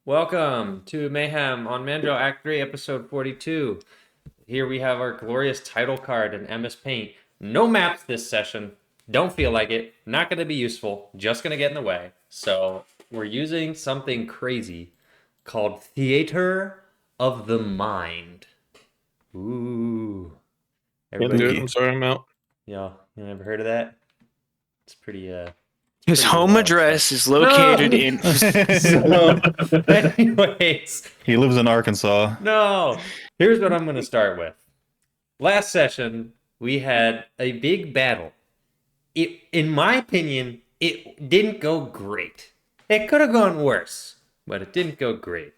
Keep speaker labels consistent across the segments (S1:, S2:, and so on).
S1: Welcome to Mayhem on Mandril Act 3, Episode 42. Here we have our glorious title card in MS Paint. No maps this session. Don't feel like it. Not going to be useful. Just going to get in the way. So we're using something crazy called Theater of the Mind. Ooh.
S2: Can't do it. I'm sorry, I'm out.
S1: Yeah, you never heard of that? It's pretty,
S3: His
S1: pretty
S3: home
S1: wild
S3: address
S1: stuff.
S3: is located in.
S1: So, anyways,
S2: He lives in Arkansas.
S1: no. Here's what I'm going to start with. Last session, we had a big battle. In my opinion, it didn't go great. It could have gone worse, but it didn't go great.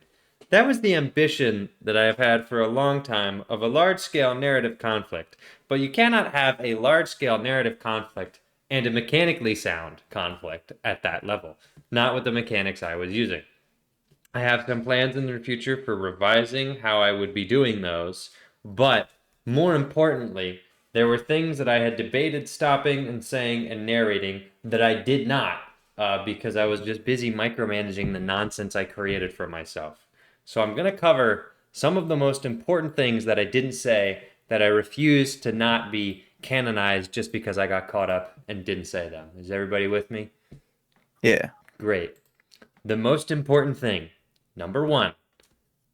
S1: That was the ambition that I have had for a long time of a large-scale narrative conflict. But you cannot have a large-scale narrative conflict and a mechanically sound conflict at that level. Not with the mechanics I was using. I have some plans in the future for revising how I would be doing those, but more importantly, there were things that I had debated stopping and saying and narrating that I did not because I was just busy micromanaging the nonsense I created for myself. So I'm going to cover some of the most important things that I didn't say that I refuse to not be canonized just because I got caught up and didn't say them. Is everybody with me?
S2: Yeah.
S1: Great. The most important thing, number one,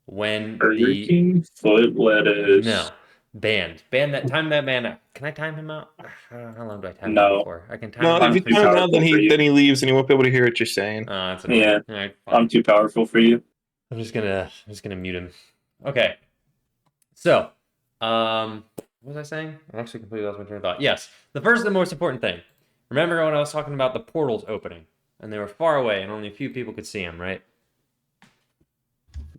S1: when
S4: Burger King foot lettuce.
S1: No. Banned that. Time that man out. Can I time him out? How long do I time him
S4: No.
S1: for? I can time
S2: No,
S1: him
S2: if
S1: out.
S2: you
S4: too
S2: time him out,
S4: powerful
S2: then
S4: for you.
S2: he leaves and you won't be able to hear what you're saying.
S1: Oh, that's annoying.
S4: Yeah.
S1: All right, fine.
S4: I'm too powerful for you.
S1: I'm just gonna mute him. Okay. So, what was I saying? I actually completely lost my train of thought. Yes, the first and the most important thing. Remember when I was talking about the portals opening, and they were far away, and only a few people could see them, right?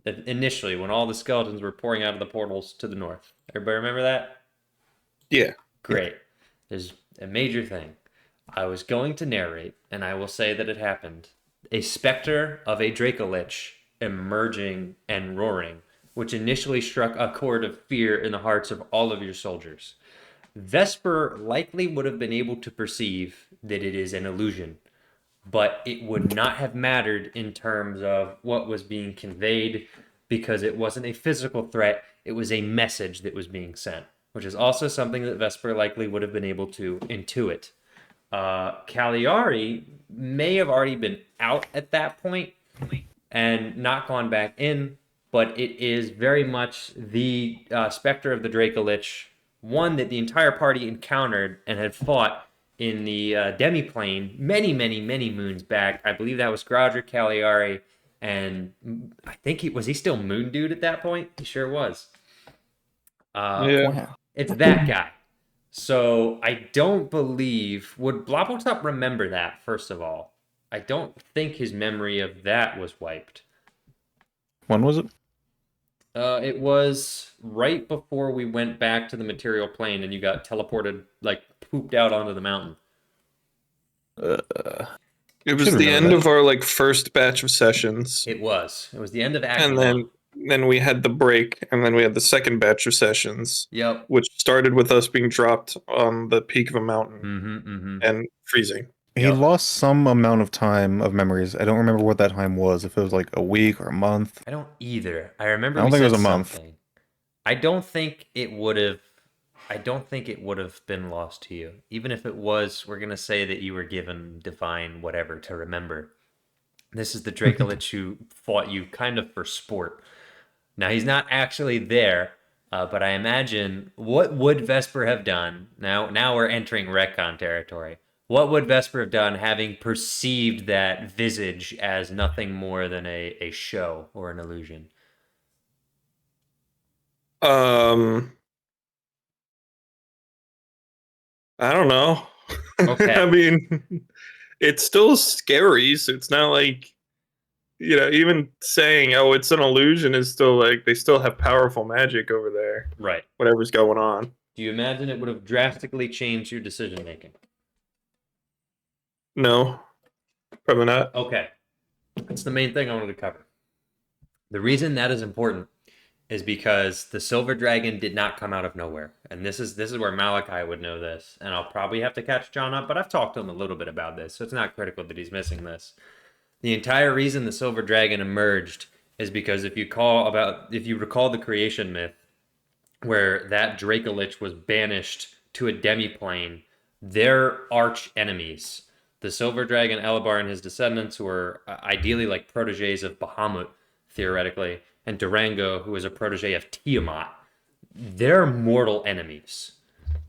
S1: Initially, when all the skeletons were pouring out of the portals to the north. Everybody remember that?
S2: Yeah.
S1: Great. There's a major thing. I was going to narrate, and I will say that it happened. A specter of a Dracolich emerging and roaring, which initially struck a chord of fear in the hearts of all of your soldiers. Vesper likely would have been able to perceive that it is an illusion, but it would not have mattered in terms of what was being conveyed because it wasn't a physical threat, it was a message that was being sent, which is also something that Vesper likely would have been able to intuit. Cagliari may have already been out at that point and not gone back in, but it is very much the specter of the Dracolich, one that the entire party encountered and had fought in the demiplane many moons back. I believe that was Grodrick Cagliari, and I think he still Moon Dude at that point? He sure was.
S2: Yeah.
S1: It's that guy. So I don't believe... Would Blobotop remember that, first of all? I don't think his memory of that was wiped.
S2: When was it?
S1: It was right before we went back to the material plane and you got teleported, like, pooped out onto the mountain.
S2: It was the end of our first batch of sessions.
S1: It was. It was the end of Act
S2: And
S1: 1.
S2: then we had the break, and then we had the second batch of sessions.
S1: Yep.
S2: Which started with us being dropped on the peak of a mountain and freezing.
S5: He lost some amount of time of memories. I don't remember what that time was. If it was like a week or a month.
S1: I don't either. I remember.
S5: I don't think it was a month.
S1: I don't think it would have. I don't think it would have been lost to you. Even if it was, we're gonna say that you were given divine whatever to remember. This is the Dracolich who fought you kind of for sport. Now he's not actually there, but I imagine what would Vesper have done? Now we're entering retcon territory. What would Vesper have done having perceived that visage as nothing more than a show or an illusion?
S2: I don't know.
S1: Okay.
S2: I mean, it's still scary, so it's not like, even saying, oh, it's an illusion is still they still have powerful magic over there.
S1: Right.
S2: Whatever's going on.
S1: Do you imagine it would have drastically changed your decision making?
S2: No, probably not.
S1: Okay. That's the main thing I wanted to cover. The reason that is important is because the Silver Dragon did not come out of nowhere. And this is where Malachi would know this. And I'll probably have to catch John up, but I've talked to him a little bit about this, so it's not critical that he's missing this. The entire reason the Silver Dragon emerged is because if you recall the creation myth, where that Dracolich was banished to a demiplane, their arch enemies, the Silver Dragon Elebar and his descendants, who were ideally like proteges of Bahamut, theoretically, and Durango, who was a protege of Tiamat, they're mortal enemies.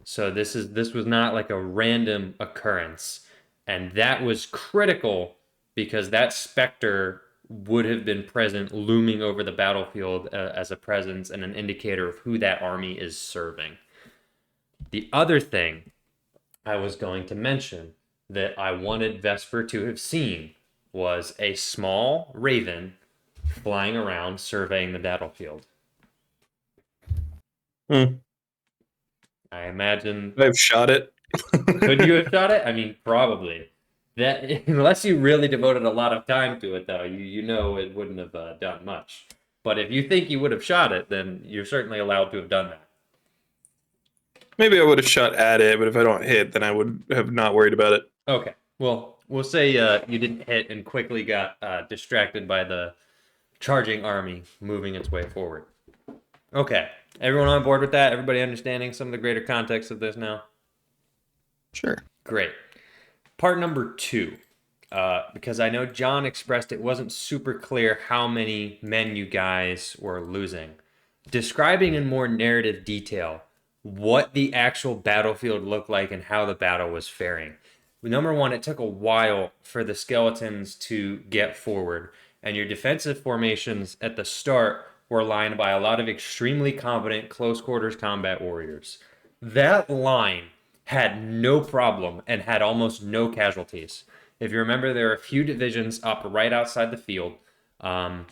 S1: So this was not like a random occurrence, and that was critical because that specter would have been present, looming over the battlefield as a presence and an indicator of who that army is serving. The other thing I was going to mention that I wanted Vesper to have seen was a small raven flying around surveying the battlefield.
S2: Hmm.
S1: I imagine.
S2: I've shot it.
S1: Could you have shot it? I mean, probably. That unless you really devoted a lot of time to it, though, you know it wouldn't have done much. But if you think you would have shot it, then you're certainly allowed to have done that.
S2: Maybe I would have shot at it, but if I don't hit, then I would have not worried about it.
S1: Okay. Well, we'll say you didn't hit and quickly got distracted by the charging army moving its way forward. Okay. Everyone on board with that? Everybody understanding some of the greater context of this now?
S5: Sure.
S1: Great. Part number 2. Because I know John expressed it wasn't super clear how many men you guys were losing. Describing in more narrative detail what the actual battlefield looked like and how the battle was faring. Number 1, it took a while for the skeletons to get forward, and your defensive formations at the start were lined by a lot of extremely competent close quarters combat warriors. That line had no problem and had almost no casualties. If you remember, there are a few divisions up right outside the field, and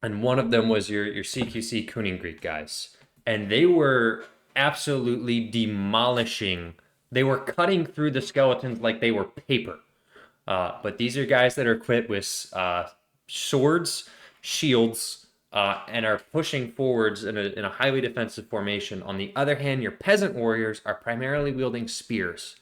S1: one of them was your CQC Kuningkrieg guys, and they were absolutely demolishing. They were cutting through the skeletons like they were paper. But these are guys that are equipped with swords, shields, and are pushing forwards in a highly defensive formation. On the other hand, your peasant warriors are primarily wielding spears.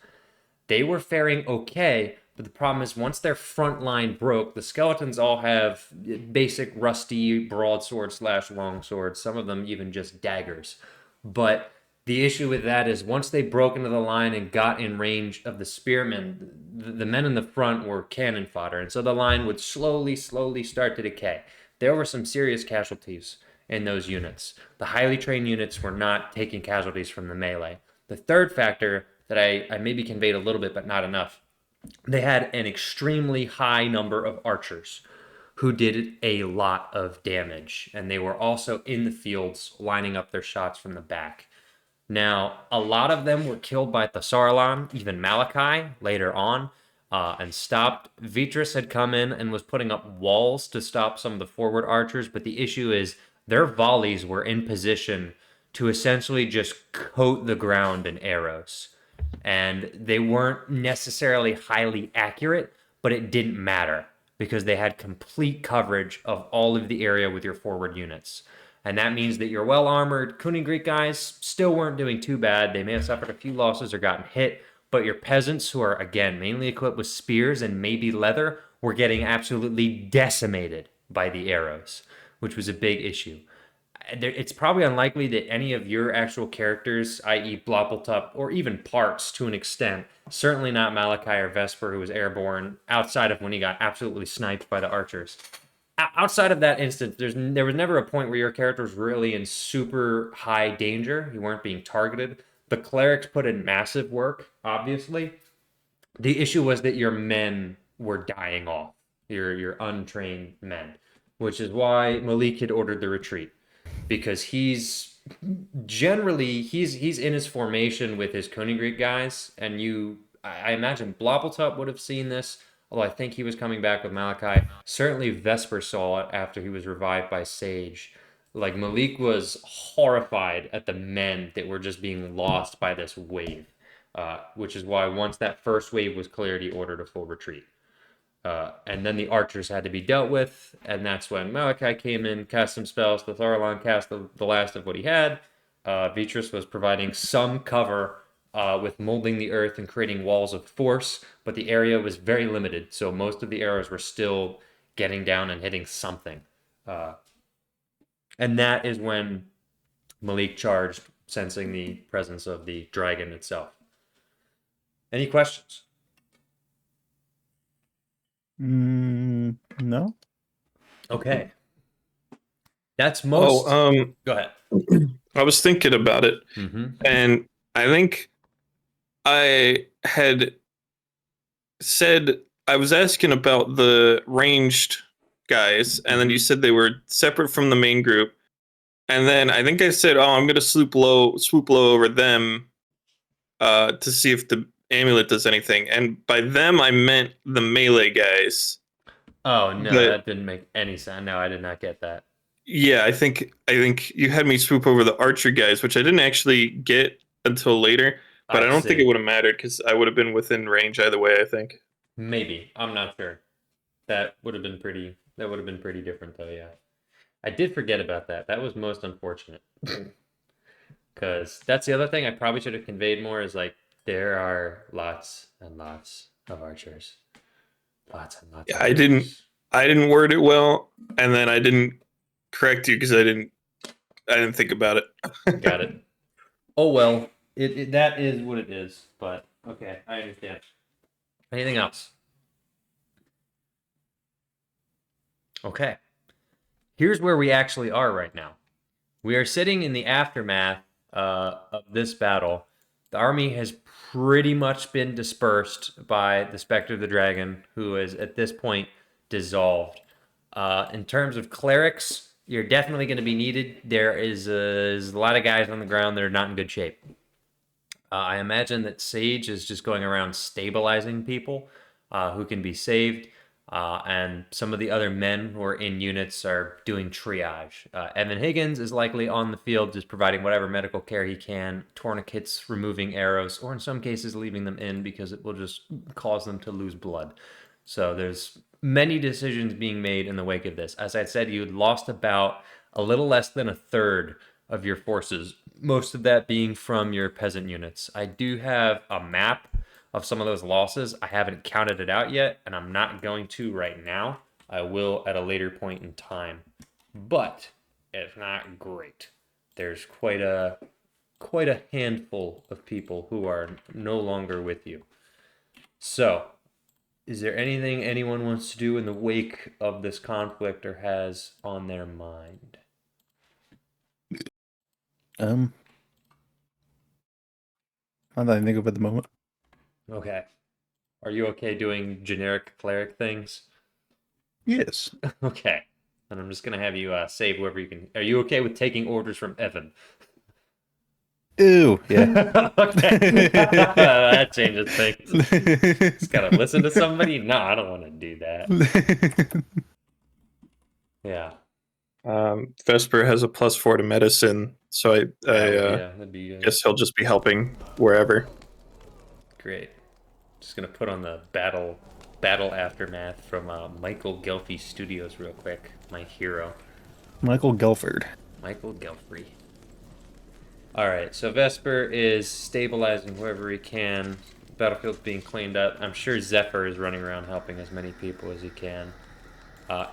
S1: They were faring okay, but the problem is once their front line broke, the skeletons all have basic rusty broadsword / longswords, some of them even just daggers. But the issue with that is once they broke into the line and got in range of the spearmen, the men in the front were cannon fodder, and so the line would slowly start to decay. There were some serious casualties in those units. The highly trained units were not taking casualties from the melee. The third factor that I maybe conveyed a little bit, but not enough, they had an extremely high number of archers who did a lot of damage, and they were also in the fields lining up their shots from the back. Now, a lot of them were killed by Thasarlan, even Malachi later on, and stopped. Vitras had come in and was putting up walls to stop some of the forward archers, but the issue is their volleys were in position to essentially just coat the ground in arrows. And they weren't necessarily highly accurate, but it didn't matter because they had complete coverage of all of the area with your forward units. And that means that your well-armored Kuningkrieg guys still weren't doing too bad. They may have suffered a few losses or gotten hit, but your peasants, who are, again, mainly equipped with spears and maybe leather, were getting absolutely decimated by the arrows, which was a big issue. It's probably unlikely that any of your actual characters, i.e. Bloppeltup, or even parts to an extent, certainly not Malachi or Vesper, who was airborne, outside of when he got absolutely sniped by the archers. Outside of that instance, there was never a point where your character was really in super high danger. You weren't being targeted. The clerics put in massive work, obviously. The issue was that your men were dying off, your untrained men, which is why Malik had ordered the retreat. Because he's in his formation with his Kuningkrieg guys, and I imagine Bloppeltup would have seen this, although I think he was coming back with Malachi. Certainly Vesper saw it after he was revived by Sage. Like, Malik was horrified at the men that were just being lost by this wave, which is why once that first wave was cleared, he ordered a full retreat. And then the archers had to be dealt with, and that's when Malachi came in, cast some spells. Thasarlan cast the last of what he had. Vitras was providing some cover with molding the earth and creating walls of force, but the area was very limited, so most of the arrows were still getting down and hitting something. And that is when Malik charged, sensing the presence of the dragon itself. Any questions?
S5: No.
S1: Okay. That's most. Go ahead.
S2: I was thinking about it,
S1: Mm-hmm.
S2: and I think I had said I was asking about the ranged guys, and then you said they were separate from the main group, and then I think I said, "Oh, I'm gonna swoop low over them, to see if the amulet does anything." And by them, I meant the melee guys.
S1: Oh no,
S2: But-
S1: that didn't make any sense. No, I did not get that.
S2: Yeah, I think you had me swoop over the archer guys, which I didn't actually get until later. But I don't think it would have mattered because I would have been within range either way, I think.
S1: Maybe. I'm not sure. That would have been pretty. That would have been pretty different, though. Yeah, I did forget about that. That was most unfortunate. Because that's the other thing I probably should have conveyed more is like there are lots and lots of archers. Lots and lots.
S2: Yeah,
S1: of
S2: I
S1: archers.
S2: didn't word it well, and then I didn't correct you because I didn't think about it.
S1: Got it. Oh well, that is what it is. But okay, I understand. Anything else? Okay. Here's where we actually are right now. We are sitting in the aftermath of this battle. The army has pretty much been dispersed by the Spectre of the Dragon, who is at this point dissolved. In terms of clerics, you're definitely going to be needed. There is a lot of guys on the ground that are not in good shape. I imagine that Sage is just going around stabilizing people who can be saved. And some of the other men who are in units are doing triage. Evan Higgins is likely on the field just providing whatever medical care he can, tourniquets, removing arrows, or in some cases leaving them in because it will just cause them to lose blood. So there's many decisions being made in the wake of this. As I said, you had lost about a little less than a third of your forces, most of that being from your peasant units. I do have a map of some of those losses. I haven't counted it out yet, and I'm not going to right now. I will at a later point in time. But it's not great. There's quite a handful of people who are no longer with you. So, is there anything anyone wants to do in the wake of this conflict or has on their mind?
S5: Not that I think of at the moment.
S1: Okay. Are you okay doing generic cleric things?
S5: Yes.
S1: Okay. And I'm just going to have you save whoever you can. Are you okay with taking orders from Evan?
S5: Ew. Yeah.
S1: Okay. That changes things. Just got to listen to somebody? No, I don't want to do that. Yeah.
S2: Vesper has a +4 to medicine, so I
S1: that'd be
S2: guess he'll just be helping wherever.
S1: great. Just going to put on the battle aftermath from Michael Gelfie Studios real quick. My hero.
S5: Michael Gelford.
S1: Michael Gelfrey. All right, so Vesper is stabilizing whoever he can. Battlefield's being cleaned up. I'm sure Zephyr is running around helping as many people as he can.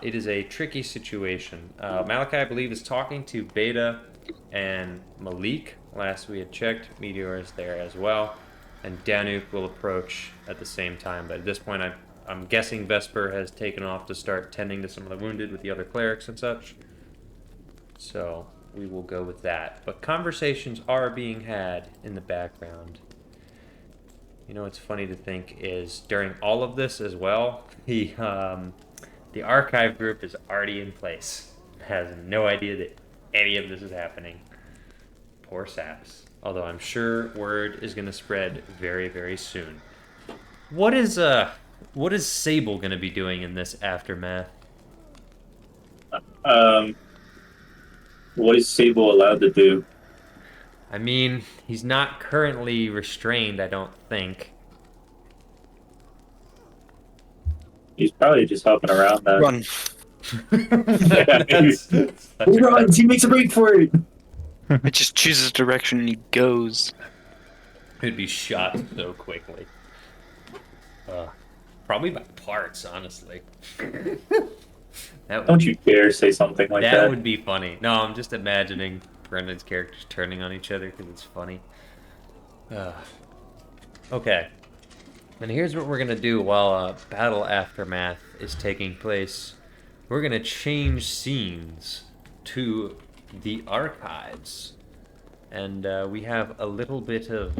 S1: It is a tricky situation. Malachi, I believe, is talking to Beta and Malik. Last we had checked, Meteor is there as well. And Danuk will approach at the same time. But at this point, I'm guessing Vesper has taken off to start tending to some of the wounded with the other clerics and such. So we will go with that. But conversations are being had in the background. You know what's funny to think is during all of this as well, the archive group is already in place. Has no idea that any of this is happening. Poor saps. Although I'm sure word is going to spread very, very soon. What is Sable going to be doing in this aftermath?
S4: What is Sable allowed to do?
S1: I mean, he's not currently restrained, I don't think.
S4: He's probably just hopping around that.
S3: Run.
S4: He runs, he makes a break for it.
S3: It just chooses direction and he goes.
S1: He'd be shot so quickly. Probably by parts, honestly. That
S4: Don't you dare say something like
S1: that
S4: that.
S1: would be funny. No, I'm just imagining Brendan's characters turning on each other because it's funny. Okay. And here's what we're gonna do while Battle Aftermath is taking place. We're gonna change scenes to the archives, and we have a little bit of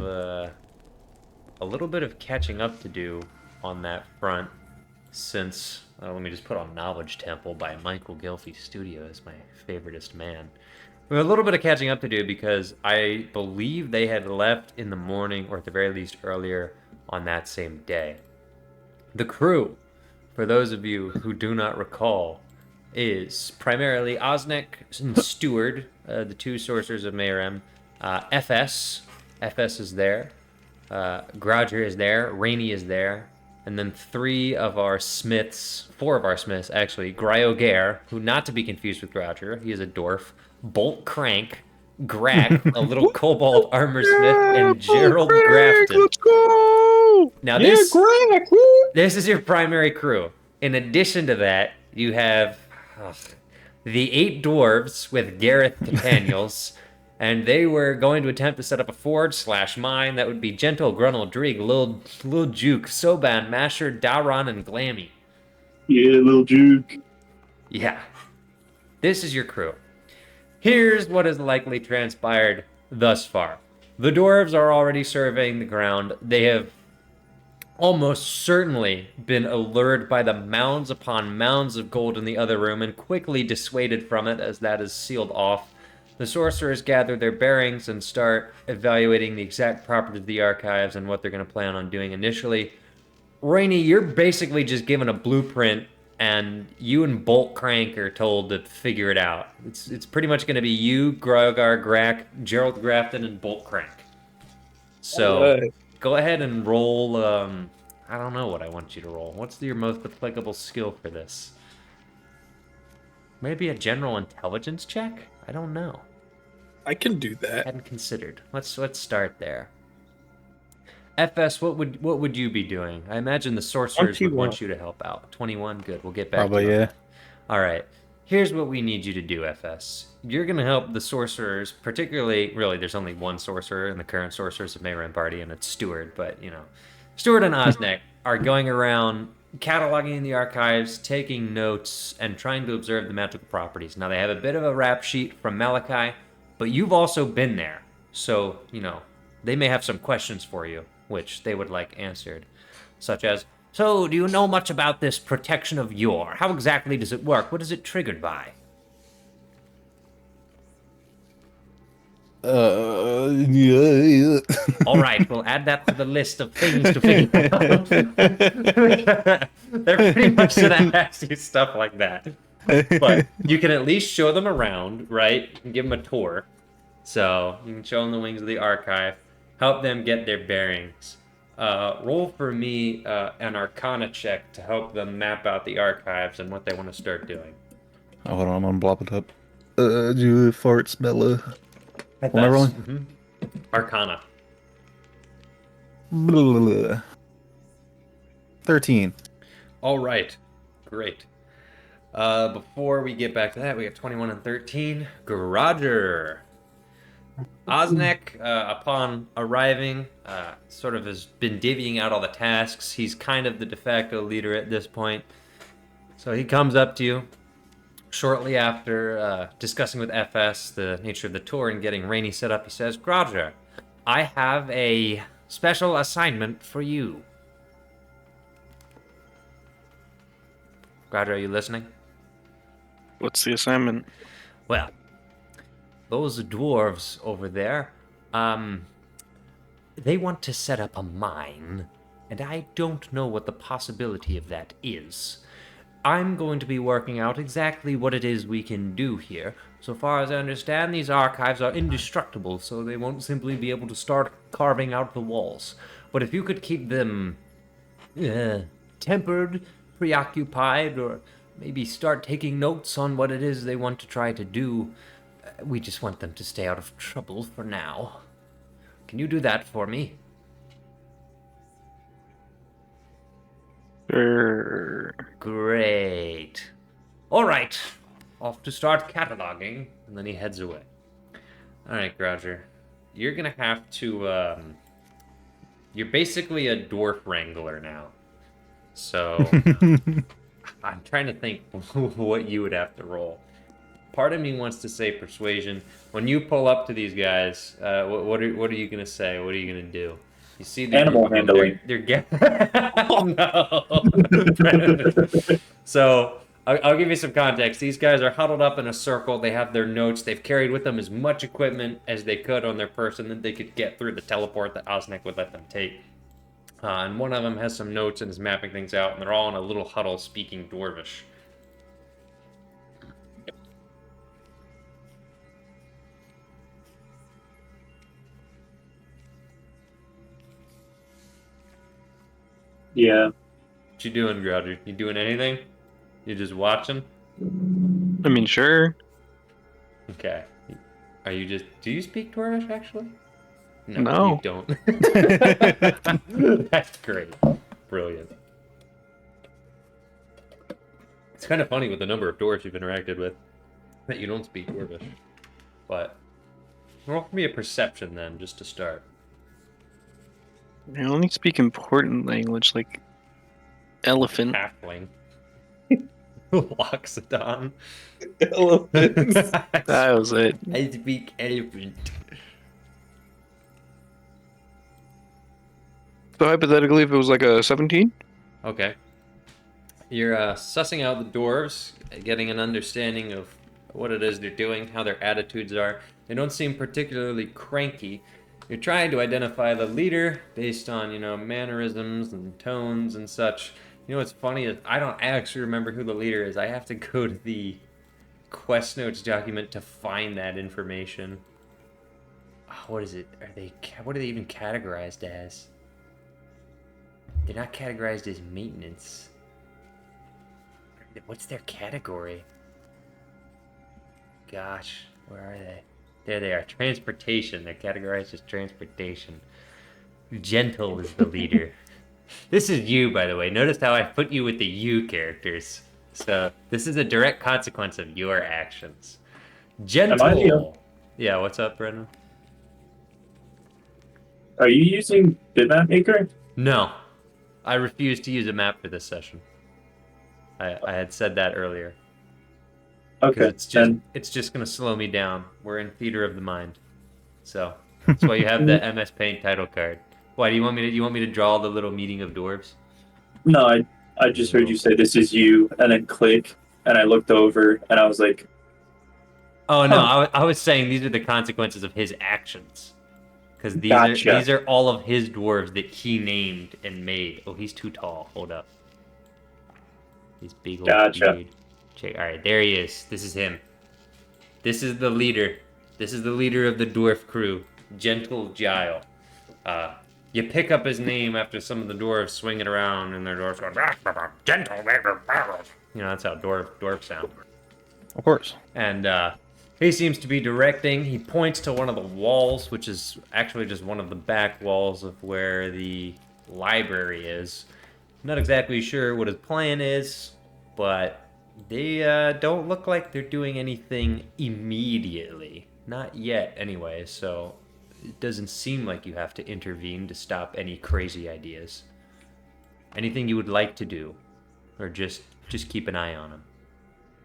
S1: catching up to do on that front. Since let me just put on Knowledge Temple by Michael Gilfie Studio as my favoritist man. We have a little bit of catching up to do because I believe they had left in the morning, or at the very least earlier on that same day. The crew, for those of you who do not recall, is primarily Osnek and Steward, the two sorcerers of Mayhem. FS is there. Grouger is there. Rainey is there. And then four of our smiths, actually. Gryogair, who not to be confused with Grouger, he is a dwarf. Bolt Crank, Grack, a little kobold armor smith, and Gerald Grafton.
S2: Let's go!
S1: Now
S2: Yeah, Greg! Woo!
S1: this is your primary crew. In addition to that, you have the 8 dwarves with Gareth Cataniels, and they were going to attempt to set up a forge/mine that would be Gentle, Gruntle, Dreeg, Lil Juke, Soban, Masher, Daron, and Glammy.
S4: Yeah, little juke.
S1: Yeah. This is your crew. Here's what has likely transpired thus far. The dwarves are already surveying the ground. They have almost certainly been allured by the mounds upon mounds of gold in the other room and quickly dissuaded from it as that is sealed off. The sorcerers gather their bearings and start evaluating the exact properties of the archives and what they're going to plan on doing initially. Rainey, you're basically just given a blueprint, and you and Bolt Crank are told to figure it out. It's pretty much going to be you, Grogar, Grack, Gerald Grafton, and Bolt Crank. So go ahead and roll. I don't know what I want you to roll. What's your most applicable skill for this? Maybe a general intelligence check? I don't know.
S2: I can do that.
S1: Hadn't considered. Let's start there. FS, what would you be doing? I imagine the sorcerers would want you to help out. 21, good. We'll get back
S5: Probably,
S1: to it.
S5: yeah.
S1: All right. Here's what we need you to do, FS. You're going to help the sorcerers, particularly, really, there's only one sorcerer in the current Sorcerers of Mayhem party, and it's Steward, but, you know. Steward and Osnek are going around cataloging the archives, taking notes, and trying to observe the magical properties. Now, they have a bit of a rap sheet from Malachi, but you've also been there. So, you know, they may have some questions for you, which they would like answered, such as, so, do you know much about this protection of yore? How exactly does it work? What is it triggered by?
S5: Yeah.
S1: All right, we'll add that to the list of things to figure out. They're pretty much gonna ask you stuff like that. But you can at least show them around, right? You can give them a tour. So, you can show them the wings of the archive, help them get their bearings. Roll for me an Arcana check to help them map out the archives and what they want to start doing.
S5: Oh, hold on, I'm blob it up. You fart smeller.
S1: What
S5: am I rolling?
S1: Arcana.
S5: 13.
S1: All right, great. Before we get back to that, we got 21 and 13. Garager. Osnek, upon arriving, sort of has been divvying out all the tasks. He's kind of the de facto leader at this point. So he comes up to you shortly after discussing with FS the nature of the tour and getting Rainey set up. He says, Grouger, I have a special assignment for you. Grouger, are you listening?
S3: What's the assignment?
S1: Well, those dwarves over there, they want to set up a mine, and I don't know what the possibility of that is. I'm going to be working out exactly what it is we can do here. So far as I understand, these archives are indestructible, so they won't simply be able to start carving out the walls. But if you could keep them tempered, preoccupied, or maybe start taking notes on what it is they want to try to do, we just want them to stay out of trouble for now. Can you do that for me?
S3: Sure.
S1: Great. All right, off to start cataloging, and then he heads away. All right, Grouger, you're gonna have to. You're basically a dwarf wrangler now. So I'm trying to think what you would have to roll. Part of me wants to say persuasion. When you pull up to these guys, what are you gonna say? What are you gonna do? You see the
S4: Animal handling.
S1: They're oh no. So I'll give you some context. These guys are huddled up in a circle. They have their notes. They've carried with them as much equipment as they could on their person that they could get through the teleport that Osnick would let them take. And one of them has some notes and is mapping things out, and they're all in a little huddle speaking Dwarvish.
S4: Yeah.
S1: What you doing, Grouger? You doing anything? You just watching?
S3: I mean, sure.
S1: Okay. Are you just... Do you speak Dwarvish, actually?
S3: No.
S1: You don't. That's great. Brilliant. It's kind of funny with the number of dwarves you've interacted with that you don't speak Dwarvish. But roll for me a perception then, just to start.
S3: I only speak important language like elephant.
S1: Halfling. Loxodon.
S2: Elephants.
S3: That was it.
S1: I speak elephant.
S3: So hypothetically, if it was like a 17?
S1: Okay. You're sussing out the dwarves, getting an understanding of what it is they're doing, how their attitudes are. They don't seem particularly cranky. You're trying to identify the leader based on, mannerisms and tones and such. You know what's funny is I don't actually remember who the leader is. I have to go to the quest notes document to find that information. Oh, what is it? What are they even categorized as? They're not categorized as maintenance. What's their category? Gosh, where are they? There they are. Transportation. They're categorized as transportation. Gentle is the leader. This is you, by the way. Notice how I put you with the you characters. So this is a direct consequence of your actions. Gentle.
S4: Am I the-
S1: Yeah, what's up, Brendan?
S4: Are you using Bitmap Maker?
S1: No. I refuse to use a map for this session. I had said that earlier.
S4: Okay.
S1: It's just gonna slow me down. We're in theater of the mind. So that's why you have the MS Paint title card. Why do you want me to draw the little meeting of dwarves?
S4: No, I just heard you say this is you, and then click, and I looked over, and I was like,
S1: Oh no,
S4: Huh.
S1: I was saying these are the consequences of his actions. Because
S4: Gotcha.
S1: these are all of his dwarves that he named and made. Oh, he's too tall. Hold up. He's big old
S4: Gotcha.
S1: dude. Check. All right, there he is. This is him. This is the leader. This is the leader of the dwarf crew, Gentle Gile. You pick up his name after some of the dwarves swing it around, and their dwarves going, Gentle. That's how dwarves sound.
S5: Of course.
S1: And he seems to be directing. He points to one of the walls, which is actually just one of the back walls of where the library is. I'm not exactly sure what his plan is, but they don't look like they're doing anything immediately. Not yet, anyway, so it doesn't seem like you have to intervene to stop any crazy ideas. Anything you would like to do, or just keep an eye on him.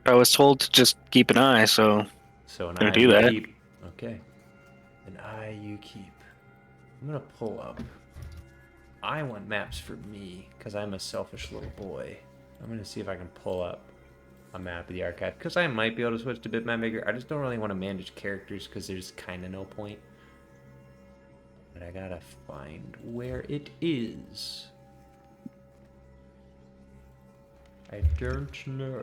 S3: I was told to just keep an eye, so
S1: So an
S3: Gonna
S1: eye
S3: do
S1: you
S3: that.
S1: keep. Okay. An eye you keep. I'm gonna pull up. I want maps for me, because I'm a selfish little boy. I'm gonna see if I can pull up a map of the archive, because I might be able to switch to Bitmap Maker. I just don't really want to manage characters, because there's kind of no point. But I gotta find where it is. I don't know.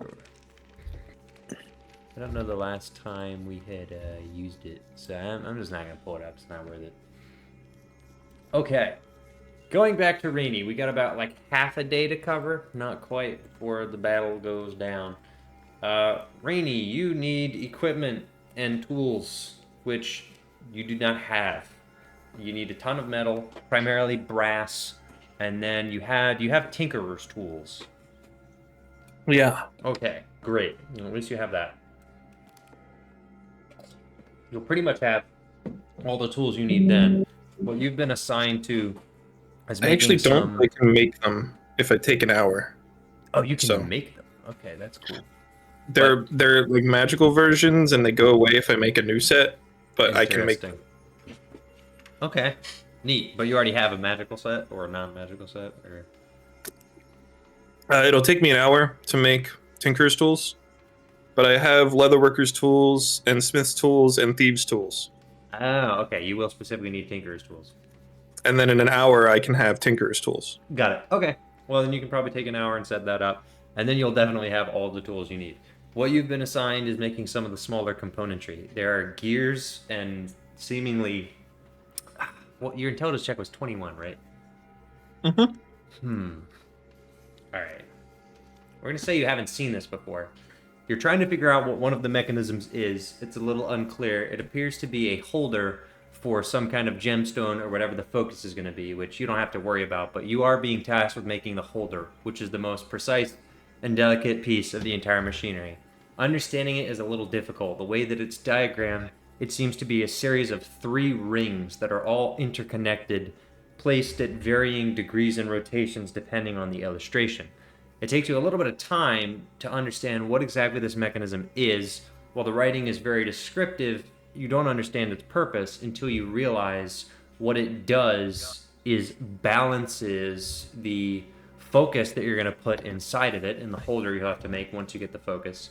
S1: I don't know the last time we had used it, so I'm just not gonna pull it up. It's not worth it. Okay, going back to Rainy, we got about like half a day to cover, not quite, before the battle goes down. Rainy, you need equipment and tools, which you do not have. You need a ton of metal, primarily brass, and then you have tinkerer's tools.
S2: Yeah.
S1: Okay. Great. At least you have that. You'll pretty much have all the tools you need then. What you've been assigned to is
S2: I
S1: making
S2: actually don't.
S1: some...
S2: I can make them if I take an hour.
S1: Oh, you can
S2: so.
S1: make them. Okay, that's cool.
S2: They're like magical versions, and they go away if I make a new set. But I can make them.
S1: Okay, neat. But you already have a magical set or a non-magical set, or
S2: It'll take me an hour to make Tinker's tools, but I have Leatherworker's tools and Smith's tools and Thieves' tools.
S1: oh, okay. You will specifically need Tinker's tools.
S2: And then in an hour, I can have Tinker's tools.
S1: Got it. Okay. Well, then you can probably take an hour and set that up, and then you'll definitely have all the tools you need. What you've been assigned is making some of the smaller componentry. There are gears and seemingly... Well, your intelligence check was 21, right?
S2: Mm-hmm.
S1: All right. We're going to say you haven't seen this before. You're trying to figure out what one of the mechanisms is. It's a little unclear. It appears to be a holder for some kind of gemstone or whatever the focus is going to be, which you don't have to worry about, but you are being tasked with making the holder, which is the most precise and delicate piece of the entire machinery. Understanding it is a little difficult. The way that it's diagrammed, it seems to be a series of 3 rings that are all interconnected, placed at varying degrees and rotations depending on the illustration. It takes you a little bit of time to understand what exactly this mechanism is. While the writing is very descriptive, you don't understand its purpose until you realize what it does is balances the focus that you're going to put inside of it, in the holder you'll have to make once you get the focus,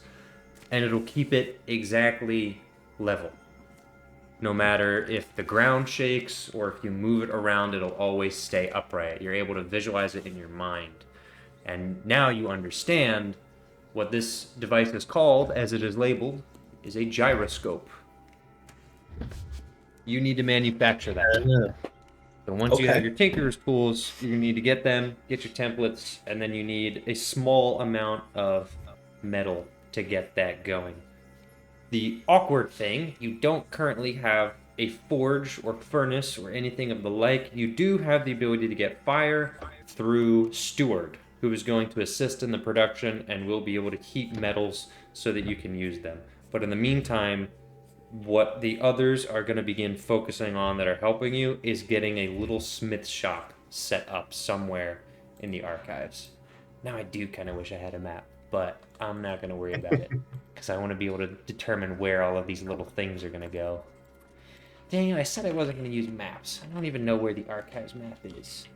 S1: and it'll keep it exactly level. No matter if the ground shakes or if you move it around, it'll always stay upright. You're able to visualize it in your mind. And now you understand what this device is called, as it is labeled, is a gyroscope. You need to manufacture that. So once you have your Tinker's tools, you need to get them, get your templates, and then you need a small amount of metal to get that going. The awkward thing, you don't currently have a forge or furnace or anything of the like. You do have the ability to get fire through Steward, who is going to assist in the production and will be able to keep metals so that you can use them. But in the meantime, what the others are going to begin focusing on that are helping you is getting a little smith shop set up somewhere in the archives. Now, I do kind of wish I had a map, but I'm not going to worry about it because I want to be able to determine where all of these little things are going to go. Dang it, I said I wasn't going to use maps. I don't even know where the archives map is.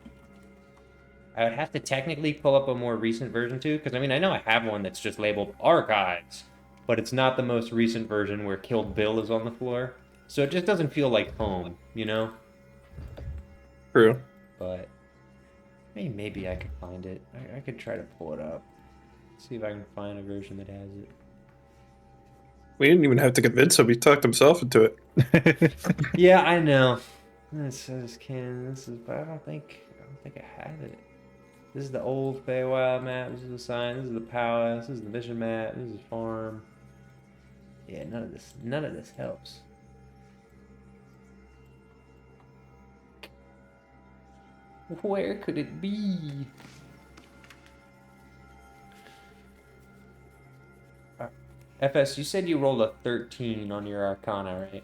S1: I would have to technically pull up a more recent version too, because I mean, I know I have one that's just labeled archives, but it's not the most recent version where Killed Bill is on the floor. So it just doesn't feel like home, you know?
S2: True.
S1: But maybe I could find it. I could try to pull it up. See if I can find a version that has it.
S2: We didn't even have to convince him. He talked himself into it.
S1: Yeah, I know. This is but I don't think I have it. This is the old Feywild map. This is the sign. This is the palace. This is the mission map. This is farm. Yeah, none of this helps. Where could it be? FS, you said you rolled a 13 on your Arcana, right?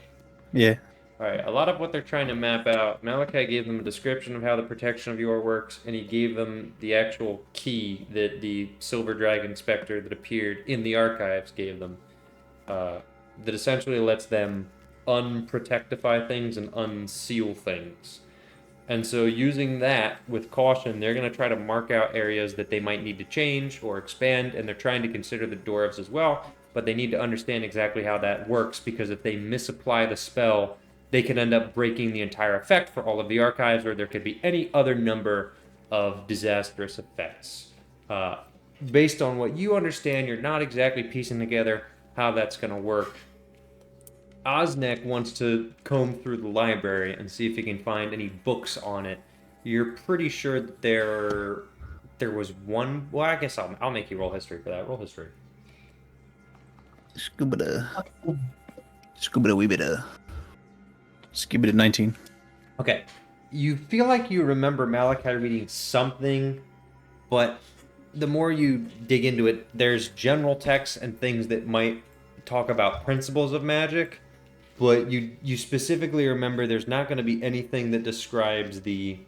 S5: Yeah.
S1: Alright, a lot of what they're trying to map out, Malachi gave them a description of how the protection of your works, and he gave them the actual key that the Silver Dragon Spectre that appeared in the archives gave them. That essentially lets them unprotectify things and unseal things. And so using that with caution, they're going to try to mark out areas that they might need to change or expand, and they're trying to consider the dwarves as well, but they need to understand exactly how that works, because if they misapply the spell, they could end up breaking the entire effect for all of the archives, or there could be any other number of disastrous effects. Based on what you understand, you're not exactly piecing together how that's going to work. Osnek wants to comb through the library and see if he can find any books on it. You're pretty sure that there was one... Well, I guess I'll make you roll history for that. Roll history.
S5: Scuba weebida. Skibida 19.
S1: Okay. You feel like you remember Malachi reading something, but the more you dig into it, there's general texts and things that might talk about principles of magic, but you specifically remember there's not going to be anything that describes the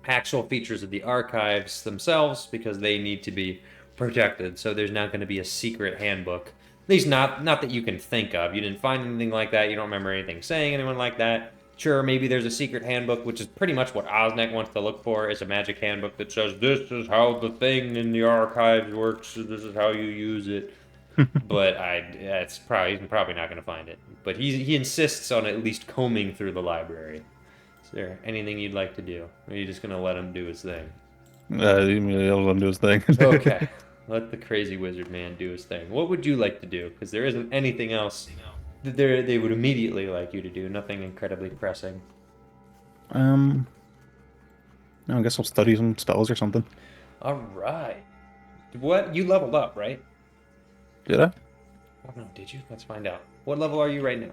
S1: actual features of the archives themselves because they need to be protected. So there's not going to be a secret handbook. At least not that you can think of. You didn't find anything like that. You don't remember anything saying anyone like that. Sure, maybe there's a secret handbook, which is pretty much what Osnek wants to look for, is a magic handbook that says this is how the thing in the archives works, this is how you use it. But he's probably not going to find it. But he insists on at least combing through the library. Is there anything you'd like to do? Or are you just going to let him do his thing?
S5: I'll let him do his thing.
S1: Okay. Let the crazy wizard man do his thing. What would you like to do? Because there isn't anything else that they would immediately like you to do. Nothing incredibly pressing.
S5: I guess I'll study some spells or something.
S1: All right. What? You leveled up, right?
S5: Did I?
S1: Oh, no, did you? Let's find out. What level are you right now?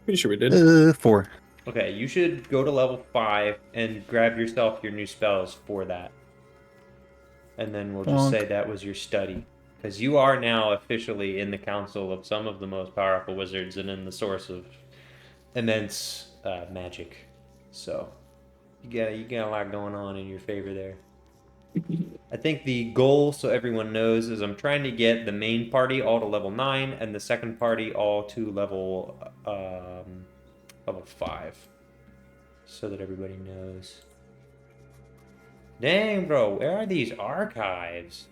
S2: Pretty sure we did.
S5: 4.
S1: Okay, you should go to level 5 and grab yourself your new spells for that. And then we'll just say that was your study. Because you are now officially in the council of some of the most powerful wizards and in the source of immense magic. So, you got a lot going on in your favor there. I think the goal, so everyone knows, is I'm trying to get the main party all to level 9 and the second party all to level 5. So that everybody knows. Dang, bro, where are these archives?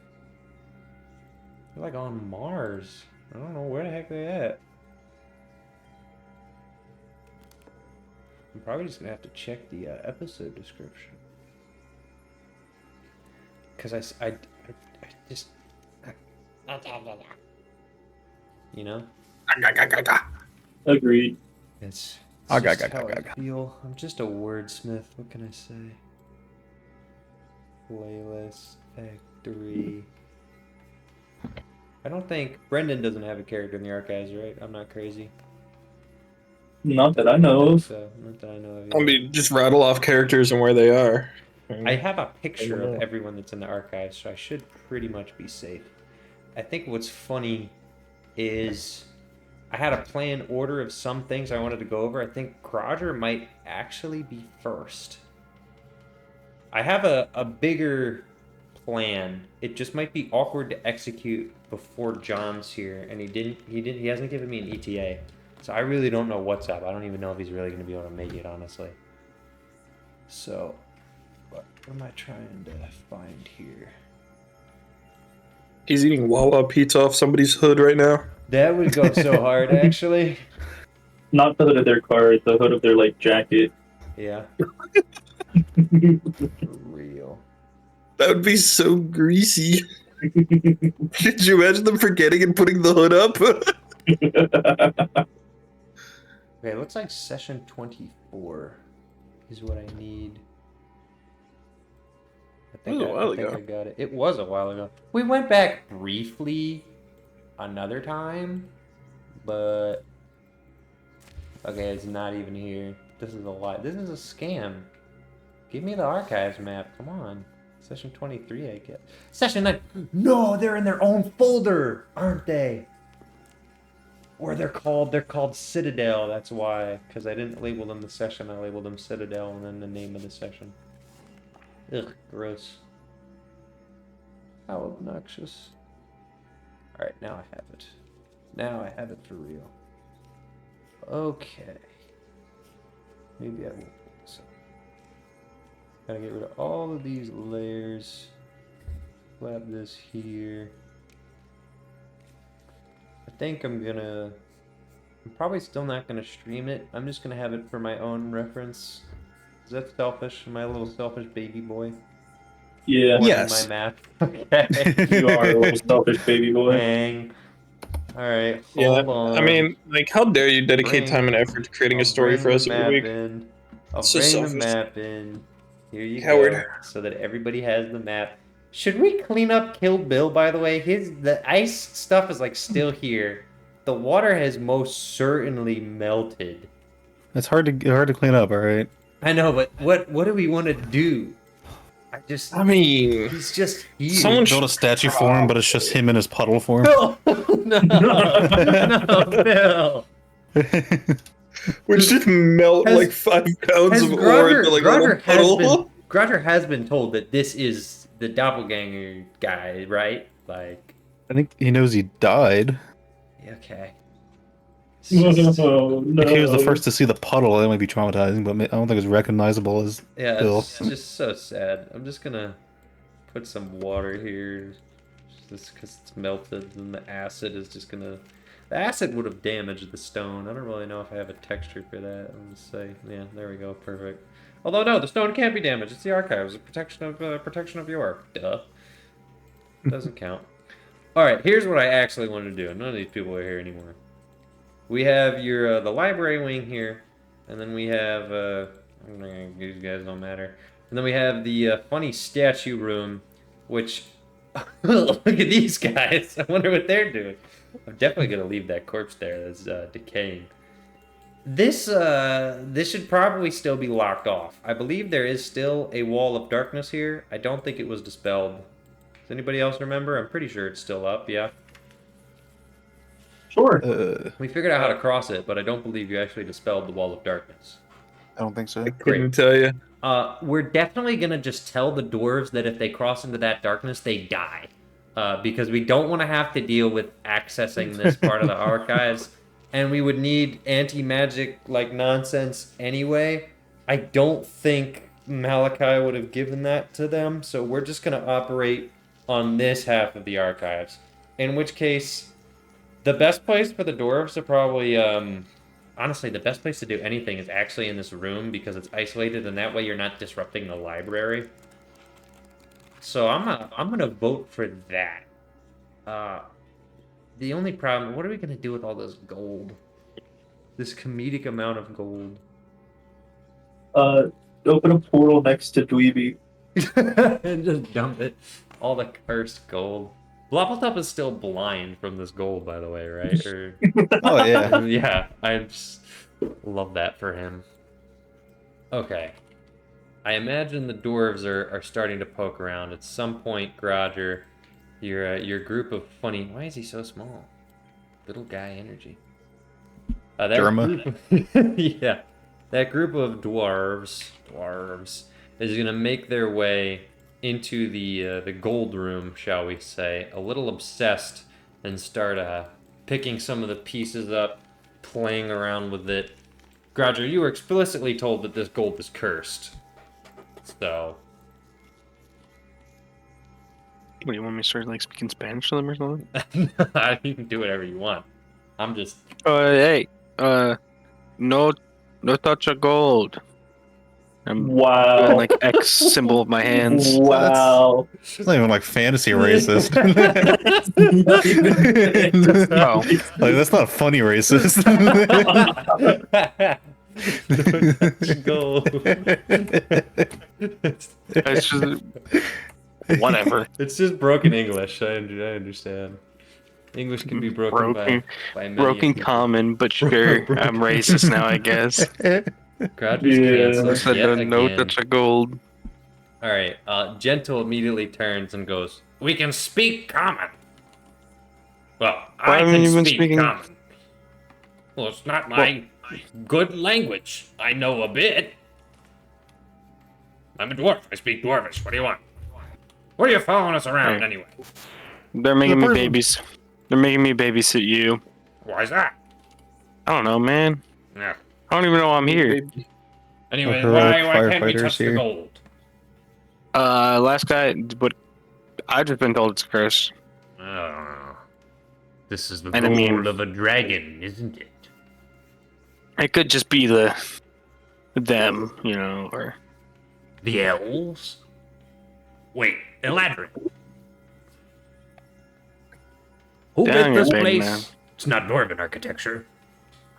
S1: They're like on Mars. I don't know where the heck they're at. I'm probably just gonna have to check the episode description. Because I just... You know?
S4: Agreed.
S1: It's
S5: I
S1: just how I feel. I'm just a wordsmith. What can I say? Playlist, factory. I don't think... Brendan doesn't have a character in the archives, right? I'm not crazy.
S4: Not that I know of.
S1: So, not that I know of
S2: I
S1: either.
S2: mean, just rattle off characters and where they are.
S1: I have a picture
S2: I don't
S1: of
S2: know.
S1: everyone that's in the archives, so I should pretty much be safe. I think what's funny is I had a planned order of some things I wanted to go over. I think Roger might actually be first. I have a bigger plan. It just might be awkward to execute before John's here, and he hasn't given me an ETA. So I really don't know what's up. I don't even know if he's really going to be able to make it, honestly. So, what am I trying to find here?
S2: He's eating Wawa pizza off somebody's hood right now.
S1: That would go so hard, actually.
S4: Not the hood of their car, the hood of their like jacket.
S1: Yeah. For real.
S2: That would be so greasy. Could you imagine them forgetting and putting the hood up?
S1: Okay, it looks like session 24 is what I need. I think I got it. It was a while ago. We went back briefly another time, but okay, it's not even here. This is a lie. This is a scam. Give me the archives map. Come on. Session 23, I guess. Session 9. No, they're in their own folder, aren't they? Or they're called Citadel. That's why. Because I didn't label them the session. I labeled them Citadel and then the name of the session. Ugh, gross. How obnoxious. Alright, now I have it. Now I have it for real. Okay. Maybe I will pull this up. Gotta get rid of all of these layers. Slap this here. I think I'm probably still not gonna stream it. I'm just gonna have it for my own reference. Is that selfish? Am I a little selfish baby boy?
S4: Yeah.
S1: More than
S5: Yes.
S1: my math. Okay.
S4: You are a little selfish baby boy.
S1: Dang. Alright,
S2: Yeah,
S1: hold on.
S2: I mean, like, how dare you dedicate
S1: Bring-
S2: time and effort to creating a story for us every week?
S1: I'll
S2: So
S1: bring
S2: selfish.
S1: the map in. Here you
S2: Coward.
S1: go. So that everybody has the map. Should we clean up Kill Bill, by the way? The ice stuff is like still here. The water has most certainly melted.
S5: It's hard to clean up, all right?
S1: I know, but what do we want to do?
S2: I mean,
S1: he's just huge.
S2: Someone
S5: Build a statue for him, but it's just him in his puddle form.
S1: No, no, Bill.
S2: which just melt
S1: Has-
S2: like 5 pounds
S1: Has
S2: of ore into
S1: Grodger,
S2: like a little puddle.
S1: Grodger has been told that this is the doppelganger guy, right? Like,
S5: I think he knows he died.
S1: okay.
S4: Oh, no.
S5: If he was the first to see the puddle, that might be traumatizing, but I don't think it's recognizable as
S1: Yeah,
S5: Bill.
S1: it's just so sad. I'm just gonna put some water here, just because it's melted, and the acid is just gonna. The acid would have damaged the stone. I don't really know if I have a texture for that. I'm gonna say, yeah, there we go, perfect. Although no, the stone can't be damaged. It's the archives, a protection of the orc. Duh, doesn't count. All right, here's what I actually wanted to do. None of these people are here anymore. We have your the library wing here, and then we have these guys don't matter. And then we have the funny statue room, which look at these guys. I wonder what they're doing. I'm definitely gonna leave that corpse there that's decaying. This should probably still be locked off. I believe there is still a wall of darkness here. I don't think it was dispelled. Does anybody else remember? I'm pretty sure it's still up. Yeah.
S4: Sure.
S1: We figured out how to cross it, but I don't believe you actually dispelled the wall of darkness.
S5: I don't think so.
S2: Couldn't tell you.
S1: We're definitely gonna just tell the dwarves that if they cross into that darkness, they die. Because we don't want to have to deal with accessing this part of the archives, and we would need anti-magic like nonsense anyway. I don't think Malachi would have given that to them, so we're just gonna operate on this half of the archives. In which case, the best place for the dwarves to probably, honestly, the best place to do anything is actually in this room because it's isolated, and that way you're not disrupting the library. So I'm gonna vote for that. The only problem, what are we gonna do with all this gold? This comedic amount of gold.
S4: Open a portal next to Dweeby.
S1: And just dump it. All the cursed gold. Bloppletup is still blind from this gold, by the way, right? Or...
S5: Oh yeah.
S1: yeah, I just love that for him. Okay. I imagine the dwarves are starting to poke around. At some point, Grodger, your group of funny... Why is he so small? Little guy energy.
S5: Derma.
S1: Yeah. That group of dwarves is going to make their way into the gold room, shall we say, a little obsessed, and start picking some of the pieces up, playing around with it. Grodger, you were explicitly told that this gold is cursed. So...
S3: What, do you want me to start like speaking Spanish to them or something?
S1: You can do whatever you want. I'm just...
S3: Hey, no touch of gold. I'm doing
S4: Wow.
S3: like X symbol of my hands.
S4: Wow.
S5: It's not even like fantasy racist.
S3: Oh.
S5: Like that's not funny racist.
S1: Gold.
S3: It's just whatever.
S1: It's just broken English. I understand. English can be broken by many
S3: Broken
S1: people.
S3: common, but sure, I'm racist now, I guess.
S1: Grodger's
S4: Yeah.
S1: canceled
S3: Said
S1: yet
S3: no
S1: again.
S3: touch of gold.
S1: All right. Gentle immediately turns and goes, "We can speak common." Well,
S3: Why
S1: I
S3: haven't
S1: can
S3: you been
S1: speak
S3: speaking-
S1: common. Well, it's not my good language. I know a bit. I'm a dwarf. I speak dwarvish. What do you want? What are you following us around
S3: Hey.
S1: anyway?
S3: They're making me
S5: person-
S3: babies. They're making me babysit you.
S1: Why's that?
S3: I don't know, man.
S1: Yeah.
S3: I don't even know I'm here.
S1: Anyway,
S5: Heroic
S1: why can't we
S5: firefighters
S1: touch the
S5: here.
S1: gold?
S3: Last guy, but I've just been told it's cursed.
S1: This is the
S3: And I mean-
S1: gold of a dragon, isn't it?
S3: It could just be them, you know, or
S1: The elves? Wait, elaborate. Who
S3: Yeah, I
S1: built
S3: don't
S1: this
S3: get paid
S1: place?
S3: now.
S1: It's not dwarven architecture.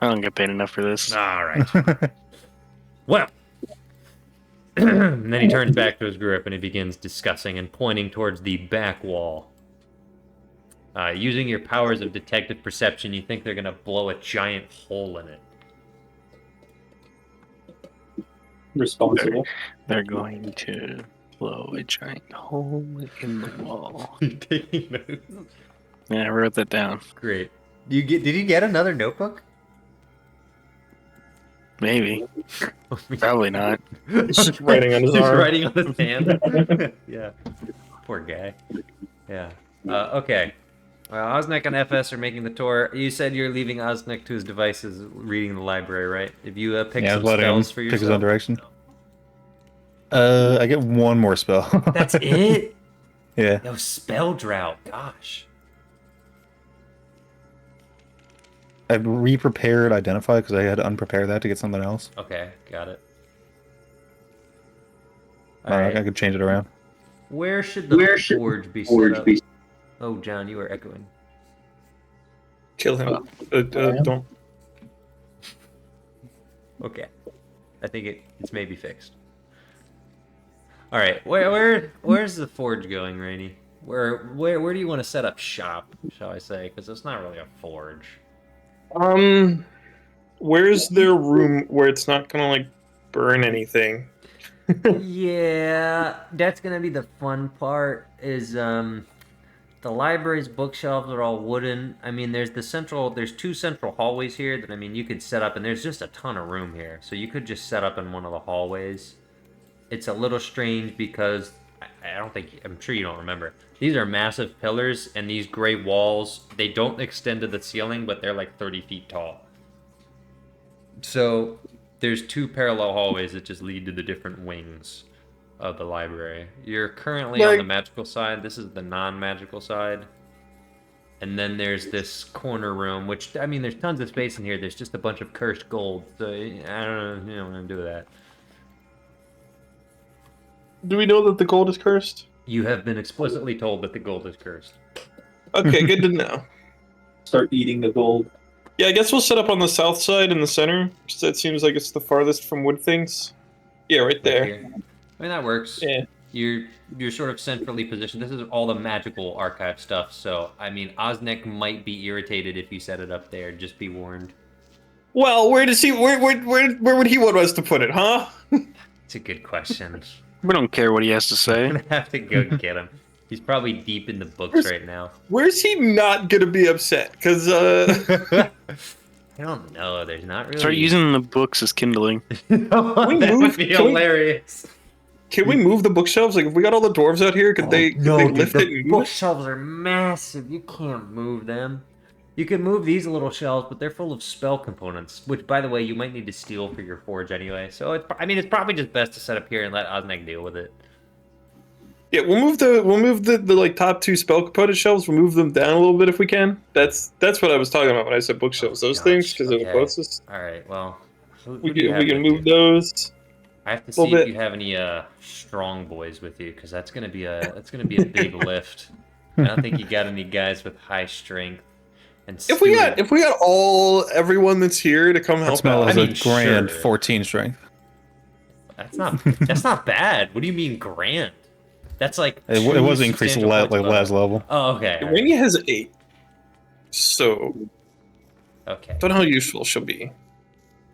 S3: I don't get paid enough for this.
S1: All right. Well. And then he turns back to his group and he begins discussing and pointing towards the back wall. Using your powers of detective perception, you think they're going to blow a giant hole in it.
S4: Responsible.
S3: They're going to. Blow a giant hole in the wall.
S1: You're taking notes.
S3: Yeah, I wrote that down.
S1: Great. Did you get another notebook?
S3: Maybe. Probably not.
S2: He's just writing on his
S1: He's
S2: arm.
S1: writing on his hand. Yeah. Poor guy. Yeah. Okay. Well, Osnek and FS are making the tour. You said you're leaving Osnek to his devices, reading the library, right? If you pick
S5: Yeah, I
S1: some
S5: was letting him
S1: spells for
S5: pick his own
S1: yourself.
S5: direction. I get one more spell.
S1: That's it?
S5: Yeah.
S1: No, spell drought. Gosh.
S5: I re-prepared Identify because I had to unprepare that to get something else.
S1: Okay, got it.
S5: I could change it around.
S1: Where should the forge be set up? Oh, John, you are echoing.
S2: Kill him. Don't.
S1: Okay. I think it's maybe fixed. All right. Where's the forge going, Rainey? Where do you want to set up shop, shall I say? Because it's not really a forge.
S2: Where's their room where it's not gonna like burn anything?
S1: Yeah, that's gonna be the fun part. Is the library's bookshelves are all wooden. I mean, there's two central hallways here that you could set up, and there's just a ton of room here, so you could just set up in one of the hallways. It's a little strange because I'm sure you don't remember. These are massive pillars, and these gray walls, they don't extend to the ceiling, but they're like 30 feet tall. So there's two parallel hallways that just lead to the different wings of the library. You're currently on the magical side. This is the non-magical side. And then there's this corner room, which, there's tons of space in here. There's just a bunch of cursed gold. So I don't know, what I'm going to do with that.
S2: Do we know that the gold is cursed?
S1: You have been explicitly told that the gold is cursed.
S2: Okay, good to know.
S4: Start eating the gold.
S2: Yeah, I guess we'll set up on the south side in the center. So that seems like it's the farthest from wood things. Yeah, right there.
S1: Here. That works.
S2: Yeah.
S1: You're sort of centrally positioned. This is all the magical archive stuff, so Osnek might be irritated if you set it up there. Just be warned.
S2: Well, where would he want us to put it, huh?
S1: It's a good question.
S3: We don't care what he has to
S1: I'm
S3: say.
S1: gonna have to go get him. He's probably deep in the books right now.
S2: Where's he not gonna be upset? Because
S1: I don't know. There's not really.
S3: Start using the books as kindling.
S1: That would be hilarious.
S2: Can we move the bookshelves? Like, if we got all the dwarves out here, could they lift it?
S1: The bookshelves are massive. You can't move them. You can move these little shelves, but they're full of spell components, which, by the way, you might need to steal for your forge anyway. So, it's probably just best to set up here and let Osnek deal with it.
S2: Yeah, we'll move the like top two spell component shelves. We'll move them down a little bit if we can. That's what I was talking about when I said bookshelves. Those things because they're the closest.
S1: All right. Well,
S2: we can move those.
S1: I have to see if you have any strong boys with you, because that's gonna be a big lift. I don't think you got any guys with high strength. And
S2: if we got everyone that's here to come help
S5: Spell
S2: out,
S5: is a grand
S1: sure.
S5: 14 strength.
S1: That's not bad. What do you mean grand? That's like
S5: It was increased like last level.
S1: Oh, okay.
S2: Rainy has 8, so
S1: Okay.
S2: don't know how useful she'll be.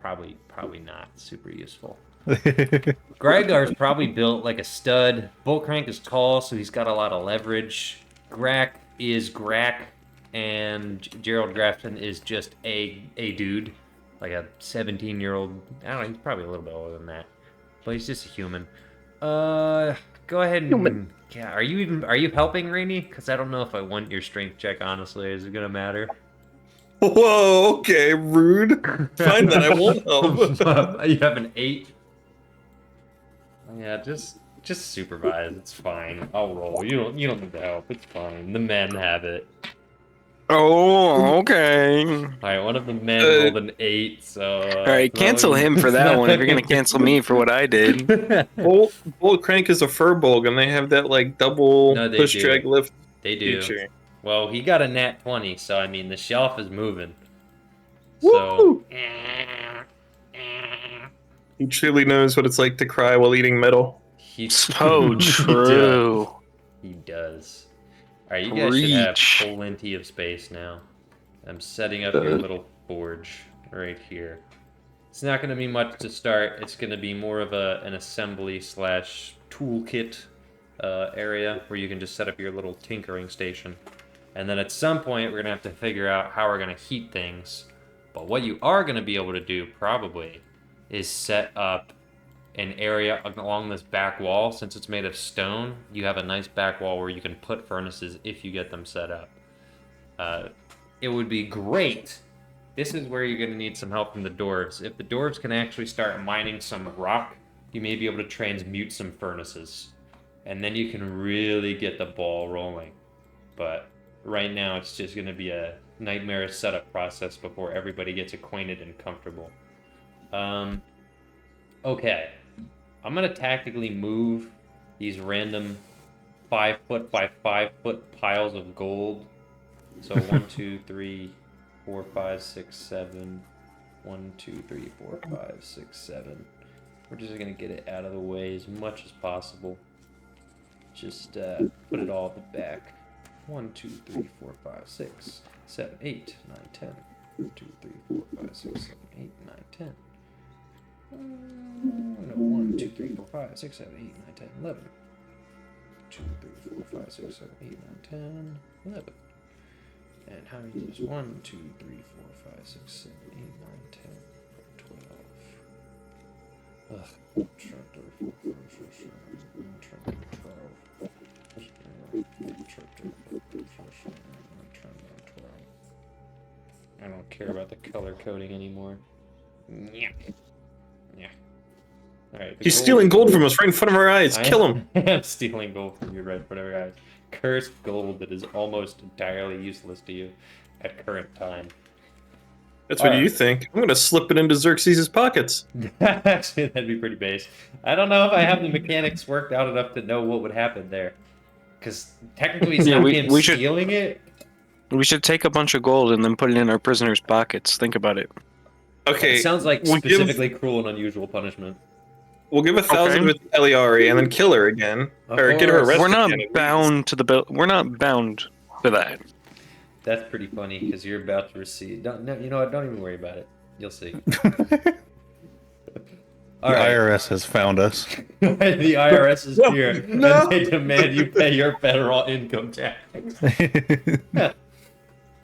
S1: Probably not super useful. Greigar's probably built like a stud. Bullcrank is tall, so he's got a lot of leverage. Grack is Grack, and Gerald Grafton is just a dude, like a 17-year-old. I don't know. He's probably a little bit older than that, but he's just a human. Go ahead and yeah. Are you helping, Rainy? Because I don't know if I want your strength check. Honestly, is it gonna matter?
S2: Whoa, okay, rude. Fine then, I won't help.
S1: You have an 8. Yeah, just supervise. It's fine. I'll roll. You don't need to help. It's fine. The men have it.
S3: Oh, okay.
S1: All right, one of the men rolled an 8. So
S3: All right, cancel him for that one if you're gonna cancel me for what I did.
S2: Bull Crank is a Furbolg, and they have that like double push drag lift.
S1: They do.
S2: Feature.
S1: Well, he got a nat 20, so I mean the shelf is moving.
S2: Woo!
S1: So
S2: He truly knows what it's like to cry while eating metal.
S3: So true.
S1: He does. All right, you guys should have
S3: Reach.
S1: plenty of space now. I'm setting up your little forge right here. It's not going to be much to start. It's going to be more of an assembly / toolkit area where you can just set up your little tinkering station. And then at some point, we're going to have to figure out how we're going to heat things. But what you are going to be able to do, probably, is set up an area along this back wall. Since it's made of stone, you have a nice back wall where you can put furnaces if you get them set up. It would be great. This is where you're going to need some help from the dwarves. If the dwarves can actually start mining some rock, you may be able to transmute some furnaces. And then you can really get the ball rolling. But right now, it's just going to be a nightmarish setup process before everybody gets acquainted and comfortable. Okay. I'm going to tactically move these random 5 foot by 5 foot piles of gold. So 1, 2, 3, 4, 5, 6, 7. 1, 2, 3, 4, 5, 6, 7. We're just going to get it out of the way as much as possible. Just put it all at the back. 1, 2, 3, 4, 5, 6, 7, 8, 9, 10. 1, 2, 3, 4, 5, 6, 7, 8, 9, 10. No, 1, 2, 3, 4, 5, 6, 7, 8, 9, 10, 11. 2, 3, 4, 5, 6, 7, 8, 9, 10, 11. And how many is 1, 2, 3, 4, 5, 6, 7, 8, 9, 10, 12. Ugh. Tractor, 4, 5, 6, 7, 8, 9, 10, 12. I don't care about the color coding anymore. Yeah. Yeah. Alright.
S2: He's stealing gold from us right in front of our eyes. Kill him.
S1: I'm stealing gold from you right in front of your eyes. Cursed gold that is almost entirely useless to you at current time.
S2: That's what you think. I'm gonna slip it into Xerxes' pockets.
S1: Actually, that'd be pretty base. I don't know if I have the mechanics worked out enough to know what would happen there. Because technically it's
S3: Yeah,
S1: not
S3: we
S1: him
S3: should-
S1: stealing it.
S3: We should take a bunch of gold and then put it in our prisoners' pockets. Think about it.
S2: Okay,
S1: It sounds like
S2: we'll give-
S1: specifically cruel and unusual punishment.
S2: we'll give 1,000
S3: Okay.
S2: with Eliari and then kill her again, or get her
S1: course.
S2: arrested.
S3: We're not
S2: again, at least.
S3: bound to the bill. We're not bound to that.
S1: That's pretty funny because you're about to receive. No, you know what? Don't even worry about it. You'll see.
S5: The
S1: All right.
S5: IRS has found us.
S1: The IRS is here,
S2: No.
S1: and they demand you pay your federal income tax.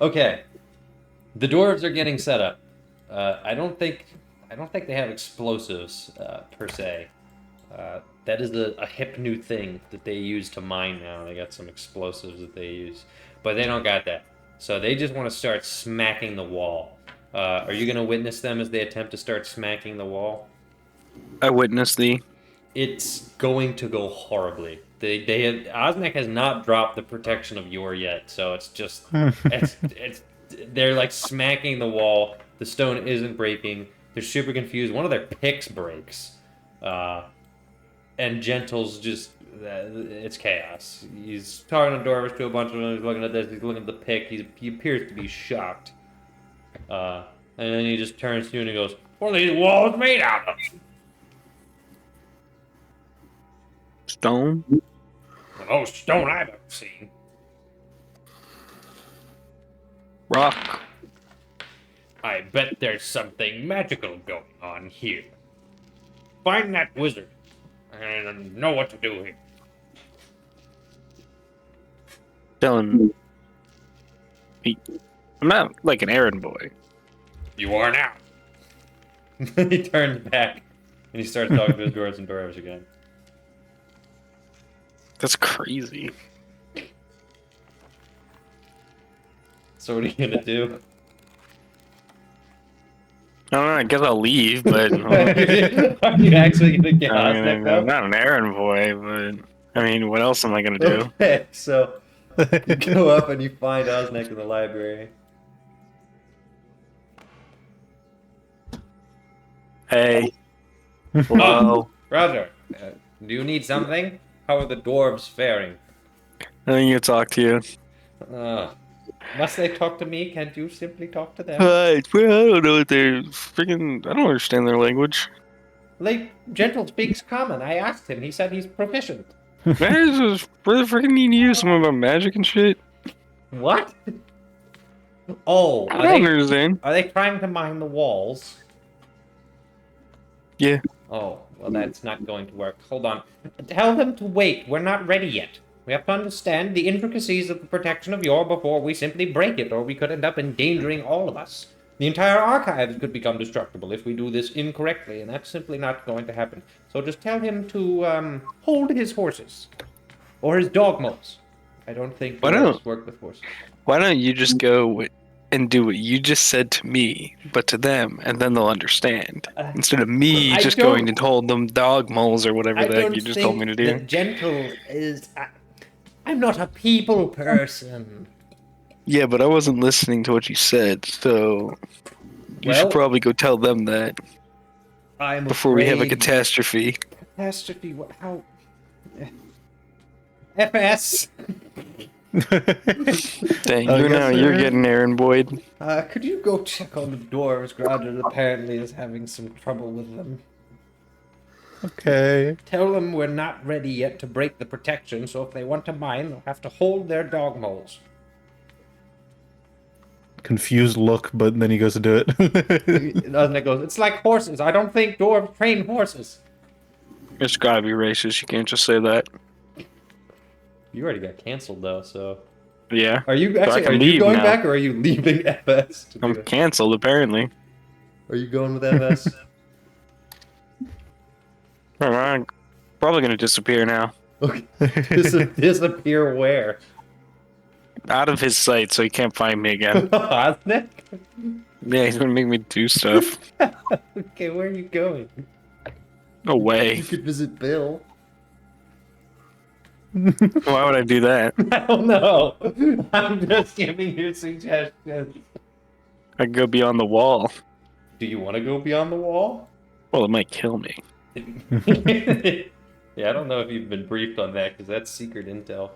S1: Okay, the dwarves are getting set up. I don't think they have explosives per se. That is a hip new thing that they use to mine now. They got some explosives that they use, but they don't got that. So they just want to start smacking the wall. Are you going to witness them as they attempt to start smacking the wall?
S3: I witnessed the.
S1: It's going to go horribly. Osnek has not dropped the protection of Yor yet, so it's just they're like smacking the wall. The stone isn't breaking. They're super confused. One of their picks breaks, and Gentle's just it's chaos. He's talking to Dorvis to a bunch of them. He's looking at this. He's looking at the pick. He appears to be shocked, and then he just turns to you and he goes, "What are these walls made out of?"
S3: Stone?
S1: The most stone I've ever seen.
S3: Rock.
S1: I bet there's something magical going on here. Find that wizard and know what to do here.
S3: Tell him. I'm not like an errand boy.
S1: You are now. He turns back and he starts talking to his dwarves and dwarves again.
S3: That's crazy.
S1: So what are you gonna do?
S3: I don't know, I guess I'll leave, but
S1: Are you actually gonna get
S3: I mean,
S1: Osnek
S3: I'm
S1: though?
S3: not an errand boy, but I mean, what else am I gonna do?
S1: Okay, so you go up and you find Osnek in the library.
S3: Hey. Hello.
S1: Roger, do you need something? How are the dwarves faring?
S3: I need to talk to you.
S1: Must they talk to me? Can't you simply talk to them?
S3: I don't know what they're freaking. I don't understand their language.
S1: Gentle speaks common. I asked him. He said he's proficient.
S3: Man, this is really freaking need to use something about magic and shit.
S1: What? Oh,
S3: I don't understand.
S1: are they trying to mine the walls?
S3: Yeah.
S1: Oh, well, that's not going to work. Hold on. Tell them to wait. We're not ready yet. We have to understand the intricacies of the protection of yore before we simply break it, or we could end up endangering all of us. The entire archives could become destructible if we do this incorrectly, and that's simply not going to happen. So just tell him to hold his horses. Or his dogmos. I don't think
S3: Why
S1: dwarves
S3: don't-
S1: work with horses.
S3: Why don't you just go and do what you just said to me, but to them, and then they'll understand. Instead of me
S1: I
S3: just
S1: don't-
S3: going and told them dog moles or whatever
S1: I
S3: the heck
S1: don't
S3: you just
S1: think
S3: told me to do.
S1: that gentle is... I'm not a people person.
S3: Yeah, but I wasn't listening to what you said, so you
S1: Well,
S3: should probably go tell them that
S1: I'm
S3: before we have a
S1: afraid-
S3: catastrophe.
S1: Catastrophe? How... FS!
S3: Dang,
S5: I
S3: you're
S5: guess
S3: you're
S5: they're-
S3: getting Aaron Boyd.
S1: Could you go check on the dwarves? Grounded apparently is having some trouble with them.
S5: Okay.
S1: Tell them we're not ready yet to break the protection, so if they want to mine, they'll have to hold their dog moles.
S5: Confused look, but then he goes to do it.
S1: And it goes, it's like horses. I don't think dwarves train horses.
S3: It's gotta be racist. You can't just say that.
S1: You already got canceled though, so.
S3: Yeah,
S1: Are you
S3: I
S1: actually?
S3: can
S1: Are you
S3: leave
S1: going
S3: now.
S1: back, or are you leaving FS? To do
S3: I'm
S1: it?
S3: canceled apparently.
S1: Are you going with FS?
S3: I'm probably gonna disappear now.
S1: Okay. Disappear where?
S3: Out of his sight, so he can't find me again.
S1: Osnick?
S3: Yeah, he's gonna make me do stuff.
S1: Okay, where are you going?
S3: No way.
S1: You could visit Bill.
S3: Why would I do that?
S1: I don't know. I'm just giving you suggestions.
S3: I could go beyond the wall.
S1: Do you want to go beyond the wall?
S3: Well, it might kill me.
S1: Yeah, I don't know if you've been briefed on that because that's secret intel.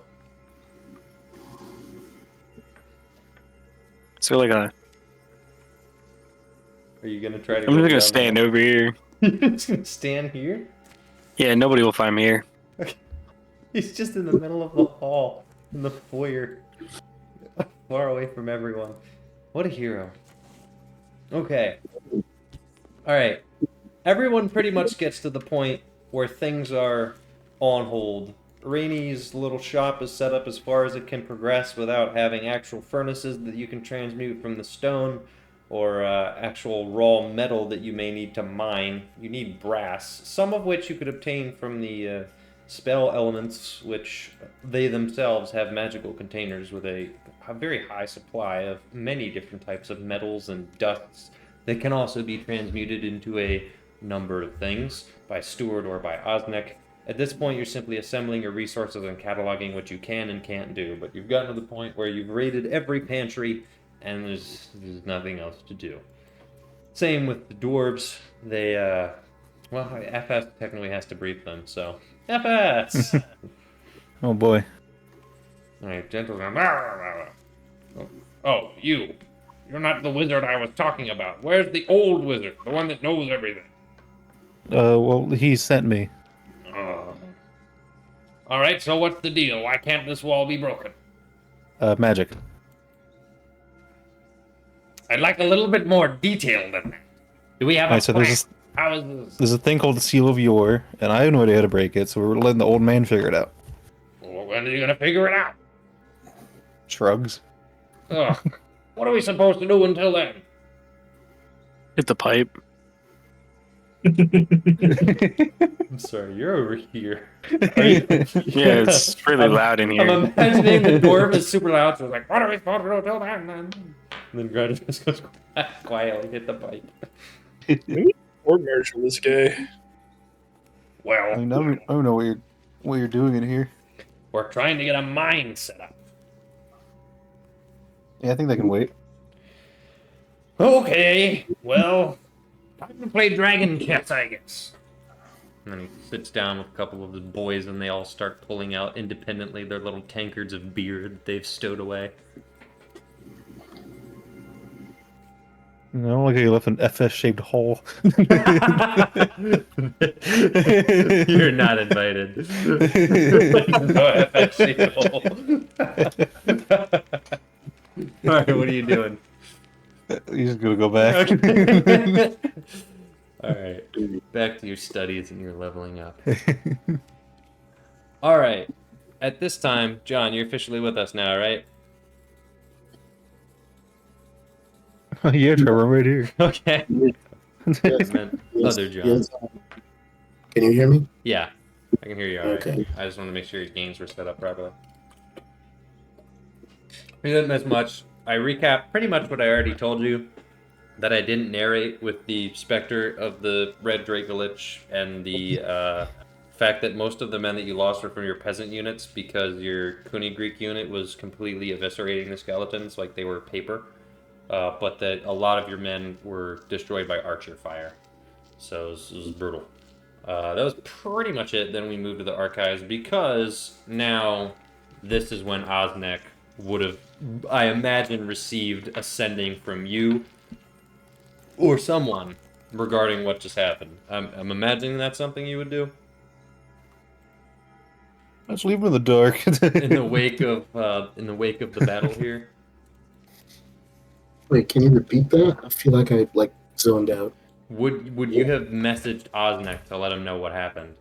S3: So like
S1: Are you gonna try to?
S3: I'm
S1: go
S3: just gonna
S1: beyond
S3: stand
S1: the
S3: over here.
S1: wall? You're just gonna stand here?
S3: Yeah, nobody will find me here.
S1: He's just in the middle of the hall, in the foyer, far away from everyone. What a hero. Okay. Alright. Everyone pretty much gets to the point where things are on hold. Rainy's little shop is set up as far as it can progress without having actual furnaces that you can transmute from the stone or actual raw metal that you may need to mine. You need brass, some of which you could obtain from the spell elements, which they themselves have magical containers with a very high supply of many different types of metals and dusts that can also be transmuted into a number of things by Steward or by Osnick. At this point, you're simply assembling your resources and cataloging what you can and can't do, but you've gotten to the point where you've raided every pantry and there's nothing else to do. Same with the dwarves. They, well, FS technically has to brief them, so... FS!
S5: Oh boy.
S1: Alright, gentlemen. Oh, you. You're not the wizard I was talking about. Where's the old wizard? The one that knows everything.
S5: Well, he sent me.
S1: Alright, so what's the deal? Why can't this wall be broken?
S5: Magic.
S1: I'd like a little bit more detail than that. Do we have a
S5: Alright, so
S1: plan?
S5: there's
S1: How is this?
S5: There's a thing called the Seal of Yore, and I have no idea how to break it, so we're letting the old man figure it out.
S1: Well, when are you gonna figure it out?
S5: Shrugs.
S1: Ugh. What are we supposed to do until then?
S3: Hit the pipe.
S1: I'm sorry, you're over here.
S3: Yeah, it's really loud in here.
S1: I'm imagining the dwarf is super loud, so it's like, what are we supposed to do until then? And then Greta just goes quietly hit the pipe.
S2: Or marshal this guy.
S1: Well,
S5: I don't know what you're doing in here.
S1: we're trying to get a mine set up.
S5: Yeah, I think they can wait.
S1: Okay, well, time to play dragon chess, I guess. And then he sits down with a couple of his boys, and they all start pulling out independently their little tankards of beer that they've stowed away.
S5: I don't like how you left an FS-shaped hole.
S1: You're not invited. No FX hole. All right, what are you doing?
S5: You're just gonna go back.
S1: All right. Back to your studies and your leveling up. All right. At this time, John, you're officially with us now, right?
S5: Yeah, Trevor, I'm right here.
S1: Okay.
S6: Yes.
S1: Man,
S6: Yes,
S1: other John.
S6: yes. Can you hear me?
S1: Yeah, I can hear you all right.
S6: Okay.
S1: I just want to make sure your games were set up properly. We didn't miss much. I recap pretty much what I already told you, that I didn't narrate with the specter of the Red Dracolich and the fact that most of the men that you lost were from your peasant units because your Kuni Greek unit was completely eviscerating the skeletons like they were paper, but that a lot of your men were destroyed by archer fire. So it was brutal. That was pretty much it. Then we moved to the archives because now this is when Osnek would have, I imagine, received a sending from you or someone regarding what just happened. I'm imagining that's something you would do
S5: Let's leave him in the dark.
S1: in the wake of the battle here.
S6: Wait, can you repeat that? I feel like I zoned out.
S1: Would you have messaged Osnek to let him know what happened?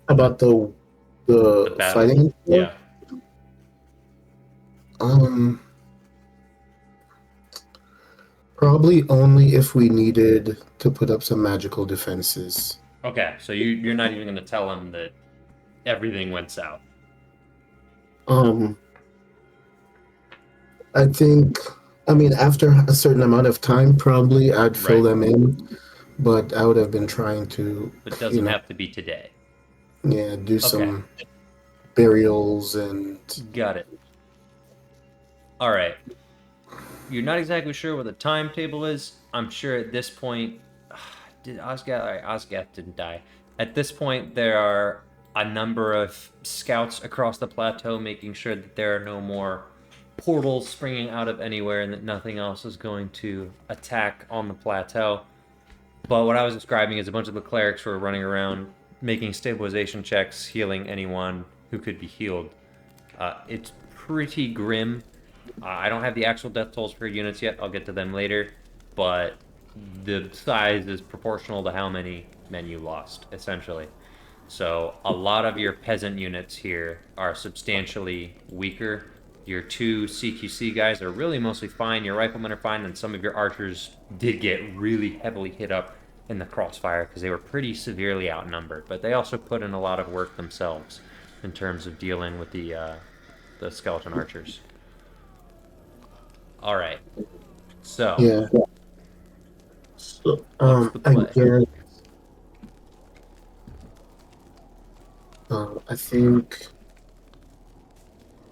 S6: About the
S1: battle.
S6: fighting?
S1: Yeah.
S6: Probably only if we needed to put up some magical defenses.
S1: Okay, so you're not even going to tell him that everything went south.
S6: I think, after a certain amount of time, probably I'd fill
S1: Right.
S6: them in, but I would have been trying to,
S1: It doesn't have to be today.
S6: do some burials and.
S1: Got it. All right. You're not exactly sure what the timetable is. I'm sure at this point, did Osgath didn't die. At this point, there are a number of scouts across the plateau making sure that there are no more portals springing out of anywhere and that nothing else is going to attack on the plateau. But what I was describing is a bunch of the clerics who are running around making stabilization checks, healing anyone who could be healed. It's pretty grim. I don't have the actual death tolls for units yet. I'll get to them later. But the size is proportional to how many men you lost, essentially. So a lot of your peasant units here are substantially weaker. Your two CQC guys are really mostly fine. Your riflemen are fine, and some of your archers did get really heavily hit up in the crossfire because they were pretty severely outnumbered. But they also put in a lot of work themselves in terms of dealing with the skeleton archers. All right. So
S6: Yeah. So,
S1: What's the play?
S6: again, I think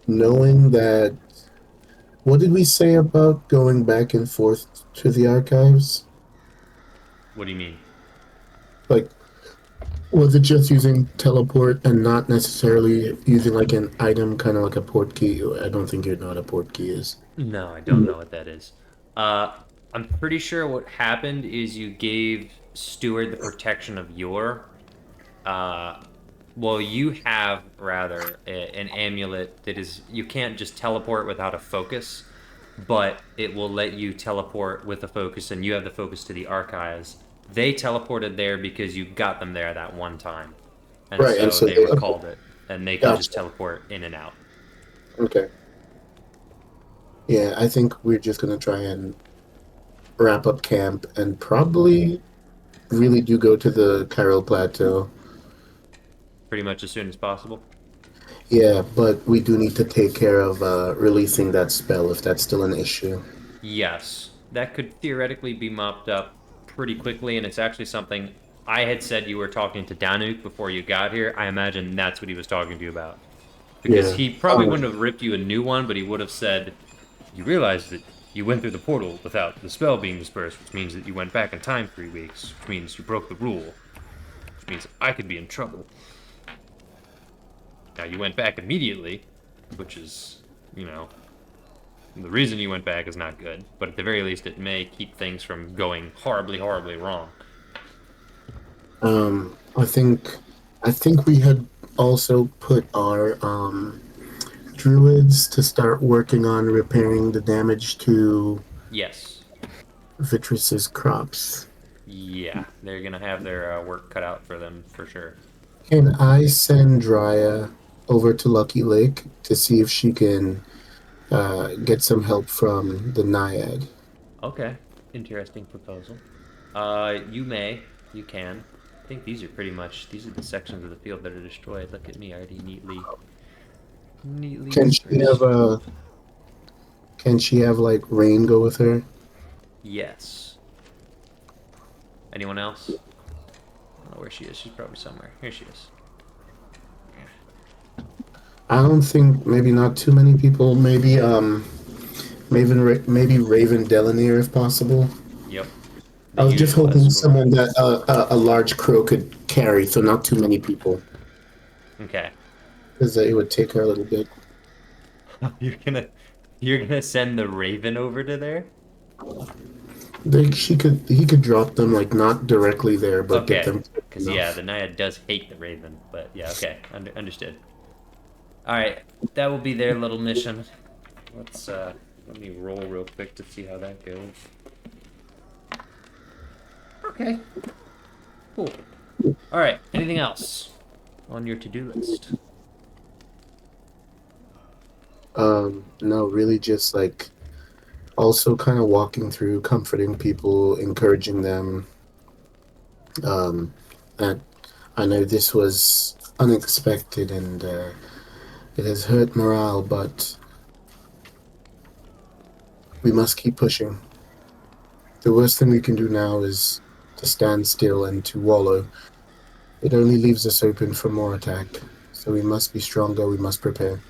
S6: knowing that. What did we say about going back and forth to the archives?
S1: what do you mean?
S6: Was it just using teleport and not necessarily using an item, kind of like a port key? I don't think you know what a port key is.
S1: No, I don't know what that is. I'm pretty sure what happened is you gave Steward the protection of your. You have rather an amulet that is you can't just teleport without a focus, but it will let you teleport with a focus, and you have the focus to the archives. They teleported there because you got them there that one time, and
S6: Right,
S1: so,
S6: and so
S1: they recalled it, and they can just
S6: Gotcha.
S1: teleport in and out.
S6: Okay. Yeah, I think we're just gonna try and wrap up camp and probably really do go to the Chiral Plateau.
S1: Pretty much as soon as possible.
S6: Yeah, but we do need to take care of releasing that spell if that's still an issue.
S1: Yes, that could theoretically be mopped up pretty quickly, and it's actually something I had said you were talking to Danuk before you got here. I imagine that's what he was talking to you about. Because
S6: Yeah.
S1: he probably wouldn't have ripped you a new one, but he would have said, you realize that you went through the portal without the spell being dispersed, which means that you went back in time 3 weeks, which means you broke the rule, which means I could be in trouble. Now, you went back immediately, which is, the reason you went back is not good, but at the very least, it may keep things from going horribly, horribly wrong.
S6: I think we had also put our druids to start working on repairing the damage to
S1: Yes.
S6: Vitrus's crops.
S1: Yeah, they're gonna have their work cut out for them for sure.
S6: Can I send Drya over to Lucky Lake to see if she can get some help from the Naiad?
S1: Okay, interesting proposal. You can. I think these are these are the sections of the field that are destroyed. Look at me, already neatly
S6: Can she
S1: dispersed.
S6: have like Rain go with her?
S1: Yes. Anyone else? I don't know where she is. She's probably somewhere. Here she is.
S6: I don't think maybe not too many people. Maybe maybe Raven Delanere if possible.
S1: Yep.
S6: I
S1: The
S6: was just
S1: usual
S6: hoping
S1: escort.
S6: someone that a large crow could carry, so not too many people,
S1: Okay.
S6: because it would take her a little bit.
S1: You're gonna send the Raven over to there?
S6: He could drop them like not directly there, but get
S1: Okay.
S6: them
S1: Because yeah, the Naiad does hate the Raven, but yeah, okay, understood. All right, that will be their little mission. Let me roll real quick to see how that goes. Okay. Cool. All right. Anything else on your to-do list?
S6: No, really just like also kind of walking through, comforting people, encouraging them. That I know this was unexpected and it has hurt morale, but we must keep pushing. The worst thing we can do now is to stand still and to wallow. It only leaves us open for more attack. So we must be stronger, we must prepare.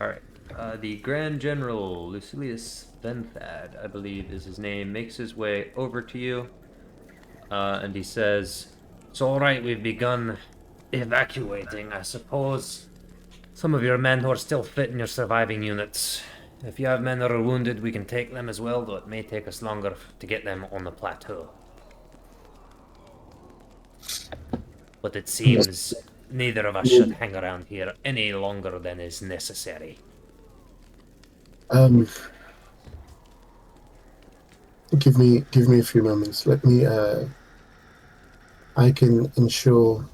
S1: All right. The Grand General Lucilius Benthad, I believe is his name, makes his way over to you, and he says, "It's all right. We've begun evacuating. I suppose some of your men who are still fit in your surviving units. If you have men that are wounded, we can take them as well, though it may take us longer to get them on the plateau. But it seems neither of us should hang around here any longer than is necessary."
S6: Um, give me a few moments. Let me I can ensure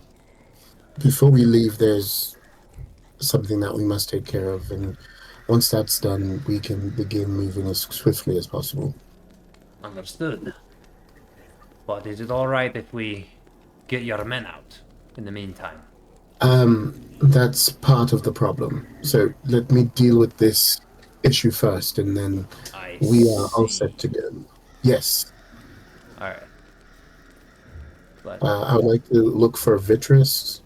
S6: before we leave there's something that we must take care of, and once that's done we can begin moving as swiftly as possible.
S1: Understood. But is it all right if we get your men out in the meantime?
S6: That's part of the problem. So let me deal with this issue first, and then
S1: I
S6: we are all
S1: see.
S6: set to go. Yes.
S1: All right. But
S6: I would like to look for Vitrus.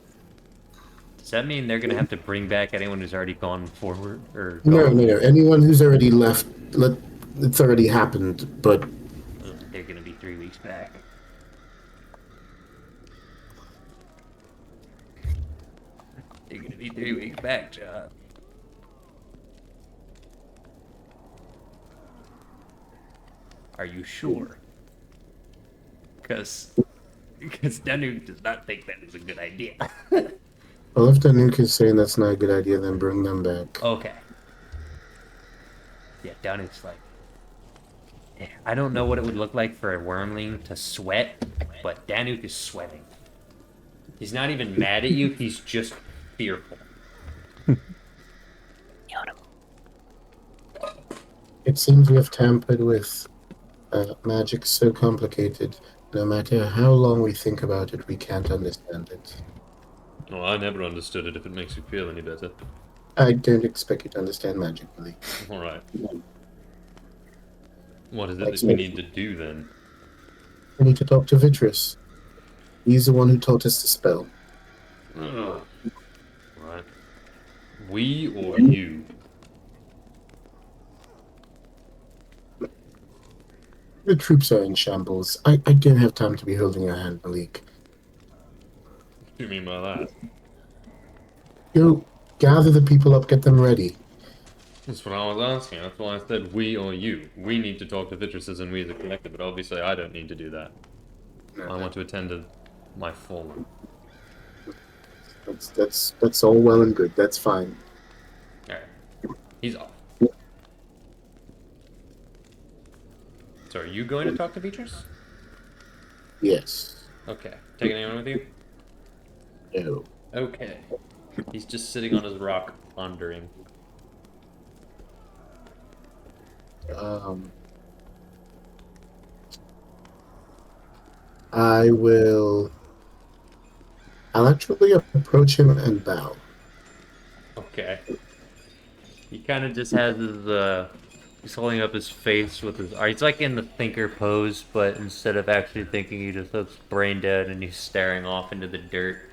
S1: does that mean they're gonna have to bring back anyone who's already gone forward or
S6: No,
S1: gone?
S6: no, no. Anyone who's already left, it's already happened, but
S1: They're gonna be 3 weeks back. They're gonna be 3 weeks back, John. Are you sure? Because Danuk does not think that is a good idea.
S6: well, if Danuk is saying that's not a good idea, then bring them back.
S1: Okay. Yeah, Danuk's like, I don't know what it would look like for a wormling to sweat, but Danuk is sweating. He's not even mad at you, he's just fearful.
S6: It seems we have tampered with magic so complicated. No matter how long we think about it, we can't understand it.
S1: Well, I never understood it if it makes you feel any better.
S6: I don't expect you to understand magic, Willie.
S1: Alright. What is it
S6: Like
S1: that we need to do then?
S6: We need to talk to Vitrus. He's the one who taught us the spell.
S1: Right. We or you?
S6: The troops are in shambles. I don't have time to be holding your hand, Malik.
S1: What do you mean by that?
S6: Go gather the people up, get them ready.
S1: That's what I was asking. That's why I said we or you. We need to talk to Vitrus and we as a collective, but obviously I don't need to do that. I want to attend to my fallen.
S6: That's all well and good. That's fine.
S1: Alright. He's off. So are you going to talk to Vitrus?
S6: Yes.
S1: Okay. Taking anyone with you?
S6: No.
S1: Okay. He's just sitting on his rock, pondering.
S6: Um, I will. I'll actually approach him and bow.
S1: Okay. He kind of just has his, he's holding up his face with his, he's like in the thinker pose, but instead of actually thinking, he just looks brain dead and he's staring off into the dirt.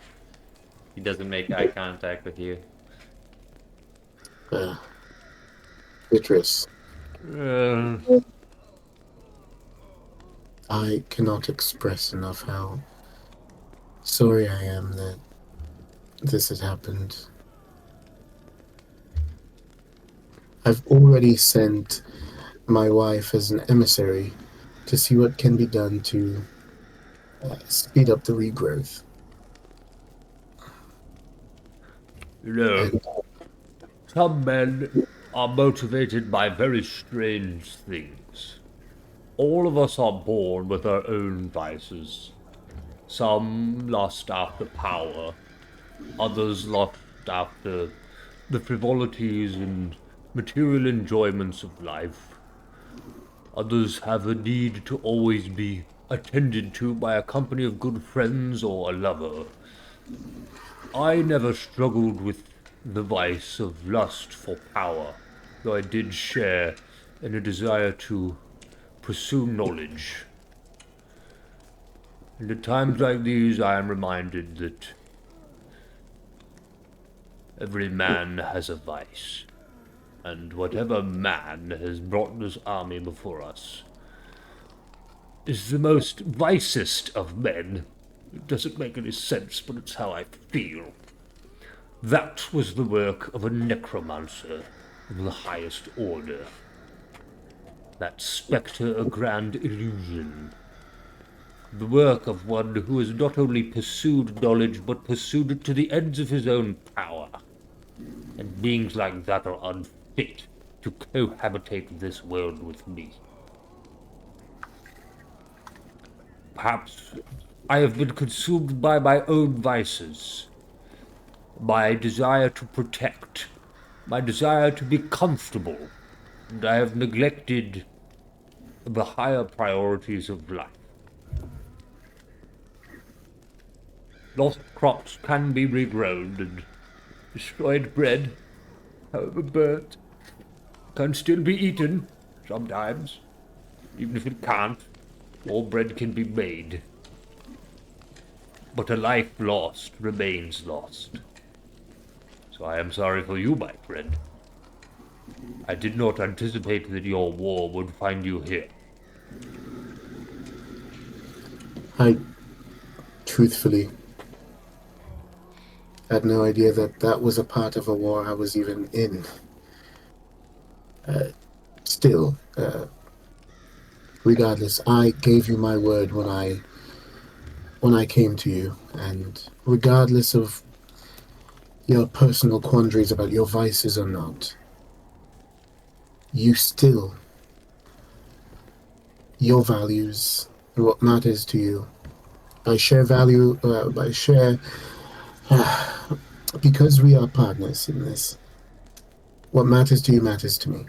S1: He doesn't make eye contact with you.
S6: Beatrice,
S1: Uh,
S6: I cannot express enough how sorry I am that this has happened. I've already sent my wife as an emissary to see what can be done to speed up the regrowth. And
S7: Some men are motivated by very strange things. All of us are born with our own vices. Some lust after power, others lust after the frivolities and material enjoyments of life. Others have a need to always be attended to by a company of good friends or a lover. I never struggled with the vice of lust for power, though I did share in a desire to pursue knowledge. And at times like these, I am reminded that every man has a vice, and whatever man has brought this army before us is the most vicest of men. It doesn't make any sense, but it's how I feel. That was the work of a necromancer of the highest order. That spectre a grand illusion. The work of one who has not only pursued knowledge, but pursued it to the ends of his own power. And beings like that are unfit to cohabitate this world with me. Perhaps I have been consumed by my own vices. My desire to protect, my desire to be comfortable, and I have neglected the higher priorities of life. Lost crops can be regrown, and destroyed bread, however burnt, can still be eaten, sometimes. Even if it can't, more bread can be made. But a life lost remains lost. So I am sorry for you, my friend. I did not anticipate that your war would find you here.
S6: I truthfully had no idea that that was a part of a war I was even in. Still, regardless, I gave you my word when I came to you, and regardless of your personal quandaries about your vices or not, you still, your values and what matters to you. I share value, because we are partners in this. What matters to you matters to me.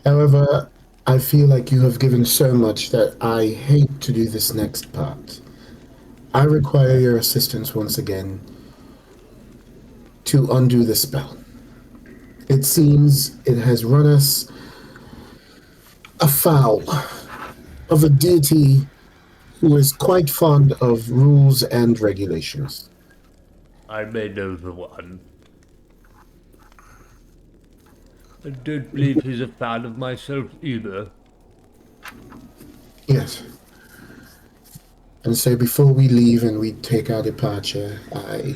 S6: However, I feel like you have given so much that I hate to do this next part. I require your assistance once again to undo the spell. It seems it has run us afoul of a deity who is quite fond of rules and regulations.
S7: I may know the one. I don't believe he's a fan of myself either.
S6: Yes. And so before we leave and we take our departure, I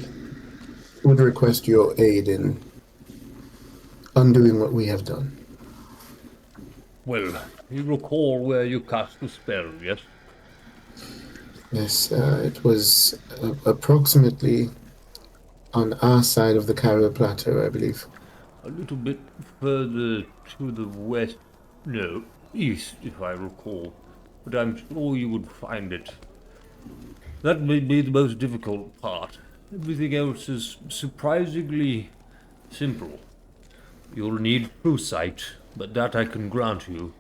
S6: would request your aid in undoing what we have done.
S7: Well, you recall where you cast the spell, yes?
S6: Yes, it was approximately on our side of the Cairo Plateau, I believe.
S7: A little bit further to the west, No, east, if I recall. But I'm sure you would find it. That may be the most difficult part. Everything else is surprisingly simple. You'll need true sight, but that I can grant you.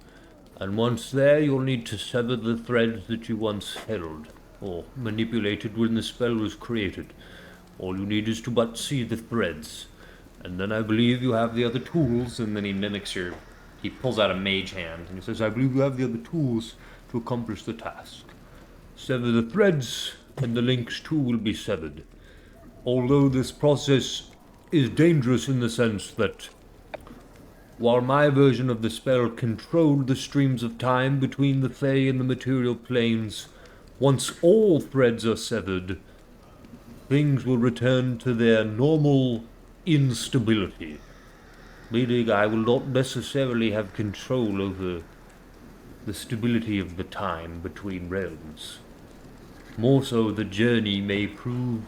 S7: And once there, you'll need to sever the threads that you once held, or manipulated when the spell was created. All you need is to but see the threads. And then I believe you have the other tools, and then he mimics your... He pulls out a mage hand, and he says, I believe you have the other tools to accomplish the task. Sever the threads, and the links too will be severed. Although this process is dangerous in the sense that while my version of the spell controlled the streams of time between the Fae and the material planes, once all threads are severed, things will return to their normal instability. Meaning I will not necessarily have control over the stability of the time between realms. More so, the journey may prove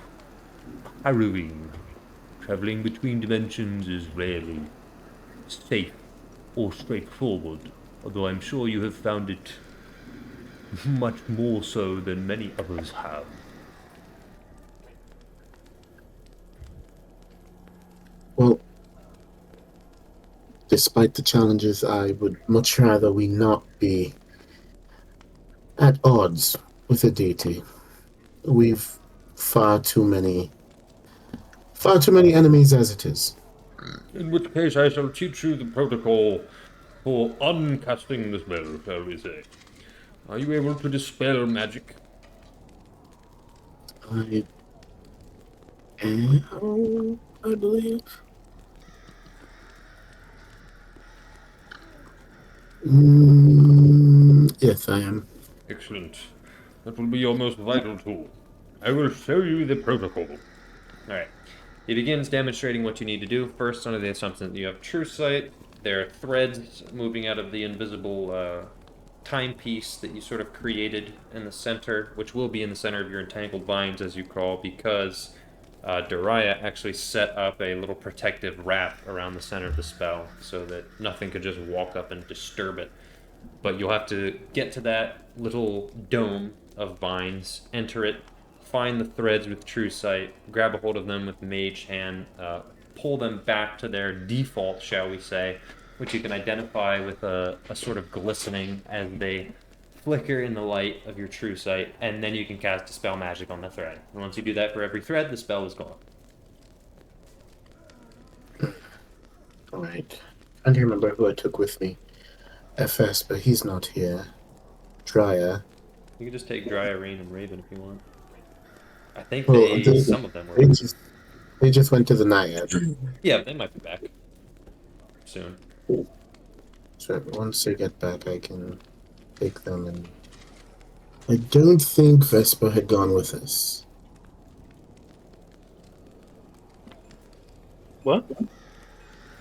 S7: harrowing. Traveling between dimensions is rarely safe or straightforward, although I'm sure you have found it much more so than many others have.
S6: Well, despite the challenges, I would much rather we not be at odds with the deity. We've far too many enemies as it is.
S7: In which case I shall teach you the protocol for uncasting the spell, shall we say. Are you able to dispel magic?
S6: I am, I believe. Yes, I am.
S7: Excellent. That will be your most vital tool. I will show you the protocol.
S1: Alright. He begins demonstrating what you need to do. First, under the assumption that you have true sight, there are threads moving out of the invisible timepiece that you sort of created in the center, which will be in the center of your entangled vines, as you call, because Dariah actually set up a little protective wrap around the center of the spell so that nothing could just walk up and disturb it. But you'll have to get to that little dome of vines, enter it, find the threads with true sight, grab a hold of them with mage hand, pull them back to their default, shall we say, which you can identify with a sort of glistening as they flicker in the light of your true sight, and then you can cast Dispel Magic on the thread. And once you do that for every thread, the spell is gone.
S6: Alright. I don't remember who I took with me. FS, but he's not here. Drya.
S1: You can just take Dry Rain and Raven if you want. I think
S6: Well,
S1: some of them were.
S6: They just went to the Naiad.
S1: Yeah, they might be back soon.
S6: So once they get back, I can take them. And I don't think Vespa had gone with us.
S2: What?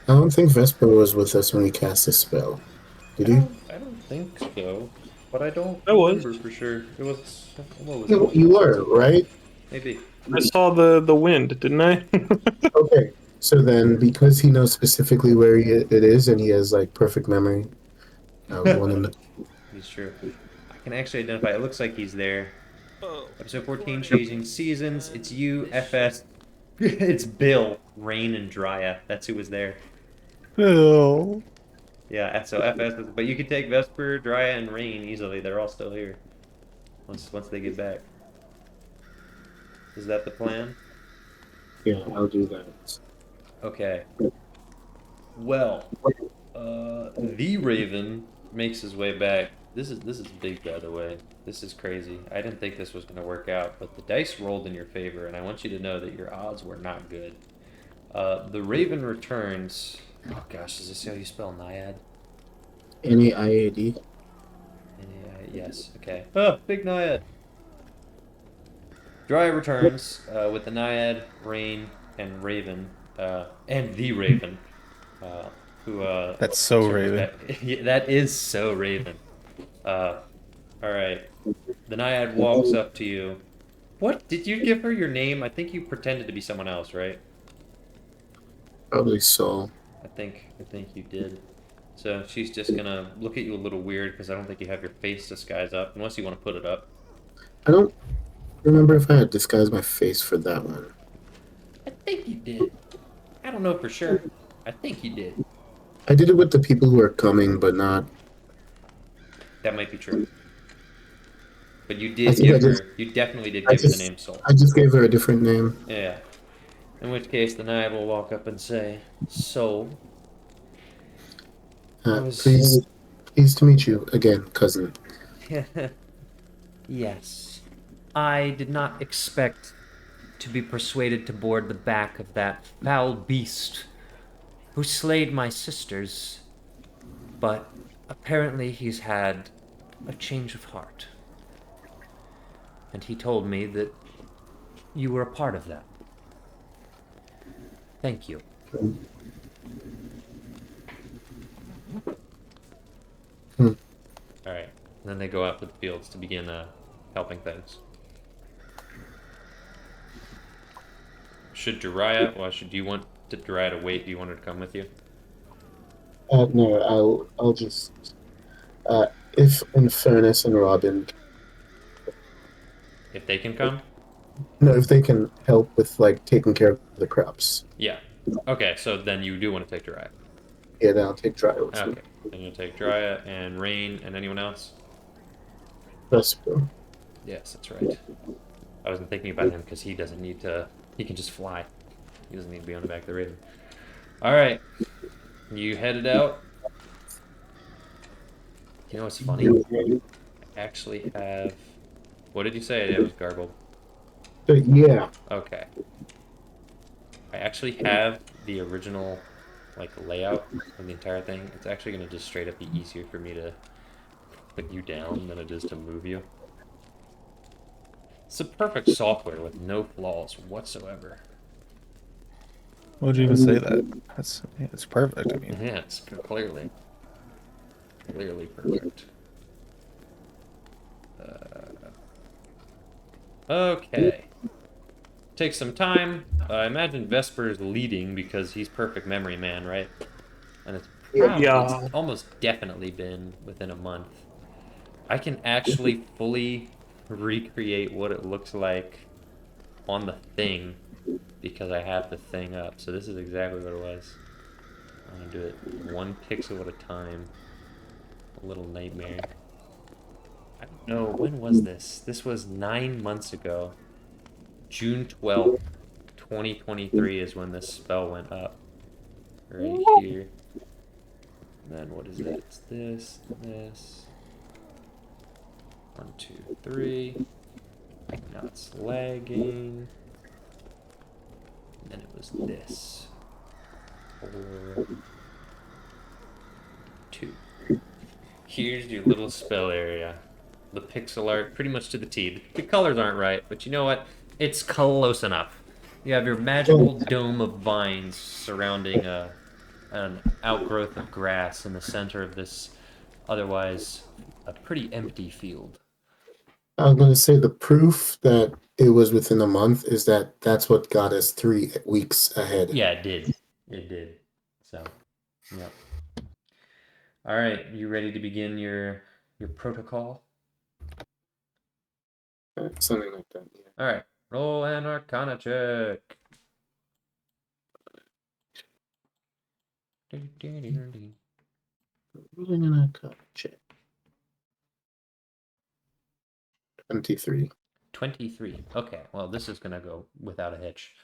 S6: I don't think Vespa was with us when we cast the spell. Did he?
S1: I don't think so, but I don't
S2: I was.
S1: remember for sure. It was. What was
S6: You,
S1: it?
S6: you were, right?
S1: Maybe.
S2: I saw the wind, didn't I?
S6: Okay. So then, because he knows specifically where it is, and he has like perfect memory, I would want him to.
S1: He's true. I can actually identify. It looks like he's there. Episode 14, Changing Seasons. It's you, FS. It's Bill, Rain, and Drya. That's who was there.
S5: Oh.
S1: Yeah, so FS. But you can take Vesper, Drya, and Rain easily. They're all still here. Once they get back. Is that the plan?
S6: Yeah, I'll do that.
S1: Okay. Well, the Raven makes his way back. This is big, by the way. This is crazy. I didn't think this was going to work out, but the dice rolled in your favor, and I want you to know that your odds were not good. The Raven returns. Oh gosh, is this how you spell Naiad?
S6: NAIAD.
S1: Yes. Okay. Oh, big Naiad. Dry returns with the Naiad, Rain, and Raven, and the Raven, who
S5: That's so
S1: circles
S5: Raven.
S1: back. Yeah, that is so Raven. All right. The Naiad walks up to you. What? Did you give her your name? I think you pretended to be someone else, right?
S6: Probably so.
S1: I think you did. So she's just gonna look at you a little weird because I don't think you have your face disguise up, unless you want to put it up.
S6: I don't remember if I had disguised my face for that one.
S1: I think you did. I don't know for sure. I think you did.
S6: I did it with the people who are coming, but not.
S1: That might be true. But you
S6: I
S1: did
S6: think
S1: give her. You definitely did give her the name Soul.
S6: I just gave her a different name.
S1: Yeah. In which case, the knight will walk up and say, "Soul."
S6: Pleased to meet you again, cousin.
S1: Yes. I did not expect to be persuaded to board the back of that foul beast who slayed my sisters, but apparently he's had a change of heart. And he told me that you were a part of that. Thank you. All right. Then they go out to the fields to begin helping things. Should do you want Dariah to wait? Do you want her to come with you?
S6: No, I'll just. If in fairness and Robin,
S1: If they can come?
S6: no, if they can help with like taking care of the crops,
S1: Yeah. Okay, so then you do want to take Dariah.
S6: yeah, then I'll take Dry with me.
S1: Okay. Then you'll take Dariah and Rain and anyone else?
S6: Vesper.
S1: Yes, that's right. I wasn't thinking about him because he doesn't need to. He can just fly. He doesn't need to be on the back of the Raven. All right. You headed out. You know what's funny? I actually have. What did you say? It was garbled.
S6: Yeah.
S1: Okay. I actually have the original like layout of the entire thing. It's actually going to just straight up be easier for me to put you down than it is to move you. It's a perfect software with no flaws whatsoever.
S5: Why would you even say that? It's perfect. I mean,
S1: Yeah, it's clearly perfect. Okay. Take some time. I imagine Vesper's leading because he's perfect memory man, right? And it's almost definitely been within a month. I can actually fully recreate what it looks like on the thing because I have the thing up. So this is exactly what it was. I'm gonna do it one pixel at a time. A little nightmare. I don't know, when was this? This was 9 months ago. June 12th, 2023 is when this spell went up. Right here. And then what is it? It's this. 1, 2, 3. Now it's lagging. And then it was this. 4, 2. Here's your little spell area. The pixel art, pretty much to the T. The colors aren't right, but you know what? It's close enough. You have your magical dome of vines surrounding an outgrowth of grass in the center of this otherwise a pretty empty field.
S6: I was going to say the proof that it was within a month is that that's what got us 3 weeks ahead.
S1: Yeah, it did. It did. So, yep. All right, you ready to begin your protocol?
S6: Something like that. Yeah.
S1: All right, roll an Arcana check.
S6: Rolling in a cut check. 23.
S1: 23. Okay, well, this is going to go without a hitch.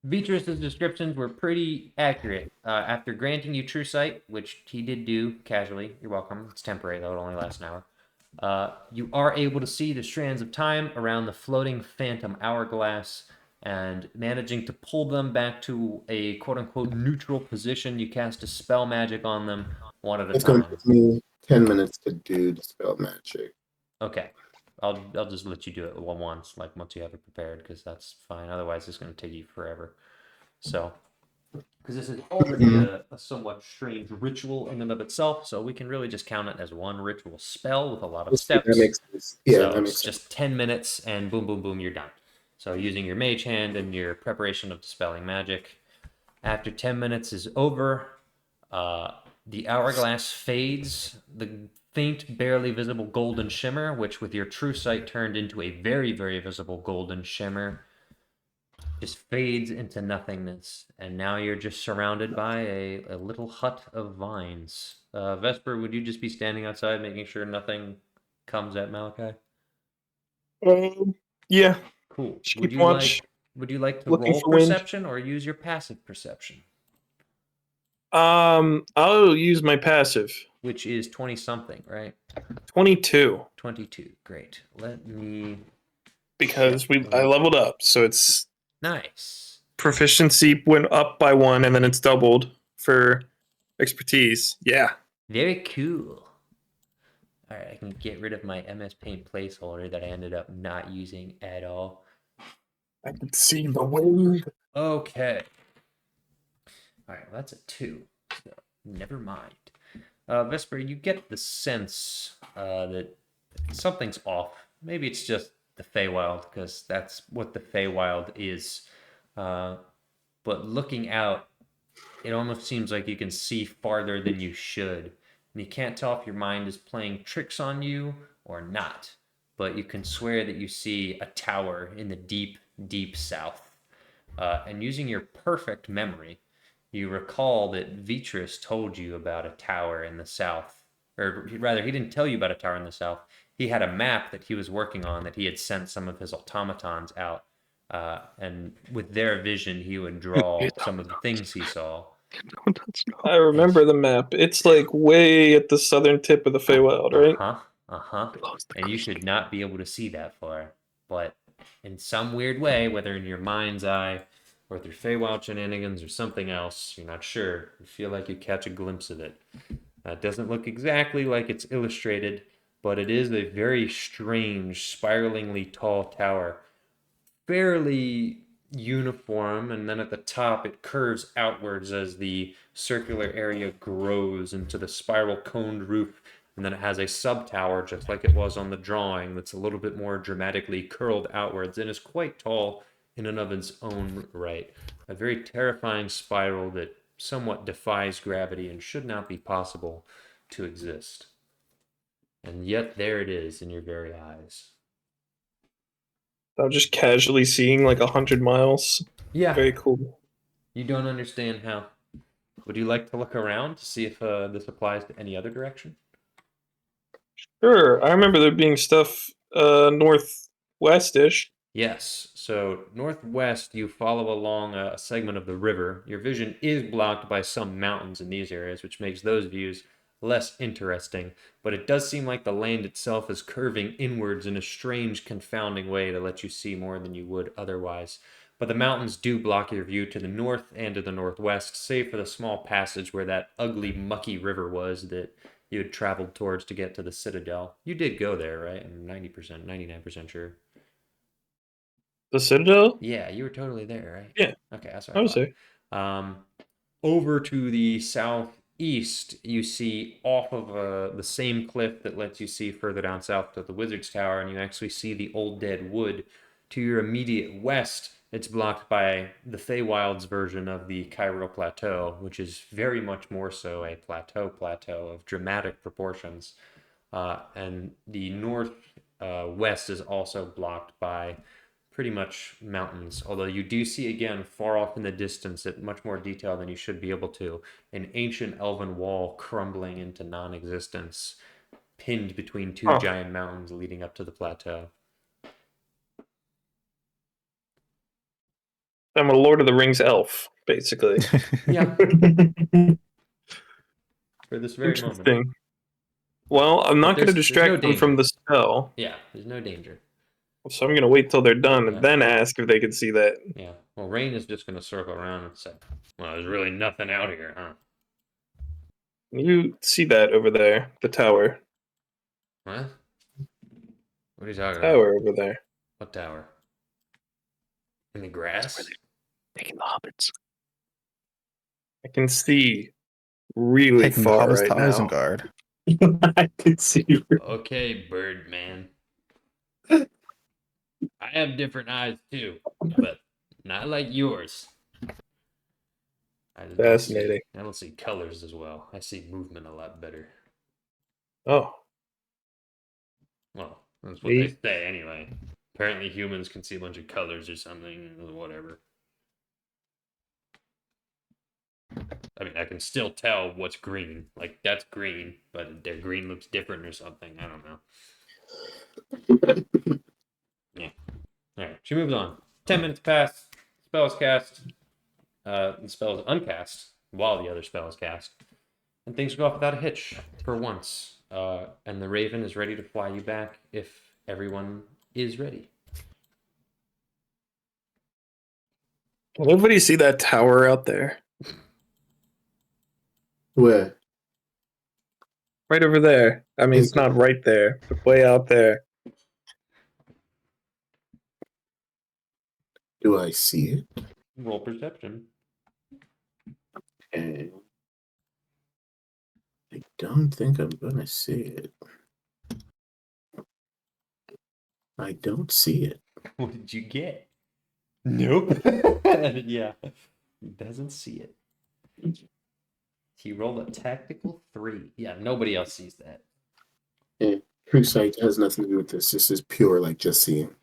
S1: Beatrice's descriptions were pretty accurate. After granting you true sight, which he did do casually, you're welcome. It's temporary, though. It only lasts an hour. You are able to see the strands of time around the floating phantom hourglass and managing to pull them back to a quote-unquote neutral position. You cast a spell magic on them one at a
S6: It's going to
S1: time.
S6: take me 10 minutes to do the spell magic.
S1: Okay. I'll just let you do it once, like once you have it prepared, because that's fine. Otherwise, it's going to take you forever. So, because this is already a somewhat strange ritual in and of itself, so we can really just count it as one ritual spell with a lot of steps.
S6: That makes sense. Yeah,
S1: so
S6: that makes
S1: it's
S6: sense.
S1: just 10 minutes, and boom, boom, boom, you're done. So using your mage hand and your preparation of dispelling magic. After 10 minutes is over, The hourglass fades, the faint, barely visible golden shimmer, which with your true sight turned into a very, very visible golden shimmer, just fades into nothingness. And now you're just surrounded by a little hut of vines. Vesper, would you just be standing outside making sure nothing comes at Malachi?
S2: Yeah.
S1: Cool.
S2: Just
S1: Would
S2: keep
S1: you
S2: watch.
S1: like to
S2: Looking
S1: roll
S2: for wind.
S1: perception or use your passive perception,
S2: I'll use my passive.
S1: which is 20 something, right?
S2: 22
S1: 22. Great. Let me
S2: because
S1: check.
S2: I leveled up, so it's
S1: Nice.
S2: proficiency went up by 1, and then it's doubled for expertise. Yeah.
S1: Very cool. All right, I can get rid of my MS Paint placeholder that I ended up not using at all.
S2: I can see the wind.
S1: Okay. All right, well, that's a 2. So never mind. Vesper, you get the sense that something's off. Maybe it's just the Feywild, because that's what the Feywild is. But looking out, it almost seems like you can see farther than you should. And you can't tell if your mind is playing tricks on you or not. But you can swear that you see a tower in the deep, deep south. And using your perfect memory, you recall that Vitris told you about a tower in the south. Or rather, he didn't tell you about a tower in the south. He had a map that he was working on that he had sent some of his automatons out. And with their vision, he would draw some of the things he saw.
S2: I remember the map. It's like way at the southern tip of the Feywild, right?
S1: Uh-huh. And you should not be able to see that far. But in some weird way, whether in your mind's eye or through Feywild shenanigans or something else, you're not sure. You feel like you catch a glimpse of it. It doesn't look exactly like it's illustrated, but it is a very strange, spiralingly tall tower. Fairly uniform, and then at the top it curves outwards as the circular area grows into the spiral coned roof, and then it has a sub tower just like it was on the drawing that's a little bit more dramatically curled outwards and is quite tall in and of its own right. A very terrifying spiral that somewhat defies gravity and should not be possible to exist. And yet there it is in your very eyes.
S2: I'm just casually seeing like 100 miles.
S1: Yeah.
S2: Very cool.
S1: You don't understand how. Would you like to look around to see if this applies to any other direction?
S2: Sure. I remember there being stuff northwest-ish.
S1: Yes. So northwest, you follow along a segment of the river. Your vision is blocked by some mountains in these areas, which makes those views less interesting. But it does seem like the land itself is curving inwards in a strange, confounding way to let you see more than you would otherwise. But the mountains do block your view to the north and to the northwest, save for the small passage where that ugly, mucky river was that you had traveled towards to get to the citadel. You did go there, right? I'm 90%, 99% sure.
S2: The Citadel?
S1: Yeah, you were totally there, right?
S2: Yeah.
S1: Okay, that's what
S2: I
S1: I
S2: was
S1: thought.
S2: there.
S1: Over to the southeast, you see off of the same cliff that lets you see further down south to the Wizard's Tower, and you actually see the old dead wood. To your immediate west, it's blocked by the Feywild's version of the Cairo Plateau, which is very much more so a plateau of dramatic proportions. And the north west is also blocked by pretty much mountains, although you do see again far off in the distance at much more detail than you should be able to, an ancient elven wall crumbling into non-existence, pinned between two giant mountains leading up to the plateau.
S2: I'm a Lord of the Rings elf, basically.
S1: Yeah. For this very
S2: Interesting.
S1: moment.
S2: Well, I'm not going to
S1: there's
S2: distract
S1: no
S2: them from
S1: danger.
S2: the spell,
S1: Yeah, there's no danger.
S2: so I'm going to wait till they're done
S1: Yeah.
S2: and then ask if they can see that.
S1: Yeah. Well, Rain is just going to circle around and say, well, there's really nothing out here, huh?
S2: You see that over there, the tower.
S1: What? What are you talking about?
S2: Tower over there.
S1: What tower? In the grass?
S3: Taking the hobbits.
S2: I can see really
S5: Taking the
S2: far
S5: hobbits
S2: right
S5: to
S2: now.
S5: Isengard.
S4: I can see you.
S1: Okay, Birdman. I have different eyes too, but not like yours.
S2: Fascinating.
S1: I don't see colors as well. I see movement a lot better.
S2: Oh,
S1: Well, that's what they
S2: Neat.
S1: say anyway. Apparently humans can see a bunch of colors or something, whatever. I mean, I can still tell what's green. Like, that's green, but their green looks different or something. I don't know. Yeah. Alright, she moves on. 10 minutes pass. Spell is cast. The spell is uncast while the other spell is cast. And things go off without a hitch for once. And the Raven is ready to fly you back if everyone is ready.
S2: can everybody see that tower out there?
S6: Where?
S2: Right over there. I mean,
S6: Is
S2: it's not right there, but way out there.
S6: Do I see it?
S1: Roll perception.
S6: Okay. I don't think I'm gonna see it. I don't see it.
S1: What did you get? Nope. Yeah. He doesn't see it. He rolled a tactical 3. Yeah, nobody else sees that.
S6: Yeah. True sight has nothing to do with this. This is pure, like, just seeing.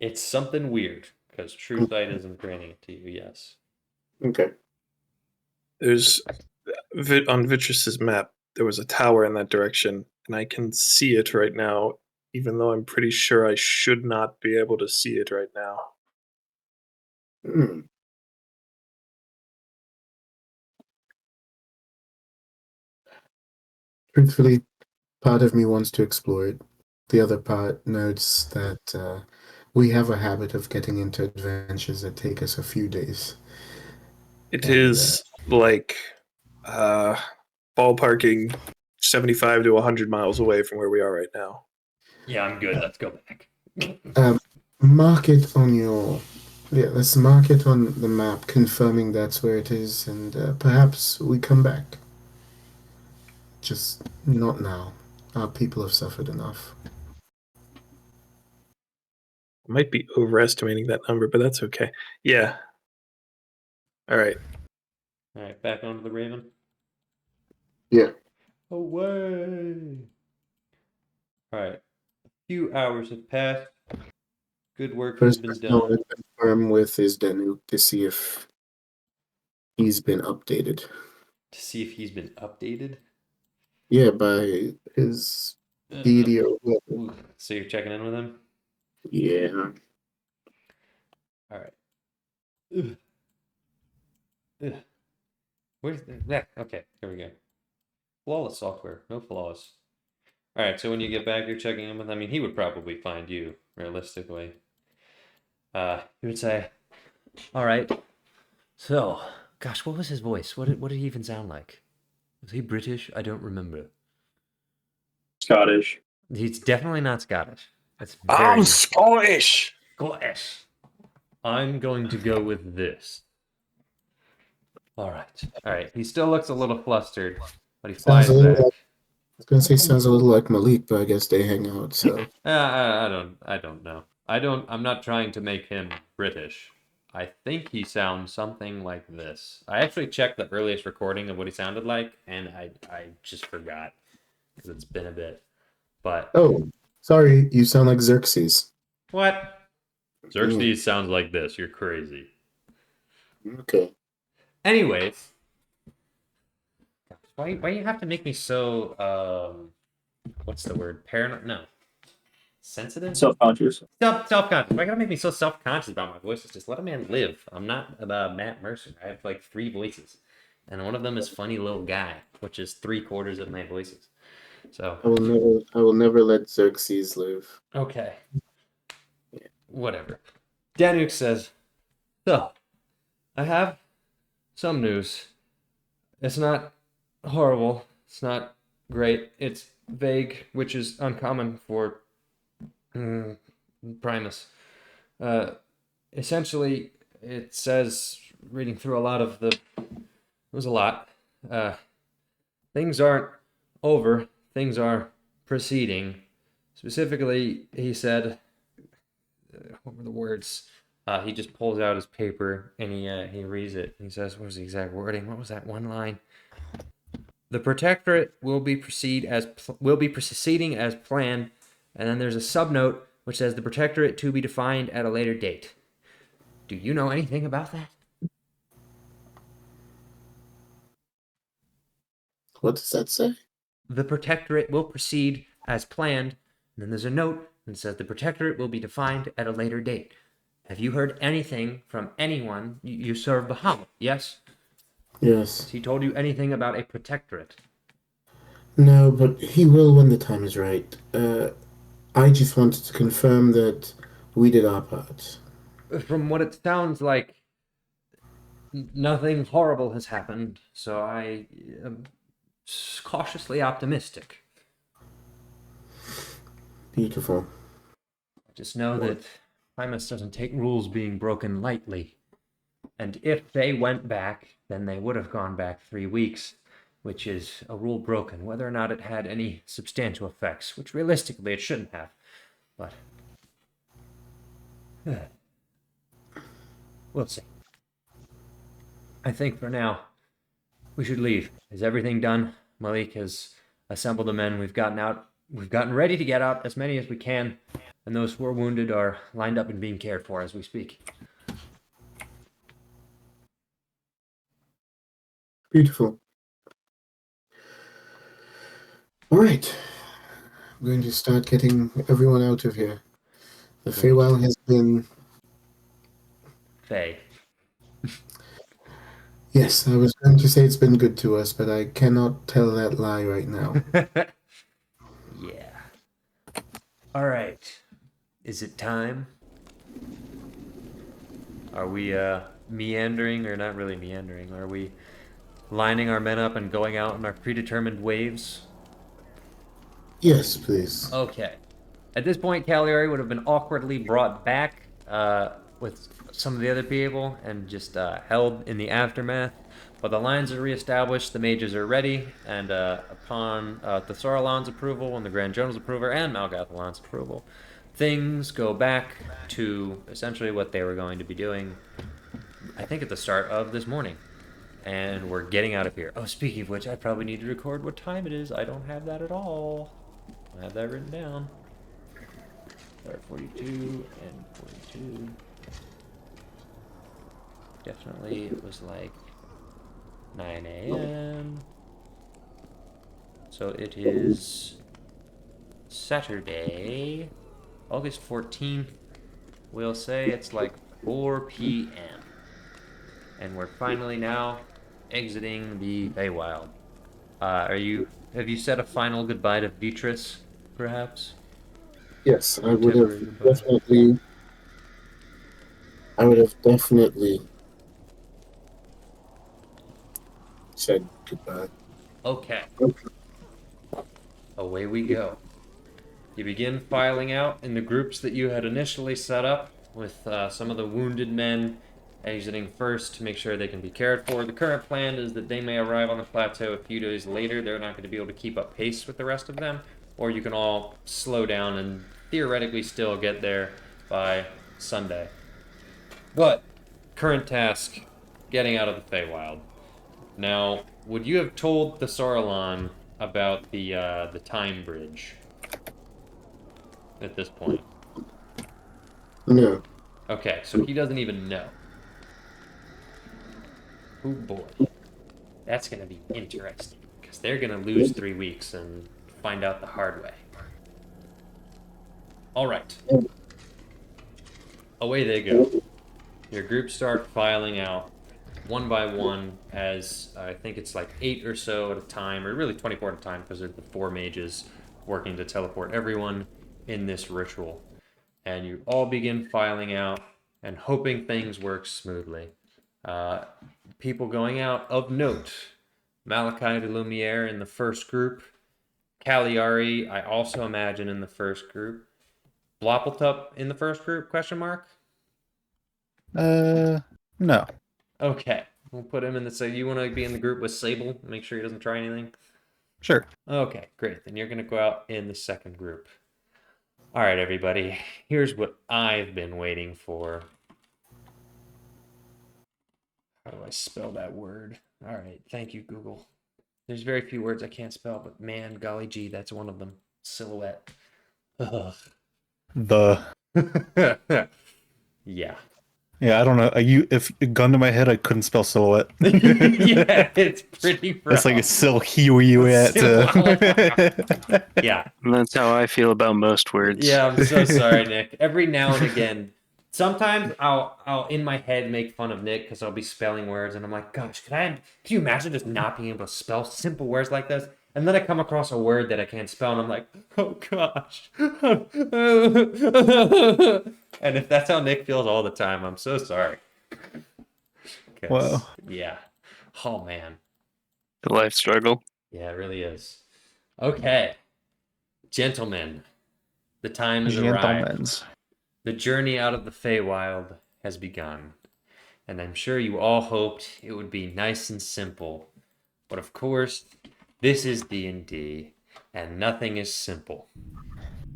S1: It's something weird, because True Sight isn't granting it to you, yes.
S6: Okay.
S2: There's on Vitrus's map. There was a tower in that direction, and I can see it right now, even though I'm pretty sure I should not be able to see it right now.
S6: Hmm. Truthfully, part of me wants to explore it. The other part notes that we have a habit of getting into adventures that take us a few days.
S2: It
S6: And,
S2: is like ballparking 75 to 100 miles away from where we are right now.
S1: Yeah, I'm good. Let's go back.
S6: Mark it on your. Yeah, let's mark it on the map, confirming that's where it is, and perhaps we come back. Just not now. Our people have suffered enough.
S2: I might be overestimating that number, but that's okay. Yeah. All right.
S1: All right, back onto the Raven.
S6: Yeah.
S1: Away. All right. A few hours have passed. Good work has
S6: First
S1: been
S6: person I want
S1: done.
S6: to confirm with is Danuk to see if he's been updated.
S1: To see if he's been updated.
S6: Yeah, by his
S1: Uh,
S6: deity or whatever.
S1: So you're checking in with him?
S6: Yeah.
S1: All right. Ugh. Ugh. Where's the... Yeah, okay, here we go. Flawless software, no flaws. All right, so when you get back, you're checking in with him. I mean, he would probably find you, realistically. He would say, all right, so, gosh, what was his voice? What did he even sound like? Was he British? I don't remember.
S4: Scottish.
S1: He's definitely not Scottish. That's
S2: I'm
S1: very
S2: Scottish.
S1: Scottish. I'm going to go with this. All right. All right. He still looks a little flustered, but he flies
S6: Sounds a little
S1: back.
S6: like, I was gonna say sounds a little like Malik, but I guess they hang out, so
S1: I don't know. I'm not trying to make him British. I think he sounds something like this. I actually checked the earliest recording of what he sounded like, and I just forgot because it's been a bit. But
S6: oh, sorry, you sound like Xerxes.
S1: what? Xerxes sounds like this. You're crazy.
S6: Okay.
S1: Anyways, why you have to make me so what's the word? Paranoid? No. Sensitive?
S4: Self-conscious.
S1: Self-conscious. Why gotta make me so self-conscious about my voices? Just let a man live. I'm not Matt Mercer. I have like 3 voices, and one of them is funny little guy, which is 3/4 of my voices. So
S6: I will never let Xerxes live.
S1: okay, whatever. Danuk says, "So, I have some news. It's not horrible. It's not great. It's vague, which is uncommon for Primus. Essentially, it says, reading through a lot of the... It was a lot. Things aren't over. Things are proceeding. Specifically, he said... what were the words? He just pulls out his paper and he reads it. He says, "What was the exact wording? What was that one line? The Protectorate will be proceeding as planned." And then there's a subnote which says the Protectorate to be defined at a later date. Do you know anything about that?
S6: What does that say?
S1: The Protectorate will proceed as planned. And then there's a note that says the Protectorate will be defined at a later date. Have you heard anything from anyone? You serve Bahamut, yes?
S6: Yes.
S1: Has he told you anything about a Protectorate?
S6: No, but he will when the time is right. I just wanted to confirm that we did our part.
S1: From what it sounds like, nothing horrible has happened, so I am cautiously optimistic.
S6: Beautiful.
S1: Just know that Primus doesn't take rules being broken lightly. And if they went back, then they would have gone back 3 weeks, which is a rule broken, whether or not it had any substantial effects, which realistically it shouldn't have. But we'll see. I think for now, we should leave. Is everything done? Malik has assembled the men. We've gotten ready to get out as many as we can, and those who are wounded are lined up and being cared for as we speak.
S6: Beautiful. All right. I'm going to start getting everyone out of here. The Feywild has been...
S1: Faye.
S6: Yes, I was going to say it's been good to us, but I cannot tell that lie right now.
S1: Yeah. All right. Is it time? Are we meandering, or not really meandering? Are we lining our men up and going out in our predetermined waves?
S6: Yes, please.
S1: Okay. At this point, Cagliari would have been awkwardly brought back with some of the other people and just held in the aftermath. But the lines are reestablished, the mages are ready, and upon Thesaurolan's approval and the Grand General's approval and Malgathalan's approval, things go back to essentially what they were going to be doing, I think, at the start of this morning. And we're getting out of here. Oh, speaking of which, I probably need to record what time it is. I don't have that at all. I have that written down. Start 42 and 42. Definitely it was like 9 a.m. So it is Saturday, August 14th. We'll say it's like 4 p.m. And we're finally now exiting the Feywild. Have you said a final goodbye to Beatrice, perhaps?
S6: Yes, I would have definitely said goodbye.
S1: Okay. Away we go. You begin filing out in the groups that you had initially set up, with some of the wounded men exiting first to make sure they can be cared for. The current plan is that they may arrive on the plateau a few days later. They're not going to be able to keep up pace with the rest of them, or you can all slow down and theoretically still get there by Sunday. But current task, getting out of the Feywild. Now, would you have told the Sauron about the time bridge at this point?
S6: No.
S1: Okay, so he doesn't even know. Oh boy. That's going to be interesting, because they're going to lose 3 weeks and find out the hard way. Alright. Away they go. Your groups start filing out one by one, as I think it's like 8 or so at a time, or really 24 at a time, because there's the 4 mages working to teleport everyone in this ritual. And you all begin filing out and hoping things work smoothly. People going out of note: Malachi de Lumiere in the first group, Cagliari, I also imagine, in the first group, Bloppletup in the first group, question mark?
S5: No.
S1: Okay, we'll put him in the... So you want to be in the group with Sable? Make sure he doesn't try anything?
S5: Sure.
S1: Okay, great. Then you're going to go out in the second group. All right, everybody. Here's what I've been waiting for. How do I spell that word? All right, thank you, Google. There's very few words I can't spell, but man, golly gee, that's one of them. Silhouette. Ugh.
S5: The
S1: Yeah.
S5: yeah, I don't know. If a gun to my head, I couldn't spell silhouette.
S1: Yeah, it's pretty rough.
S5: It's like a silhouette.
S1: Yeah.
S3: And that's how I feel about most words.
S1: Yeah, I'm so sorry, Nick. Every now and again, sometimes I'll in my head make fun of Nick because I'll be spelling words and I'm like, gosh, can you imagine just not being able to spell simple words like this? And then I come across a word that I can't spell and I'm like, oh gosh. And if that's how Nick feels all the time, I'm so sorry. 'Cause,
S5: Wow.
S1: Yeah. Oh man.
S3: The life struggle.
S1: Yeah, it really is. Okay. Gentlemen, the time has arrived.
S5: Gentlemen's.
S1: The journey out of the Feywild has begun, and I'm sure you all hoped it would be nice and simple. But of course, this is D&D, and nothing is simple.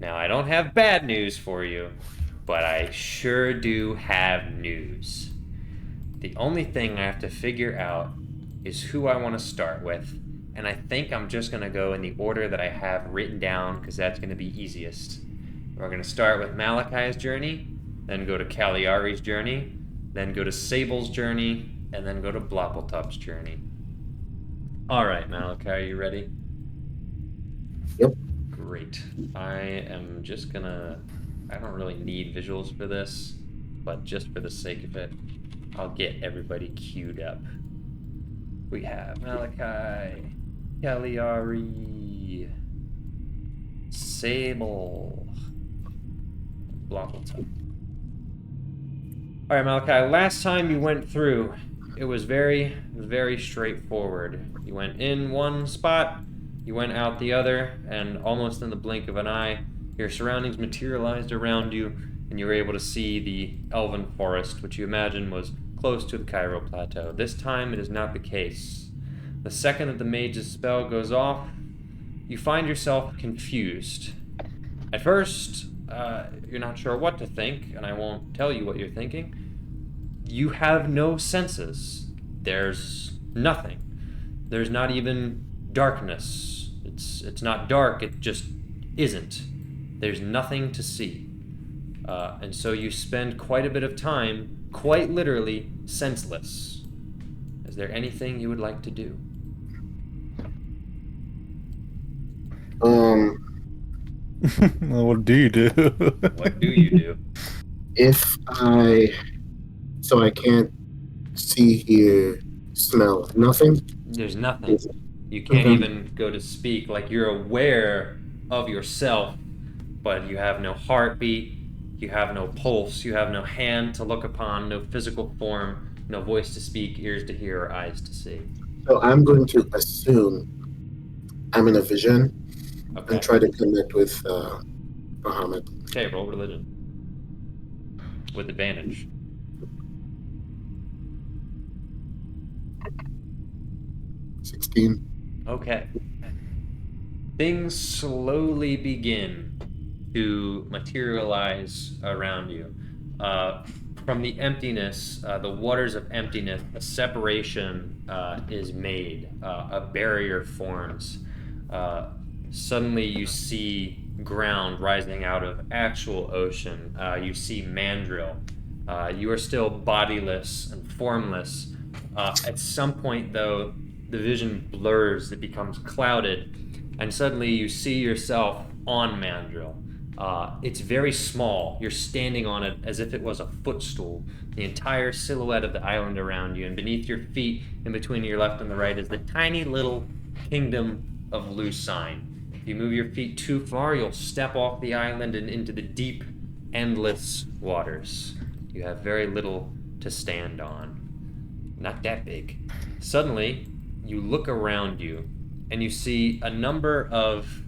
S1: Now, I don't have bad news for you, but I sure do have news. The only thing I have to figure out is who I want to start with, and I think I'm just going to go in the order that I have written down, because that's going to be easiest. We're going to start with Malachi's journey, then go to Cagliari's journey, then go to Sable's journey, and then go to Bloppletup's journey. All right, Malachi, are you ready?
S6: Yep.
S1: Great. I am just going to... I don't really need visuals for this, but just for the sake of it, I'll get everybody queued up. We have Malachi, Cagliari, Sable, Bloppletup. All right, Malachi, last time you went through, it was very, very straightforward. You went in one spot, you went out the other, and almost in the blink of an eye, your surroundings materialized around you, and you were able to see the elven forest, which you imagine was close to the Cairo Plateau. This time, it is not the case. The second that the mage's spell goes off, you find yourself confused. At first, you're not sure what to think, and I won't tell you what you're thinking. You have no senses. There's nothing. There's not even darkness. It's not dark, it just isn't. There's nothing to see. And so you spend quite a bit of time, quite literally, senseless. Is there anything you would like to do?
S5: What do you do?
S1: What do you do?
S6: So I can't see, hear, smell nothing.
S1: There's nothing. You can't even go to speak. Like, you're aware of yourself, but you have no heartbeat, you have no pulse, you have no hand to look upon, no physical form, no voice to speak, ears to hear, or eyes to see.
S6: So I'm going to assume I'm in a vision
S1: Okay.
S6: and try to connect with Muhammad.
S1: Okay, roll religion. With advantage. Okay. Things slowly begin to materialize around you. From the emptiness, the waters of emptiness, a separation is made. A barrier forms. Suddenly you see ground rising out of actual ocean. You see Mandril. You are still bodiless and formless. At some point, though, the vision blurs, it becomes clouded, and suddenly you see yourself on Mandril. It's very small. You're standing on it as if it was a footstool. The entire silhouette of the island around you, and beneath your feet, in between your left and the right, is the tiny little kingdom of Lucine. If you move your feet too far, you'll step off the island and into the deep, endless waters. You have very little to stand on. Not that big. Suddenly, you look around you, and you see a number of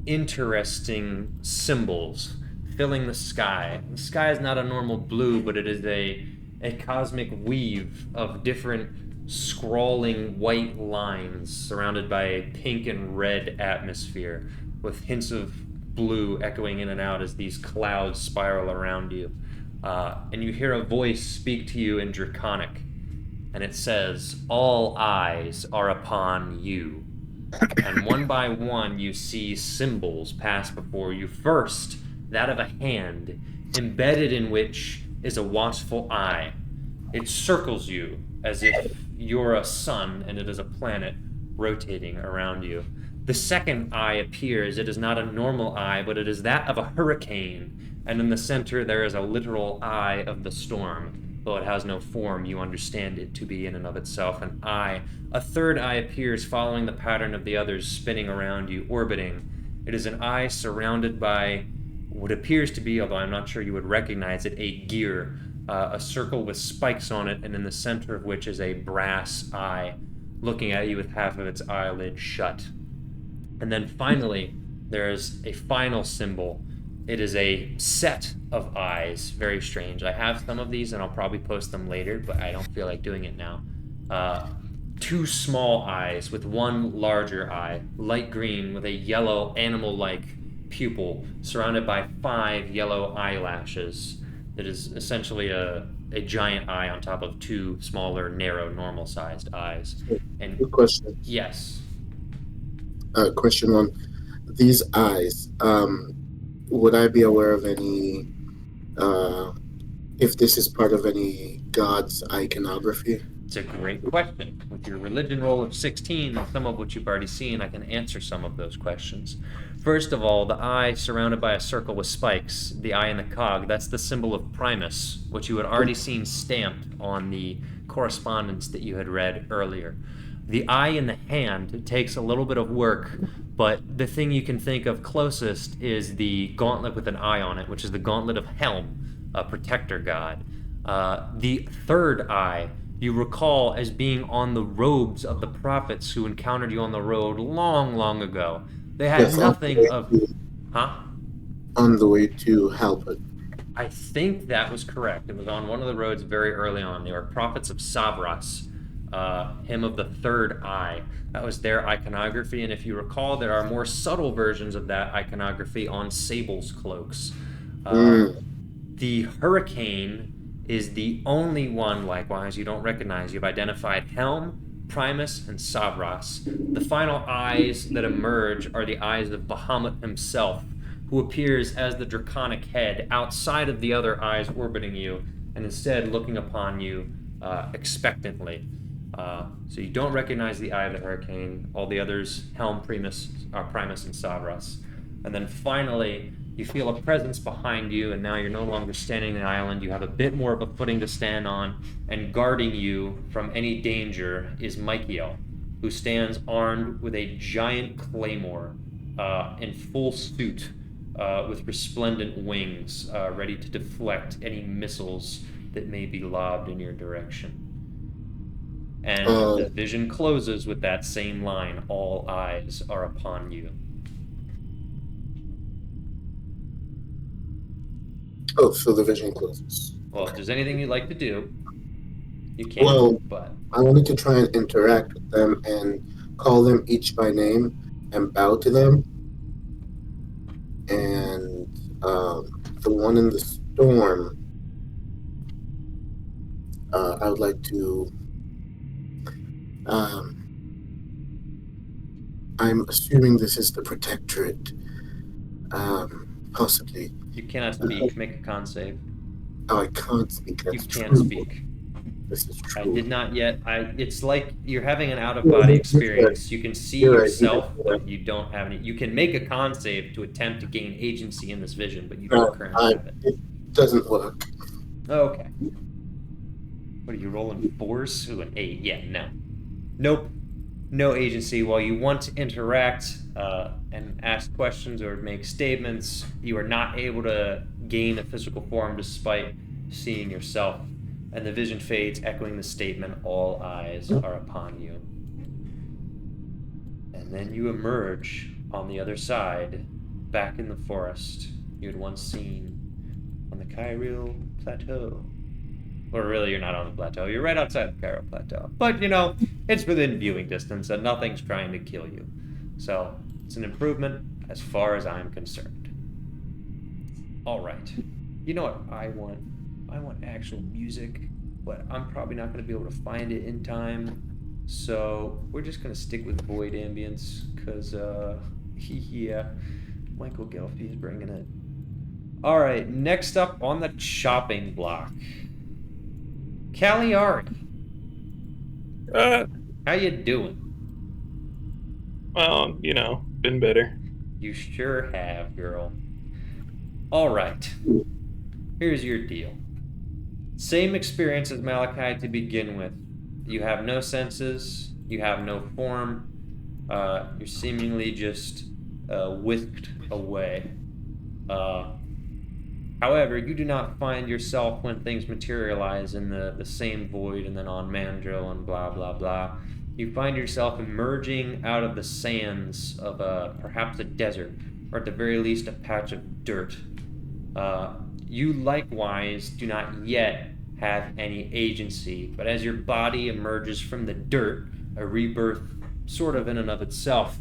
S1: interesting symbols filling the sky. The sky is not a normal blue, but it is a cosmic weave of different scrawling white lines surrounded by a pink and red atmosphere with hints of blue echoing in and out as these clouds spiral around you. And you hear a voice speak to you in Draconic. and it says, "All eyes are upon you." And one by one, you see symbols pass before you. First, that of a hand, embedded in which is a watchful eye. It circles you as if you're a sun and it is a planet rotating around you. The second eye appears. It is not a normal eye, but it is that of a hurricane. And in the center, there is a literal eye of the storm. Though it has no form, you understand it to be in and of itself an eye. A third eye appears, following the pattern of the others, spinning around you, orbiting. It is an eye surrounded by what appears to be, although I'm not sure you would recognize it, a gear. A circle with spikes on it, and in the center of which is a brass eye, looking at you with half of its eyelid shut. And then finally, there is a final symbol. It is a set of eyes. Very strange. I have some of these, and I'll probably post them later, but I don't feel like doing it now. Two small eyes with one larger eye, light green with a yellow animal-like pupil, surrounded by 5 yellow eyelashes. It is essentially a giant eye on top of 2 smaller, narrow, normal-sized eyes. And
S6: Good question.
S1: yes,
S6: Question 1. These eyes, would I be aware of any, if this is part of any god's iconography?
S1: it's a great question. With your religion roll of 16, and some of which you've already seen, I can answer some of those questions. First of all, the eye surrounded by a circle with spikes, the eye in the cog, that's the symbol of Primus, which you had already seen stamped on the correspondence that you had read earlier. The eye in the hand takes a little bit of work, but the thing you can think of closest is the gauntlet with an eye on it, which is the gauntlet of Helm, a protector god. The third eye you recall as being on the robes of the prophets who encountered you on the road long, long ago. They had
S6: Yes,
S1: nothing of... Huh?
S6: On the way to Halpert.
S1: I think that was correct. It was on one of the roads very early on. They were prophets of Savras, him of the third eye. That was their iconography, and if you recall, there are more subtle versions of that iconography on Sable's cloaks. The hurricane is the only one, likewise, you don't recognize. You've identified Helm, Primus, and Savras. The final eyes that emerge are the eyes of Bahamut himself, who appears as the draconic head outside of the other eyes orbiting you, and instead looking upon you expectantly. So you don't recognize the eye of the hurricane. All the others, Helm, Primus, and Savras. And then finally, you feel a presence behind you, and now you're no longer standing on the island. You have a bit more of a footing to stand on, and guarding you from any danger is Michael, who stands armed with a giant claymore in full suit with resplendent wings, ready to deflect any missiles that may be lobbed in your direction. And the vision closes with that same line, "All eyes are upon you."
S6: Oh, so the vision closes.
S1: Well, if there's anything you'd like to do, you can,
S6: Well,
S1: but...
S6: I wanted to try and interact with them and call them each by name and bow to them. And the one in the storm, I would like to... I'm assuming this is the Protectorate. Possibly.
S1: You cannot speak. Make a con save.
S6: Oh, I can't speak.
S1: You
S6: That's
S1: can't
S6: true.
S1: speak.
S6: This is
S1: I
S6: true.
S1: did not yet. It's like you're having an out-of-body experience. You can see yourself, but you don't have any. You can make a con save to attempt to gain agency in this vision, but you don't currently have it.
S6: It doesn't work.
S1: Okay. What are you rolling? 4s? Ooh, an 8. Yeah, no. Nope. No agency. While you want to interact and ask questions or make statements, you are not able to gain a physical form despite seeing yourself. And the vision fades, echoing the statement, "All eyes are upon you." And then you emerge on the other side, back in the forest you had once seen on the Kyril Plateau. Or really, you're not on the plateau. You're right outside the Kyril Plateau. But, it's within viewing distance, and nothing's trying to kill you. So, it's an improvement as far as I'm concerned. All right. You know what I want? I want actual music but I'm probably not going to be able to find it in time. So we're just going to stick with void ambience because, yeah, Michael Gelfi is bringing it. All right, next up on the chopping block, Cagliari. How you doing?
S2: Well, been better.
S1: You sure have, girl. All right, here's your deal. Same experience as Malachi to begin with. You have no senses, you have no form, you're seemingly just whisked away. However, you do not find yourself when things materialize in the same void and then on Mandril and blah blah blah. You find yourself emerging out of the sands of perhaps a desert, or at the very least a patch of dirt. You likewise do not yet have any agency, but as your body emerges from the dirt, a rebirth sort of in and of itself,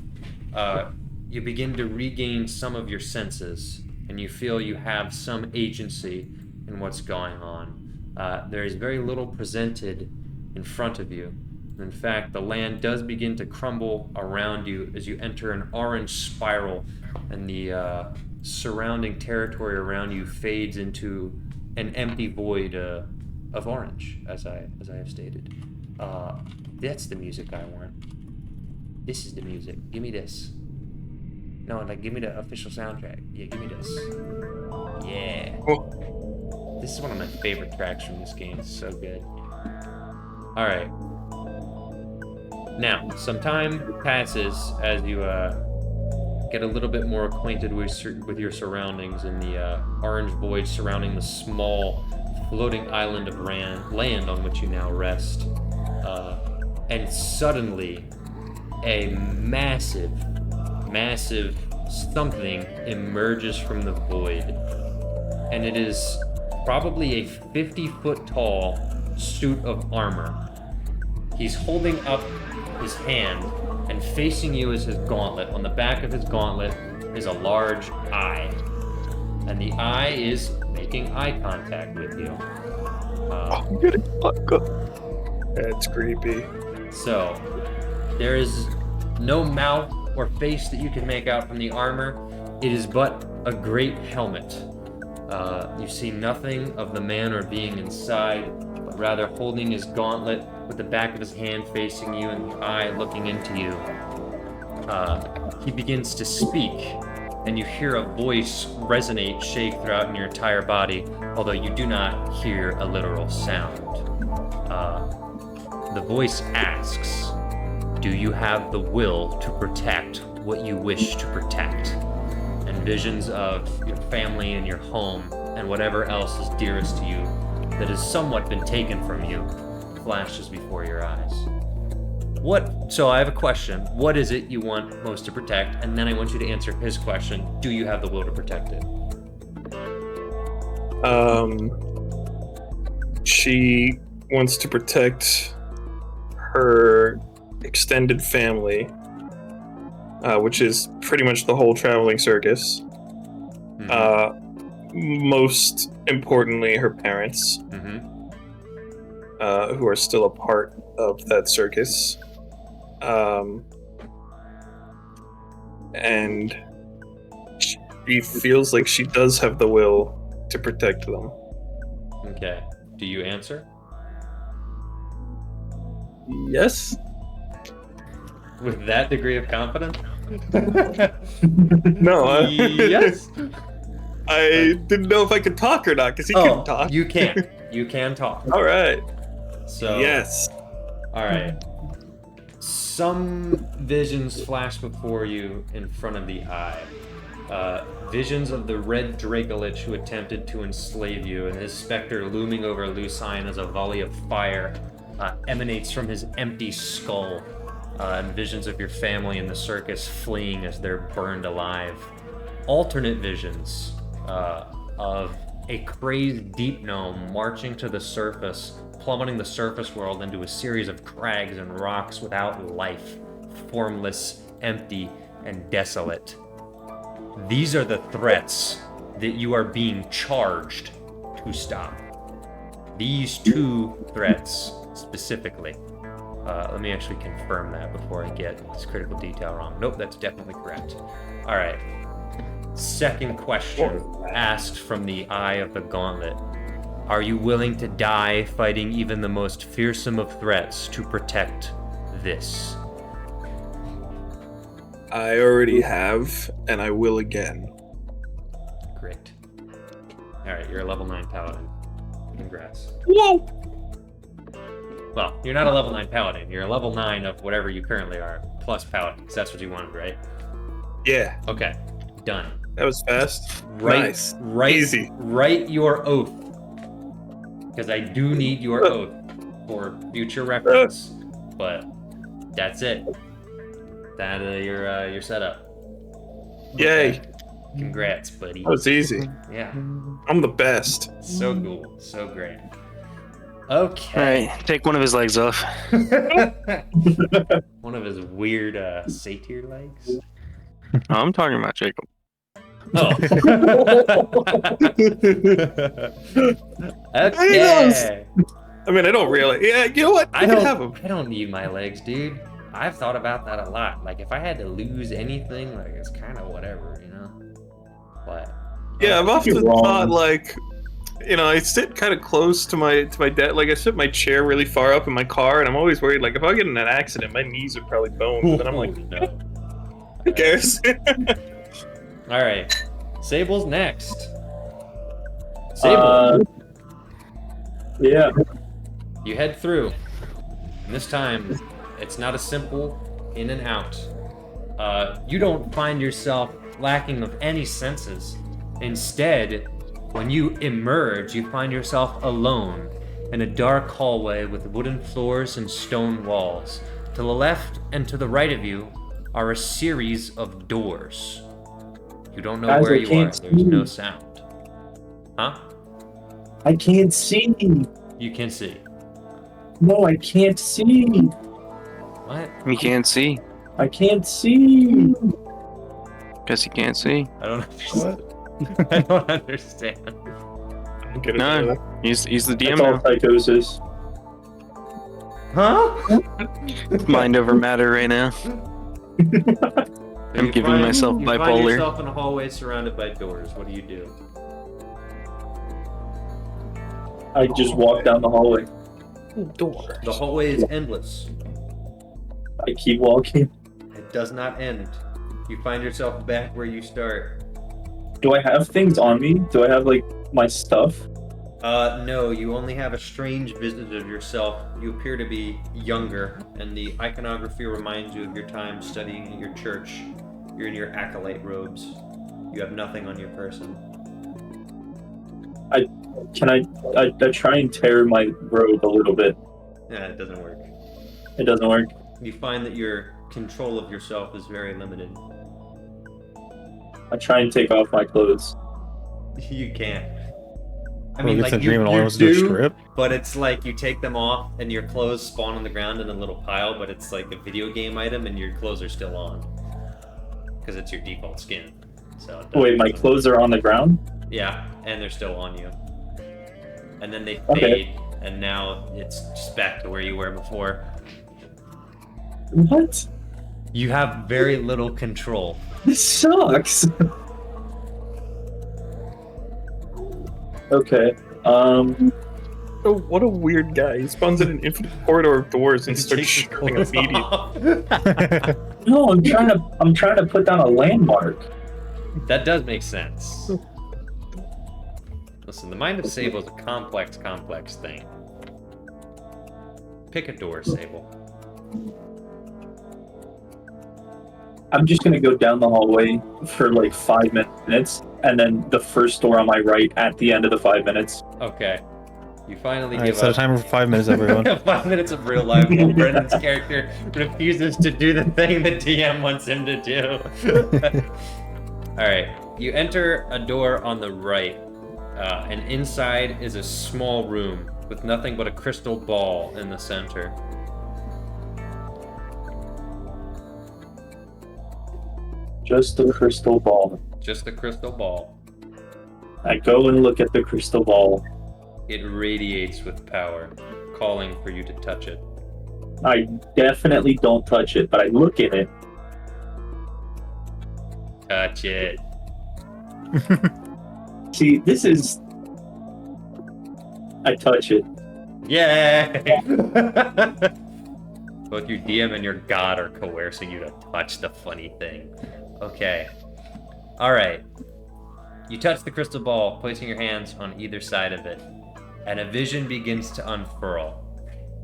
S1: you begin to regain some of your senses, and you feel you have some agency in what's going on. There is very little presented in front of you. In fact, the land does begin to crumble around you as you enter an orange spiral, and the surrounding territory around you fades into an empty void of orange, as I have stated. That's the music I want. This is the music. Give me this. No, like, give me the official soundtrack. Yeah, give me this. Yeah.
S2: Cool.
S1: This is one of my favorite tracks from this game. It's so good. Alright. Now, some time passes as you get a little bit more acquainted with your surroundings in the orange void surrounding the small floating island of land on which you now rest. And suddenly, a massive something emerges from the void. And it is probably a 50-foot tall suit of armor. He's holding up his hand, and facing you is his gauntlet. On the back of his gauntlet is a large eye. And the eye is making eye contact with you.
S2: I'm getting fucked up. That's creepy.
S1: So, there is no mouth or face that you can make out from the armor. It is but a great helmet. You see nothing of the man or being inside, but rather holding his gauntlet with the back of his hand facing you and the eye looking into you. He begins to speak, and you hear a voice resonate, shake throughout in your entire body, although you do not hear a literal sound. The voice asks, "Do you have the will to protect what you wish to protect?" And visions of your family and your home and whatever else is dearest to you that has somewhat been taken from you flashes before your eyes. So I have a question. What is it you want most to protect? And then I want you to answer his question. Do you have the will to protect it?
S2: She wants to protect her extended family, which is pretty much the whole traveling circus. Most importantly, her parents, who are still a part of that circus. And she feels like she does have the will to protect them.
S1: Okay. Do you answer?
S2: Yes?
S1: With that degree of confidence?
S2: No.
S1: Yes.
S2: I didn't know if I could talk or not, because he couldn't talk.
S1: You can. You can talk.
S2: All right.
S1: So.
S2: Yes.
S1: All right. Some visions flash before you in front of the eye. Visions of the red Dracolich who attempted to enslave you, and his specter looming over Lucine as a volley of fire emanates from his empty skull. And visions of your family in the circus fleeing as they're burned alive. Alternate visions of a crazed deep gnome marching to the surface, plummeting the surface world into a series of crags and rocks without life, formless, empty, and desolate. These are the threats that you are being charged to stop. these two threats specifically. Let me actually confirm that before I get this critical detail wrong. Nope, that's definitely correct. All right. Second question asked from the eye of the gauntlet. Are you willing to die fighting even the most fearsome of threats to protect this?
S2: I already have, and I will again.
S1: Great. All right, you're a level 9 paladin. Congrats.
S2: Whoa!
S1: Well, you're not a level 9 paladin. You're a level 9 of whatever you currently are, plus paladin, because that's what you wanted, right?
S2: Yeah,
S1: Okay, done.
S2: that was fast.
S1: Nice.
S2: Easy.
S1: Write your oath, because I do need your oath for future reference. But that's it. That your setup.
S2: Yay!
S1: Okay. Congrats, buddy.
S2: That was easy.
S1: Yeah,
S2: I'm the best.
S1: so cool, so great.
S3: All
S1: Okay.
S3: right, take one of his legs off.
S1: One of his weird satyr legs.
S3: No, I'm talking about Jacob.
S1: Oh. Okay.
S2: I mean, I don't really. Yeah, you know what?
S1: I
S2: You can have
S1: don't.
S2: them.
S1: I don't need my legs, dude. I've thought about that a lot. Like, if I had to lose anything, like, it's kind of whatever, you know. But
S2: Yeah, I've often
S4: You're wrong.
S2: thought like, you know, I sit kind of close to my dad. Like I sit my chair really far up in my car, and I'm always worried. Like if I get in an accident, my knees are probably boned. And I'm like,
S1: no.
S2: who cares?
S1: All right, Sable's next. Sable,
S4: Yeah.
S1: you head through, and this time it's not a simple in and out. You don't find yourself lacking of any senses. Instead, when you emerge, you find yourself alone in a dark hallway with wooden floors and stone walls. To the left and to the right of you are a series of doors. You don't know
S4: Guys,
S1: where
S4: I
S1: you are.
S4: can't
S1: There's
S4: see.
S1: no sound. Huh?
S4: I can't see.
S1: You can see.
S4: No, I can't see.
S1: What?
S3: You can't see.
S4: I can't see.
S3: Guess you can't see.
S1: I don't understand. I don't understand.
S2: I don't get it.
S3: No, he's the DM
S4: That's all
S3: now.
S4: psychosis.
S1: Huh?
S3: Mind over matter right now. I'm giving myself
S1: You find
S3: bipolar.
S1: yourself in a hallway surrounded by doors. What do you do?
S4: I just walk down the hallway.
S1: The hallway is endless.
S4: I keep walking.
S1: It does not end. You find yourself back where you start.
S4: Do I have things on me? Do I have like my stuff?
S1: No, you only have a strange visage of yourself. You appear to be younger, and the iconography reminds you of your time studying at your church. You're in your acolyte robes. You have nothing on your person.
S4: Can I try and tear my robe a little bit?
S1: Yeah, it doesn't work.
S4: It doesn't work.
S1: You find that your control of yourself is very limited.
S4: I try and take off my clothes.
S1: You can't. I
S5: Well,
S1: mean,
S5: it's
S1: like
S5: a dream and all
S1: you
S5: he wants to do is
S1: do,
S5: strip.
S1: but it's like you take them off and your clothes spawn on the ground in a little pile, but it's like a video game item and your clothes are still on. Because it's your default skin. So it
S4: Wait, my
S1: doesn't-
S4: clothes are on the ground?
S1: Yeah, and they're still on you. And then they fade,
S4: Okay.
S1: and now it's just back to where you were before.
S4: What?
S1: You have very little control.
S4: This sucks. Okay.
S2: Oh, what a weird guy. He spawns in an infinite corridor of doors and starts
S1: Take your
S2: shooting
S1: clothes
S2: immediately.
S1: off.
S4: No, I'm trying to put down a landmark.
S1: That does make sense. Listen, the mind of Sable is a complex thing. Pick a door, Sable.
S4: I'm just gonna go down the hallway for like 5 minutes, and then the first door on my right at the end of the 5 minutes.
S1: Okay. You finally
S5: Alright,
S1: give
S5: set a
S1: up.
S5: timer for 5 minutes, everyone.
S1: 5 minutes of real life while Brendan's character refuses to do the thing the DM wants him to do. Alright, you enter a door on the right, and inside is a small room with nothing but a crystal ball in the center.
S4: Just a crystal ball.
S1: Just a crystal ball.
S4: I go and look at the crystal ball.
S1: It radiates with power, calling for you to touch it.
S4: I definitely don't touch it, but I look in it.
S1: Touch it.
S4: See, this is. I touch it.
S1: Yeah. Both your DM and your god are coercing you to touch the funny thing. Okay. All right. You touch the crystal ball, placing your hands on either side of it, and a vision begins to unfurl.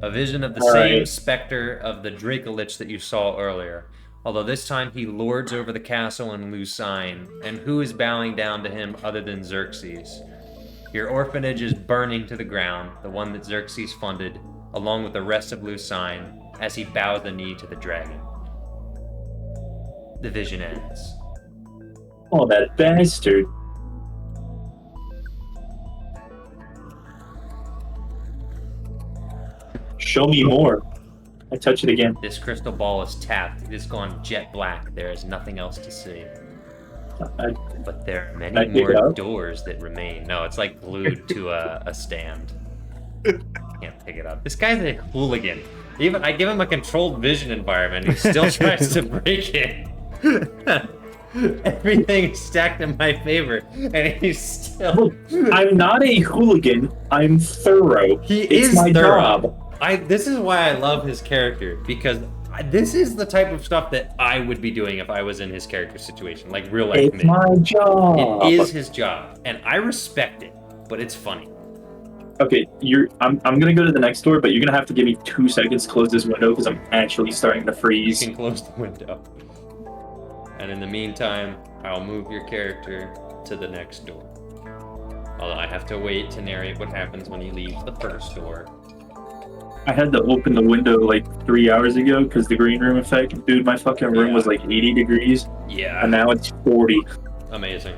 S1: A vision of the same specter of the Dracolich that you saw earlier, although this time he lords over the castle in Lucine, and who is bowing down to him other than Xerxes? Your orphanage is burning to the ground, the one that Xerxes funded, along with the rest of Lucine, as he bows the knee to the dragon. The vision ends.
S4: Oh, that bastard. Show me more. I touch it again.
S1: This crystal ball is tapped. It has gone jet black. There is nothing else to see. But there are many more doors that remain. No, it's like glued to a stand. Can't pick it up. This guy's a hooligan. Even I give him a controlled vision environment, he still tries to break it. Everything is stacked in my favor, and he's still.
S4: I'm not a hooligan. I'm thorough.
S1: It's
S4: is my
S1: thorough.
S4: job.
S1: This is why I love his character, because this is the type of stuff that I would be doing if I was in his character situation, like real life.
S4: It's my job.
S1: It is his job, and I respect it, but it's funny.
S4: Okay, I'm gonna go to the next door, but you're gonna have to give me 2 seconds to close this window because I'm actually starting to freeze.
S1: You can close the window. And in the meantime, I'll move your character to the next door. Although I have to wait to narrate what happens when he leaves the first door.
S4: I had to open the window like 3 hours ago because the green room effect. Dude, my fucking room was like 80 degrees.
S1: Yeah.
S4: And now it's 40.
S1: Amazing.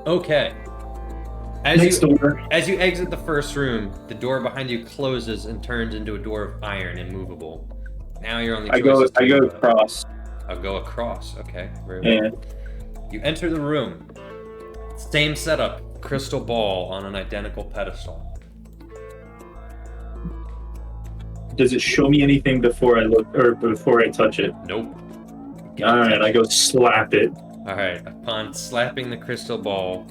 S1: Okay.
S4: Next door.
S1: As you exit the first room, the door behind you closes and turns into a door of iron, immovable. Now you're only.
S4: I go across.
S1: I'll go across. Okay. Very well.
S4: Yeah.
S1: You enter the room. Same setup. Crystal ball on an identical pedestal.
S4: Does it show me anything before I look or before I touch it?
S1: Nope.
S4: Alright, I go slap it.
S1: Alright, upon slapping the crystal ball,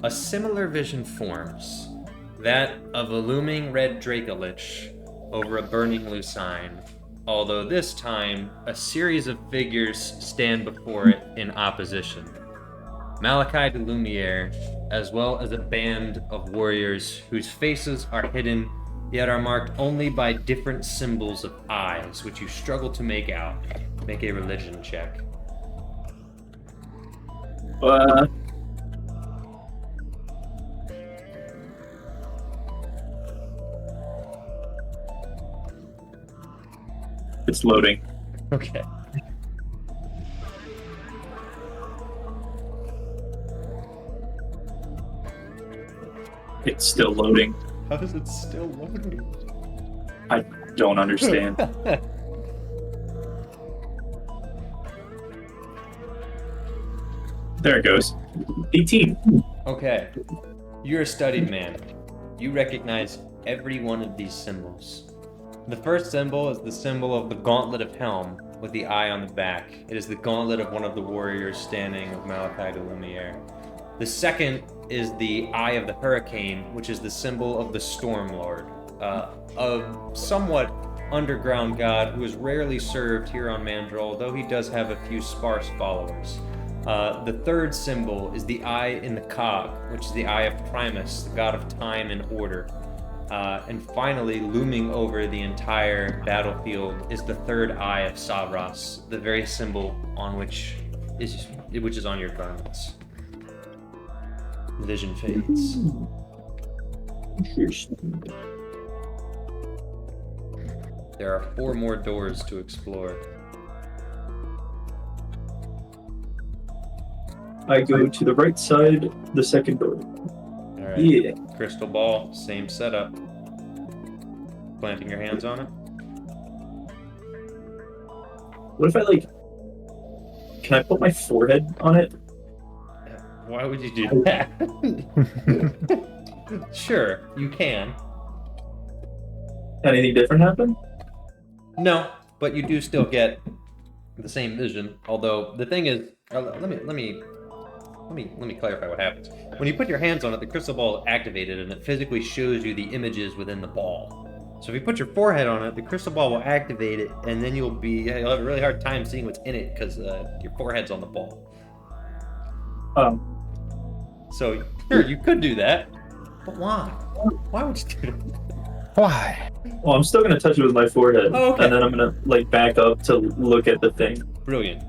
S1: a similar vision forms. That of a looming red Dracolich over a burning Lucine. Although this time, a series of figures stand before it in opposition. Malachi de Lumiere, as well as a band of warriors whose faces are hidden yet are marked only by different symbols of eyes, which you struggle to make out. Make a religion check.
S4: It's loading.
S1: Okay.
S4: It's still loading.
S1: How is it still loading?
S4: I don't understand. There it goes. 18.
S1: Okay. You're a studied man. You recognize every one of these symbols. The first symbol is the symbol of the Gauntlet of Helm, with the eye on the back. It is the gauntlet of one of the warriors standing with Malachi de Lumiere. The second is the Eye of the Hurricane, which is the symbol of the Storm Lord, a somewhat underground god who is rarely served here on Mandril, though he does have a few sparse followers. The third symbol is the Eye in the Cog, which is the Eye of Primus, the god of time and order. And finally, looming over the entire battlefield is the third Eye of Savras, the very symbol on which is on your garments. The vision fades. There are 4 more doors to explore.
S4: I go to the right side, the second door.
S1: Alright.
S4: Yeah.
S1: Crystal ball, same setup. Planting your hands on it.
S4: What if I can I put my forehead on it?
S1: Why would you do that? Sure, you can.
S4: Anything different happen?
S1: No, but you do still get the same vision. Although the thing is, let me clarify what happens. When you put your hands on it, the crystal ball is activated, and it physically shows you the images within the ball. So if you put your forehead on it, the crystal ball will activate it, and then you'll have a really hard time seeing what's in it because your forehead's on the ball. So sure, you could do that, but why? Why would you do that?
S5: Why?
S4: Well, I'm still gonna touch it with my forehead,
S1: Oh, okay.
S4: and then I'm gonna like back up to look at the thing.
S1: Brilliant.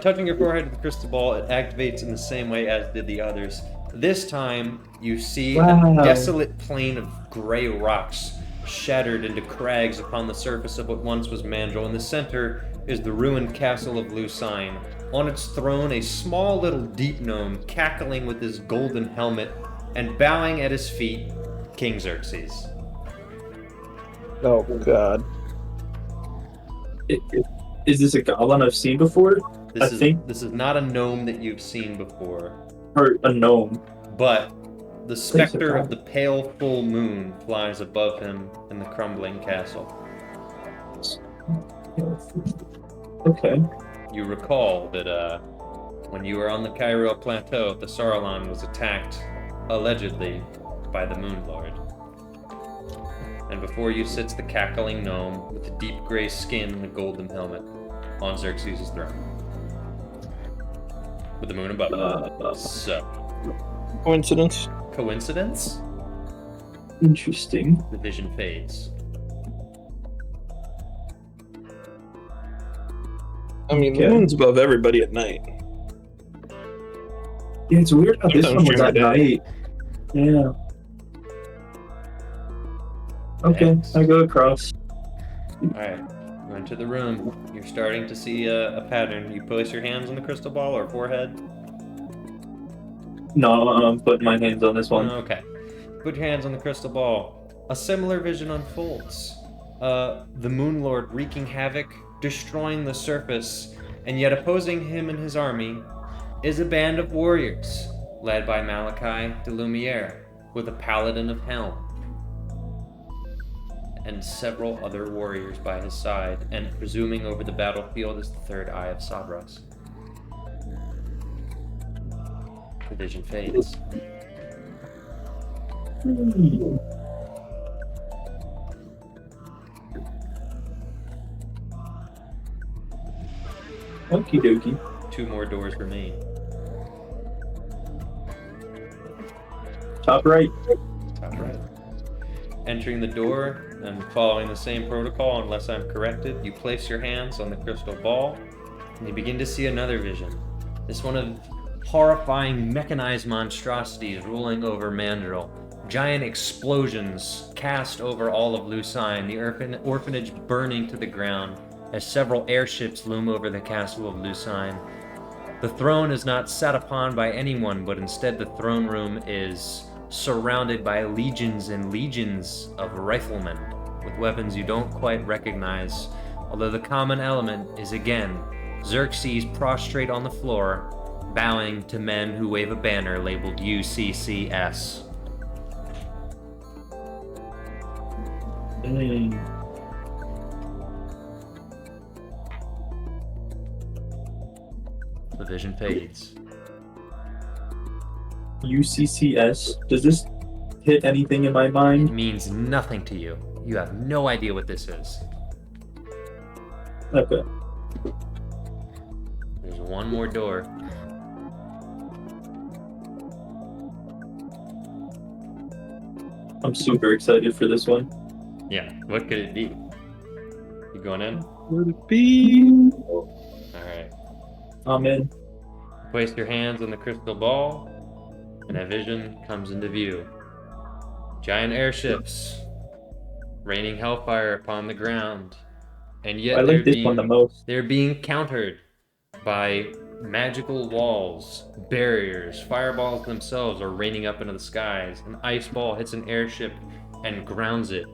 S1: Touching your forehead with the crystal ball, it activates in the same way as did the others. This time, you see
S4: Wow.
S1: a desolate plain of gray rocks shattered into crags upon the surface of what once was Mandril. In the center is the ruined castle of Lucine. On its throne, a small little deep gnome cackling with his golden helmet, and bowing at his feet, King Xerxes.
S2: Oh God.
S4: Is this a goblin I've seen before?
S1: This
S4: I think-
S1: is not a gnome that you've seen before,
S4: Or a gnome?
S1: but the specter
S4: so.
S1: of the pale full moon flies above him in the crumbling castle.
S4: Okay.
S1: You recall that when you were on the Cairo Plateau, the Saruman was attacked, allegedly, by the Moon Lord. And before you sits the cackling gnome with the deep gray skin and a golden helmet on Xerxes' throne. With the moon above him. So,
S2: Coincidence?
S1: coincidence?
S4: Interesting.
S1: The vision fades.
S2: I mean, the
S4: Okay.
S2: moon's above everybody at night.
S4: Yeah, it's weird how this
S2: Sometimes
S4: one was
S2: during
S4: at
S2: the day.
S4: night. Yeah. Okay,
S1: Next.
S4: I go across.
S1: Alright, you enter the room. You're starting to see a pattern. You place your hands on the crystal ball or forehead.
S4: No, I'm putting my hands on this one.
S1: Okay. Put your hands on the crystal ball. A similar vision unfolds. The Moon Lord wreaking havoc, destroying the surface, and yet opposing him and his army is a band of warriors, led by Malachi de Lumiere, with a paladin of Helm, and several other warriors by his side, and presuming over the battlefield is the third eye of Sabras. The vision fades.
S4: Okie dokie.
S1: 2 more doors remain.
S4: Top right.
S1: Top right. Entering the door and following the same protocol, unless I'm corrected, you place your hands on the crystal ball and you begin to see another vision. This one of horrifying mechanized monstrosities ruling over Mandril. Giant explosions cast over all of Lucine, the orphanage burning to the ground as several airships loom over the castle of Lucine. The throne is not sat upon by anyone, but instead the throne room is surrounded by legions and legions of riflemen with weapons you don't quite recognize, although the common element is again Xerxes prostrate on the floor, bowing to men who wave a banner labeled UCCS. The vision fades.
S4: UCCS. Does this hit anything in my
S1: It
S4: mind?
S1: means nothing to you. You have no idea what this is.
S4: Okay.
S1: There's one more door.
S4: I'm super excited for this one.
S1: Yeah, what could it be? You going in?
S2: Would it be?
S1: Alright.
S4: I'm in.
S1: Place your hands on the crystal ball, and a vision comes into view. Giant airships, raining hellfire upon the ground, and yet
S4: I like this one the most.
S1: they're being countered by magical walls, barriers, fireballs themselves are raining up into the skies. An ice ball hits an airship and grounds it.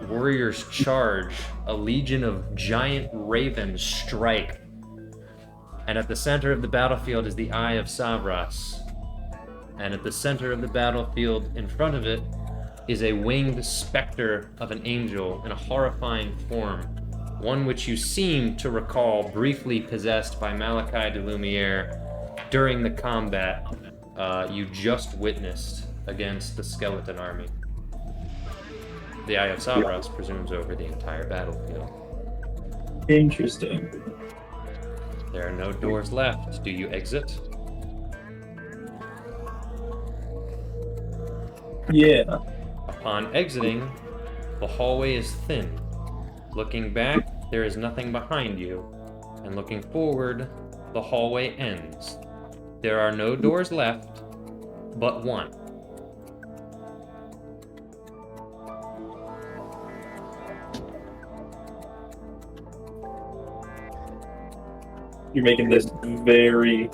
S1: Warriors charge. A legion of giant ravens strike. And at the center of the battlefield is the Eye of Savras. and at the center of the battlefield, in front of it, is a winged specter of an angel in a horrifying form, one which you seem to recall briefly possessed by Malachi de Lumiere during the combat you just witnessed against the skeleton army. The Eye of Sabras presumes over the entire battlefield.
S4: Interesting.
S1: There are no doors left. Do you exit?
S4: Yeah.
S1: Upon exiting, the hallway is thin. Looking back, there is nothing behind you, and looking forward, the hallway ends. There are no doors left, but one.
S4: You're making this very,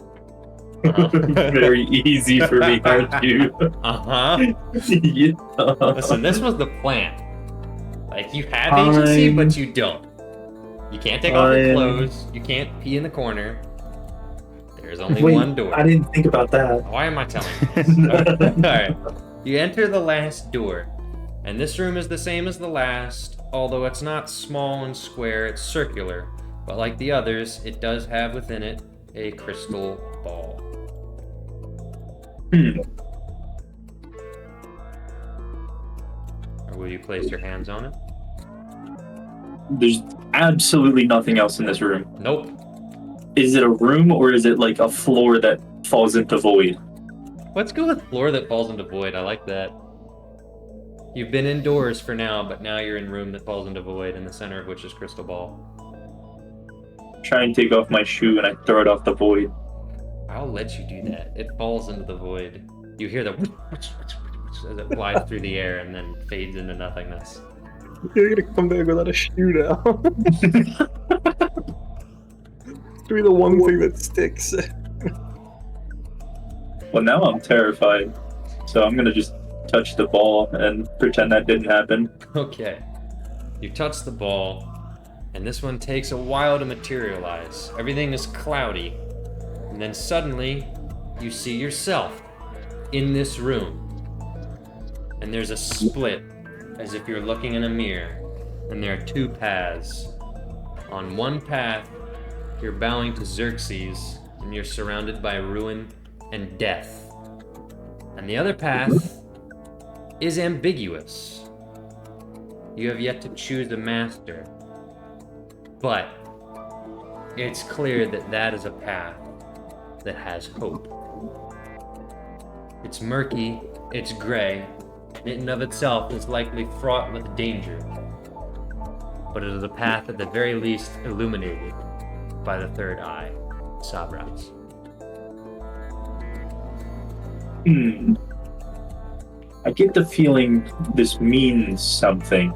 S4: very easy for me, aren't you?
S1: Uh-huh.
S4: Yeah.
S1: Listen, this was the plan. Like, you have agency, but you don't. You can't take off your clothes. You can't pee in the corner. There's only
S4: Wait,
S1: one door.
S4: I didn't think about that.
S1: Why am I telling you this? Alright. You enter the last door, and this room is the same as the last, although it's not small and square, it's circular. But like the others, it does have within it a crystal ball. Or will you place your hands on it?
S4: There's absolutely nothing else in this room.
S1: Nope.
S4: Is it a room or is it like a floor that falls into void?
S1: Let's go with floor that falls into void. I like that. You've been indoors for now, but now you're in room that falls into void, in the center of which is crystal ball.
S4: Try and take off my shoe and I throw it off the void.
S1: I'll let you do that. It falls into the void. You hear the as it flies through the air and then fades into nothingness.
S2: You're gonna come back without a shoe now. It's gonna be the one thing that sticks.
S4: Well, now I'm terrified. So I'm gonna just touch the ball and pretend that didn't happen.
S1: Okay. You touch the ball, and this one takes a while to materialize. Everything is cloudy. And then suddenly, you see yourself in this room. And there's a split, as if you're looking in a mirror. And there are two paths. On one path, you're bowing to Xerxes, and you're surrounded by ruin and death. And the other path is ambiguous. You have yet to choose a master. But it's clear that that is a path that has hope. It's murky, it's gray, and in and of itself is likely fraught with danger. But it is a path at the very least illuminated by the third eye, Sabras.
S4: I get the feeling this means something.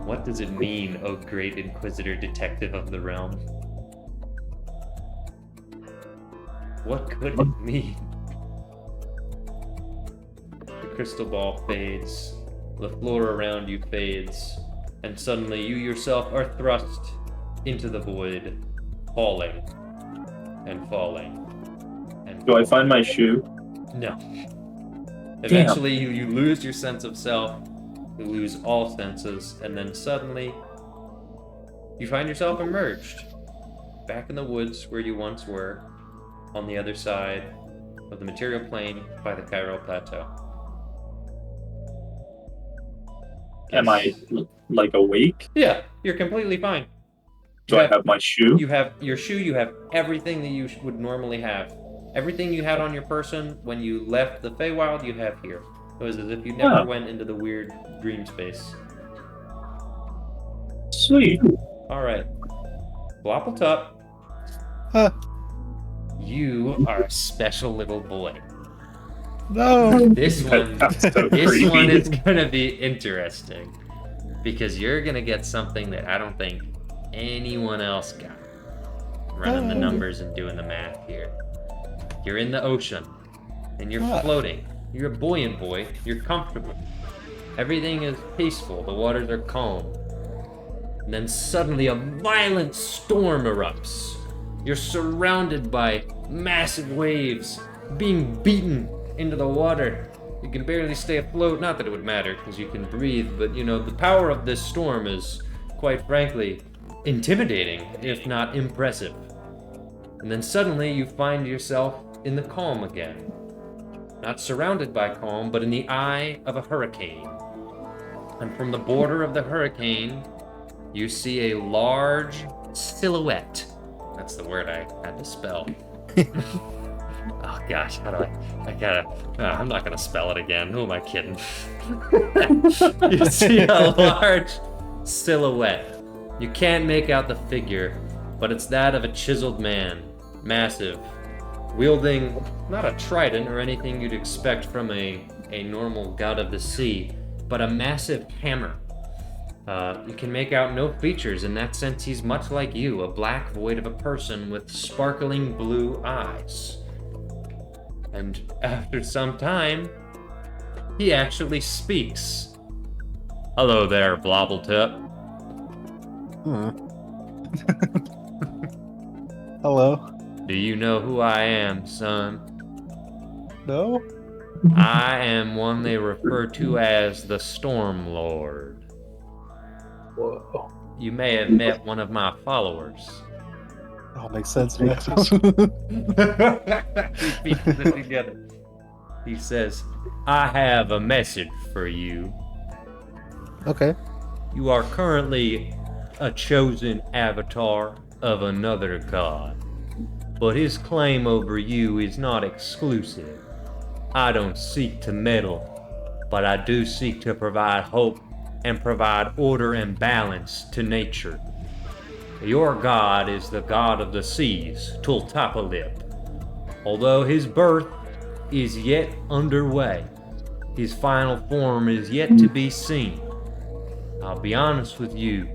S1: What does it mean, O great Inquisitor Detective of the Realm? What could it mean? The crystal ball fades, the floor around you fades, and suddenly you yourself are thrust into the void, falling and falling. And
S4: Do I find my shoe?
S1: No. Eventually, you lose your sense of self, you lose all senses, and then suddenly, you find yourself emerged, back in the woods where you once were, on the other side of the material plane by the Chiral Plateau.
S4: Am I like awake?
S1: Yeah, you're completely fine.
S4: Do I have my shoe?
S1: You have your shoe, you have everything that you would normally have. Everything you had on your person when you left the Feywild, you have here. It was as if you never went into the weird dream space.
S4: Sweet.
S1: Alright. Bloppletup.
S5: Huh.
S1: You are a special little boy.
S5: No.
S1: This one,
S4: That's so
S1: this
S4: creepy.
S1: one is gonna be interesting. Because you're gonna get something that I don't think anyone else got. Running the numbers and doing the math here. You're in the ocean, and you're floating. You're a buoyant boy. You're comfortable. Everything is peaceful. The waters are calm. And then suddenly a violent storm erupts. You're surrounded by massive waves, being beaten into the water. You can barely stay afloat. Not that it would matter, because you can breathe, but you know, the power of this storm is, quite frankly, intimidating, if not impressive. And then suddenly you find yourself in the calm again. Not surrounded by calm, but in the eye of a hurricane. And from the border of the hurricane, you see a large silhouette. That's the word I had to spell. Oh gosh, how do I'm not gonna spell it again. Who am I kidding? You see a large silhouette. You can't make out the figure, but it's that of a chiseled man, massive, wielding not a trident or anything you'd expect from a normal god of the sea, but a massive hammer. You can make out no features. In that sense, he's much like you, a black void of a person with sparkling blue eyes. And after some time, he actually speaks. Hello there, Blobbletip.
S8: Hello.
S1: Do you know who I am, son?
S8: No?
S1: I am one they refer to as the Storm Lord.
S8: Whoa.
S1: You may have met one of my followers.
S8: Oh, makes sense, man.
S1: He pieces it together. He says, I have a message for you.
S5: Okay.
S1: You are currently a chosen avatar of another god, but his claim over you is not exclusive. I don't seek to meddle, but I do seek to provide hope and provide order and balance to nature. Your god is the god of the seas, Tultapalip. Although his birth is yet underway, his final form is yet to be seen. I'll be honest with you,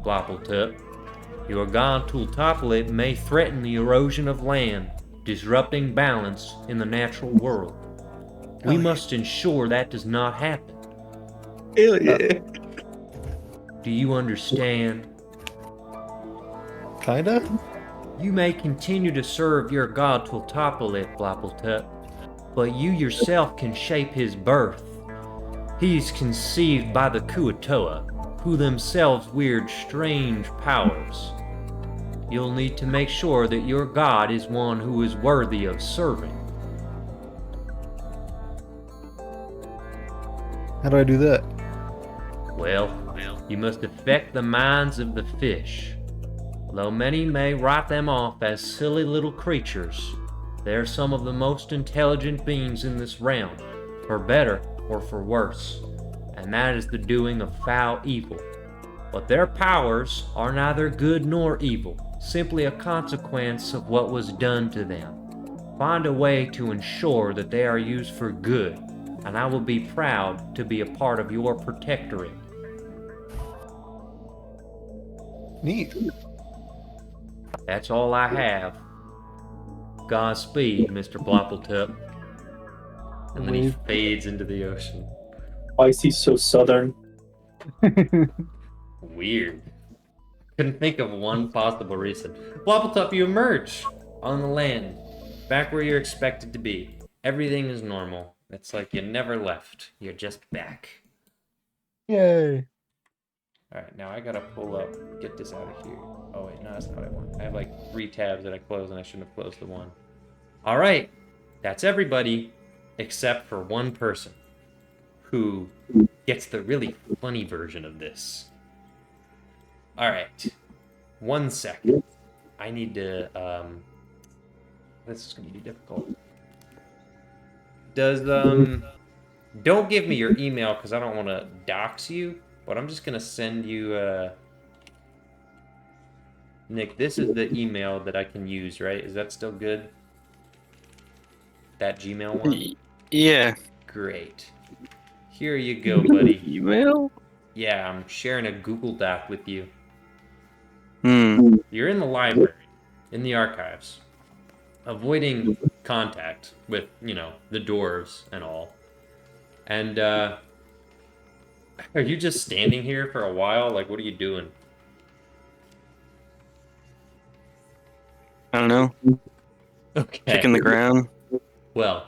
S1: Bloppletup. Your god Tultapalip may threaten the erosion of land, disrupting balance in the natural world. We must ensure that does not happen.
S2: Hell yeah.
S1: Do you understand?
S5: Kinda?
S1: You may continue to serve your god Tultapalip, Bloppletup, but you yourself can shape his birth. He is conceived by the Kuatoa, who themselves wield strange powers. You'll need to make sure that your god is one who is worthy of serving.
S5: How do I do that?
S1: Well, you must affect the minds of the fish. Though many may write them off as silly little creatures, they are some of the most intelligent beings in this realm, for better or for worse, and that is the doing of foul evil. But their powers are neither good nor evil, simply a consequence of what was done to them. Find a way to ensure that they are used for good, and I will be proud to be a part of your Protectorate.
S5: Neat.
S1: That's all I have. Godspeed, Mr. Bloppletup. And then he fades into the ocean.
S4: Why is he so southern?
S1: Weird. Couldn't think of one possible reason. Bloppletup, you emerge on the land, back where you're expected to be. Everything is normal. It's like you never left. You're just back.
S8: Yay.
S1: Alright, now I gotta pull up, get this out of here. Oh wait, no, that's not what I want. I have like 3 tabs that I closed and I shouldn't have closed the one. Alright, that's everybody except for one person who gets the really funny version of this. Alright, 1 second. I need to, this is gonna be difficult. Does, don't give me your email because I don't want to dox you. But I'm just going to send you, Nick, this is the email that I can use, right? Is that still good? That Gmail one?
S3: Yeah.
S1: Great. Here you go, buddy.
S3: Email?
S1: Yeah, I'm sharing a Google Doc with you.
S3: You're
S1: in the library, in the archives, avoiding contact with, you know, the dwarves and all. And, are you just standing here for a while? Like, what are you doing?
S3: I don't know.
S1: Okay.
S3: Kicking the ground.
S1: Well,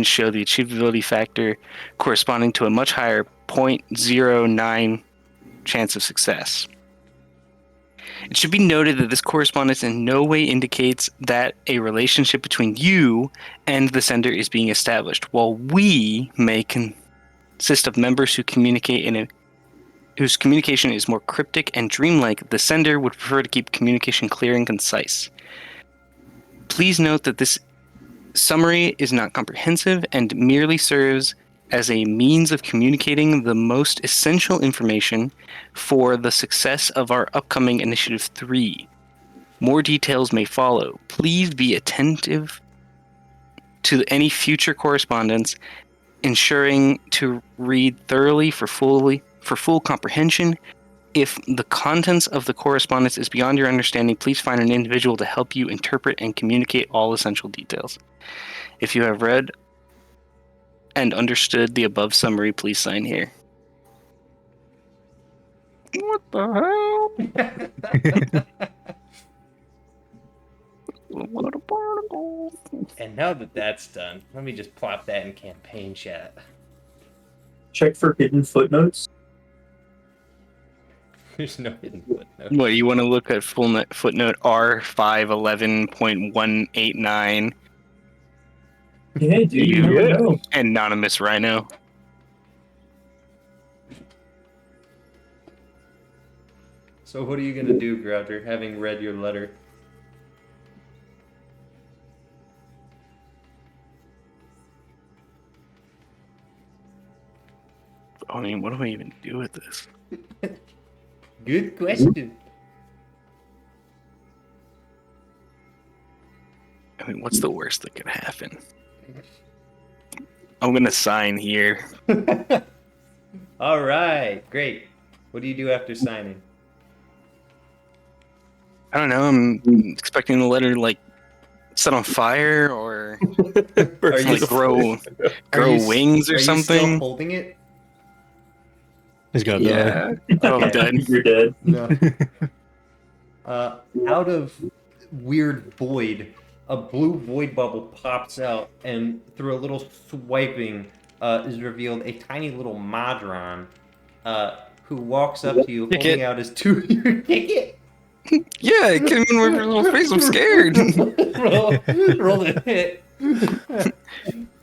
S3: documents show the achievability factor corresponding to a much higher 0.09 chance of success. It should be noted that this correspondence in no way indicates that a relationship between you and the sender is being established, while we may consist of members who communicate in a whose communication is more cryptic and dreamlike, the sender would prefer to keep communication clear and concise. Please note that this summary is not comprehensive and merely serves as a means of communicating the most essential information for the success of our upcoming Initiative 3. More details may follow. Please be attentive to any future correspondence, ensuring to read thoroughly for full comprehension. If the contents of the correspondence is beyond your understanding, please find an individual to help you interpret and communicate all essential details. If you have read and understood the above summary, please sign here. What the hell? What a particle.
S1: And now that that's done, let me just plop that in campaign chat.
S4: Check for hidden footnotes.
S1: There's no hidden footnote.
S3: What, you want to look at footnote R511.189?
S4: Yeah, dude, you never know.
S3: Anonymous Rhino.
S1: So what are you gonna do, Grouter, having read your letter?
S3: I mean, what do I even do with this?
S1: Good question.
S3: I mean, what's the worst that could happen? I'm gonna sign here.
S1: All right, great. What do you do after signing?
S3: I don't know. I'm expecting the letter to, like, set on fire or
S1: Are you
S3: like grow wings or
S1: Are you still
S3: something.
S1: holding it?
S5: He's gonna
S3: Yeah. Oh, I'm dead.
S4: You're dead.
S1: No. Out of weird void, a blue void bubble pops out, and through a little swiping, is revealed a tiny little Madron, who walks up to you,
S3: Ticket.
S1: holding out his two-year ticket.
S3: Yeah, it came in with your little face. I'm scared.
S1: roll a hit.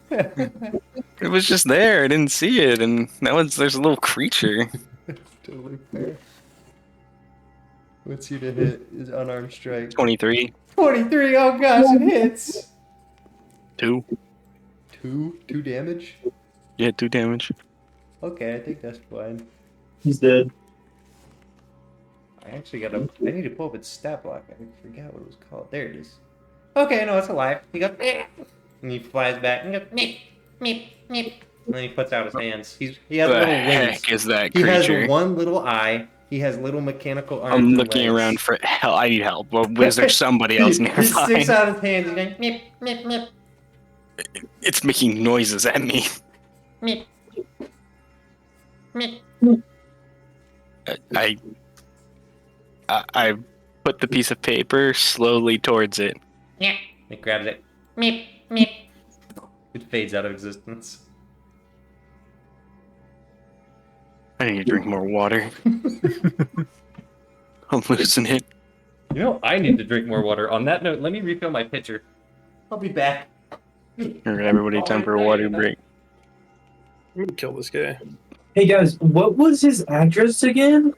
S3: It was just there. I didn't see it, and now there's a little creature.
S1: That's totally fair. What's you to hit? Is unarmed strike.
S3: 23.
S1: 23. Oh gosh, it hits.
S3: 2.
S1: Two damage.
S3: Yeah, 2 damage.
S1: Okay, I think that's fine.
S4: He's dead.
S1: I actually I need to pull up its stat block. I forgot what it was called. There it is. Okay, no, it's alive. He goes, "Meep," and he flies back and goes, meep, meep, meep. And then he puts out his hands. He has
S3: The
S1: little wings.
S3: heck is that
S1: He
S3: creature?
S1: has one little eye. He has little mechanical arms.
S3: I'm
S1: and
S3: looking
S1: legs.
S3: around for help. I need help. Well, is there somebody else
S1: He
S3: nearby?
S1: sticks out his hands. He's going, meep, meep, meep,
S3: It's making noises at me.
S1: meep, meep.
S3: I put the piece of paper slowly towards it.
S1: Yeah. It grabs it. Meep, meep. It fades out of existence.
S3: I need to drink more water. I'm losing it.
S1: You know, I need to drink more water. On that note, let me refill my pitcher. I'll be back.
S3: Alright, everybody, time for a water break.
S2: I'm gonna kill this guy.
S4: Hey guys, what was his address again?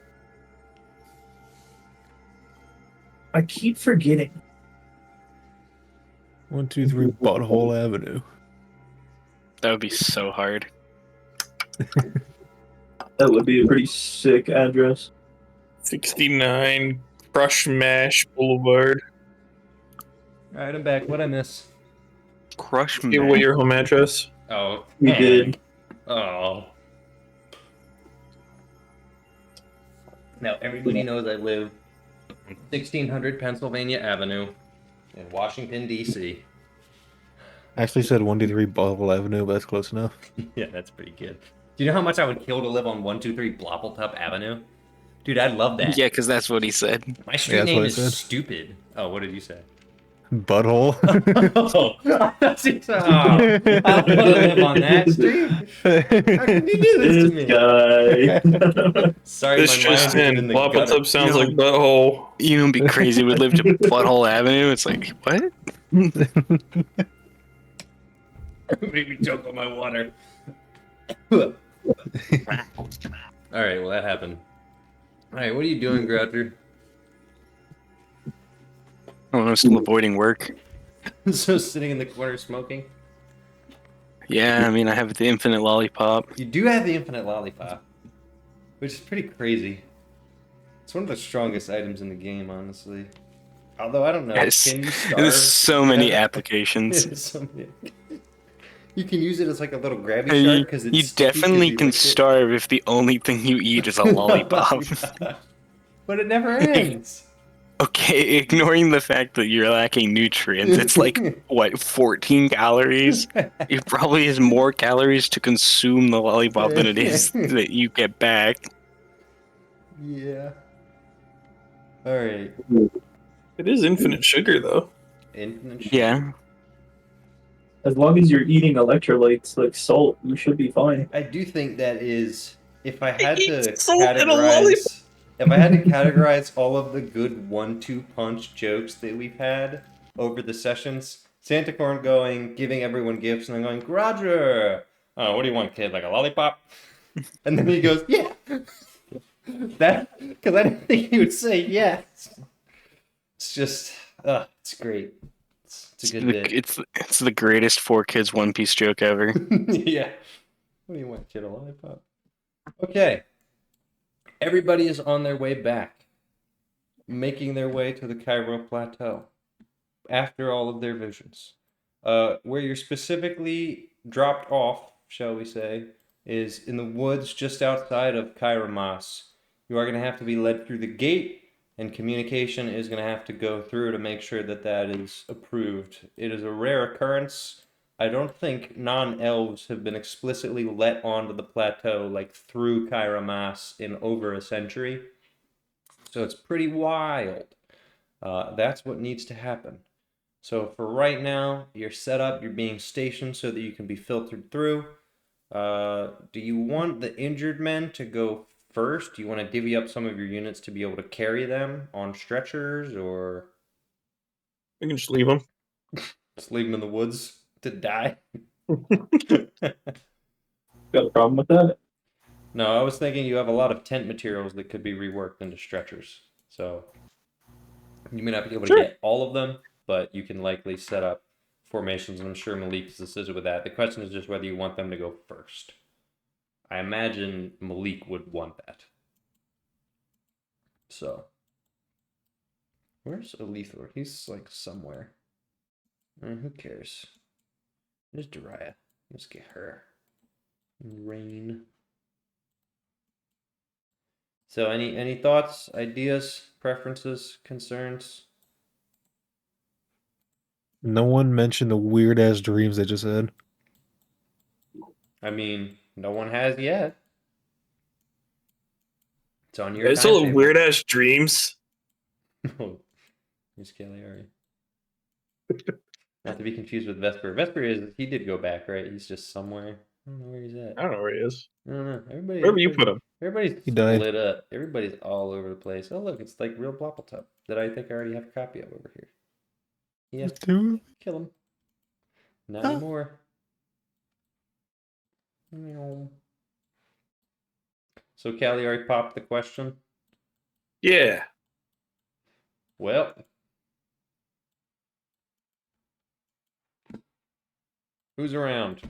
S4: I keep forgetting.
S5: 123 Butthole Avenue.
S3: That would be so hard.
S4: That would be a pretty sick address.
S2: 69 Crush Mash Boulevard.
S1: All right, I'm back. What'd I miss?
S3: Crush
S2: Give away
S3: man.
S2: your home address.
S1: Oh,
S4: We did.
S1: Oh. Now everybody knows I live on 1600 Pennsylvania Avenue in Washington, D.C.
S5: I actually said 123 Butthole Avenue, but that's close enough.
S1: Yeah, that's pretty good. Do you know how much I would kill to live on 123 Bloppletup Avenue? Dude, I'd love that.
S3: Yeah, because that's what he said.
S1: My street
S5: that's
S1: name
S5: what I
S1: is
S5: said.
S1: stupid. Oh, what did you say?
S5: Butthole.
S1: Oh, that's it. Oh, I don't want to live on that street. How can you do this to
S4: This
S1: me?
S4: guy.
S1: Sorry,
S2: This
S1: my
S2: just
S1: mind is
S2: in.
S1: in the gutter.
S2: Bloppletup sounds
S3: No.
S2: like butthole.
S3: You know, it'd be crazy. We'd live to Butthole Avenue. It's like, what?
S1: Make me choke on my water. All right, well that happened. All right, what are you doing, Groucher?
S3: Oh, I'm still avoiding work.
S1: So sitting in the corner smoking.
S3: Yeah, I mean, I have the infinite lollipop.
S1: You do have the infinite lollipop, which is pretty crazy. It's one of the strongest items in the game, honestly. Although I don't know,
S3: Yes,
S1: can you starve?
S3: there's so many
S1: Yeah.
S3: applications.
S1: There's so many. You can use it as like a little grabby
S3: You,
S1: shark because it's
S3: you
S1: sticky 'cause
S3: definitely
S1: you
S3: can
S1: licked it.
S3: starve if the only thing you eat is a lollipop.
S1: But it never ends.
S3: Okay, ignoring the fact that you're lacking nutrients, it's like, what, 14 calories? It probably has more calories to consume the lollipop than it is that you get back.
S1: Yeah. All right.
S2: It is infinite sugar, though.
S1: Infinite sugar.
S3: Yeah.
S4: As long as you're eating electrolytes like salt, you should be fine.
S1: I do think that is, if I had to
S2: Salt and a lollipop.
S1: categorize all of the good 1-2 punch jokes that we've had over the sessions, Santa Corn giving everyone gifts, and then going, Roger, what do you want, kid? Like a lollipop? And then he goes, yeah. That, because I didn't think he would say yes. It's just, it's great. It's a good bit.
S3: It's the greatest 4 Kids One Piece joke ever.
S1: Yeah. What do you want, kid? A lollipop? Okay. Everybody is on their way back, making their way to the Cairo Plateau after all of their visions. Where you're specifically dropped off, shall we say, is in the woods just outside of Kairos. You are going to have to be led through the gate, and communication is going to have to go through to make sure that that is approved. It is a rare occurrence. I don't think non-elves have been explicitly let onto the plateau like through Kairos in over a century. So it's pretty wild. That's what needs to happen. So for right now, you're set up, you're being stationed so that you can be filtered through. Do you want the injured men to go first? Do you want to divvy up some of your units to be able to carry them on stretchers, or
S2: We can just leave them.
S1: just leave them in the woods to die?
S4: Got a problem with that?
S1: No, I was thinking you have a lot of tent materials that could be reworked into stretchers. So you may not be able to get all of them, but you can likely set up formations, and I'm sure Malik is assisted with that. The question is just whether you want them to go first. I imagine Malik would want that. So, where's Alethor? He's like somewhere. Who cares? There's Dariah. Let's get her. Rain. So, any thoughts, ideas, preferences, concerns?
S5: No one mentioned the weird ass dreams they just had.
S1: I mean, no one has yet. It's on your
S2: It's all
S1: timetable.
S2: weird ass dreams.
S1: He's Cagliari. Not to be confused with Vesper. Vesper he did go back, right? He's just somewhere. I don't know where he's at.
S2: I don't know where he is.
S1: I don't know.
S2: Wherever you put him.
S1: Everybody's
S5: He died.
S1: split up. Everybody's all over the place. Oh look, it's like real Bloppletop that I think I already have a copy of over here. Yeah,
S5: Dude.
S1: kill him. Not
S5: Huh?
S1: anymore. Meow. So Cagliari popped the question.
S2: Yeah.
S1: Well, who's around?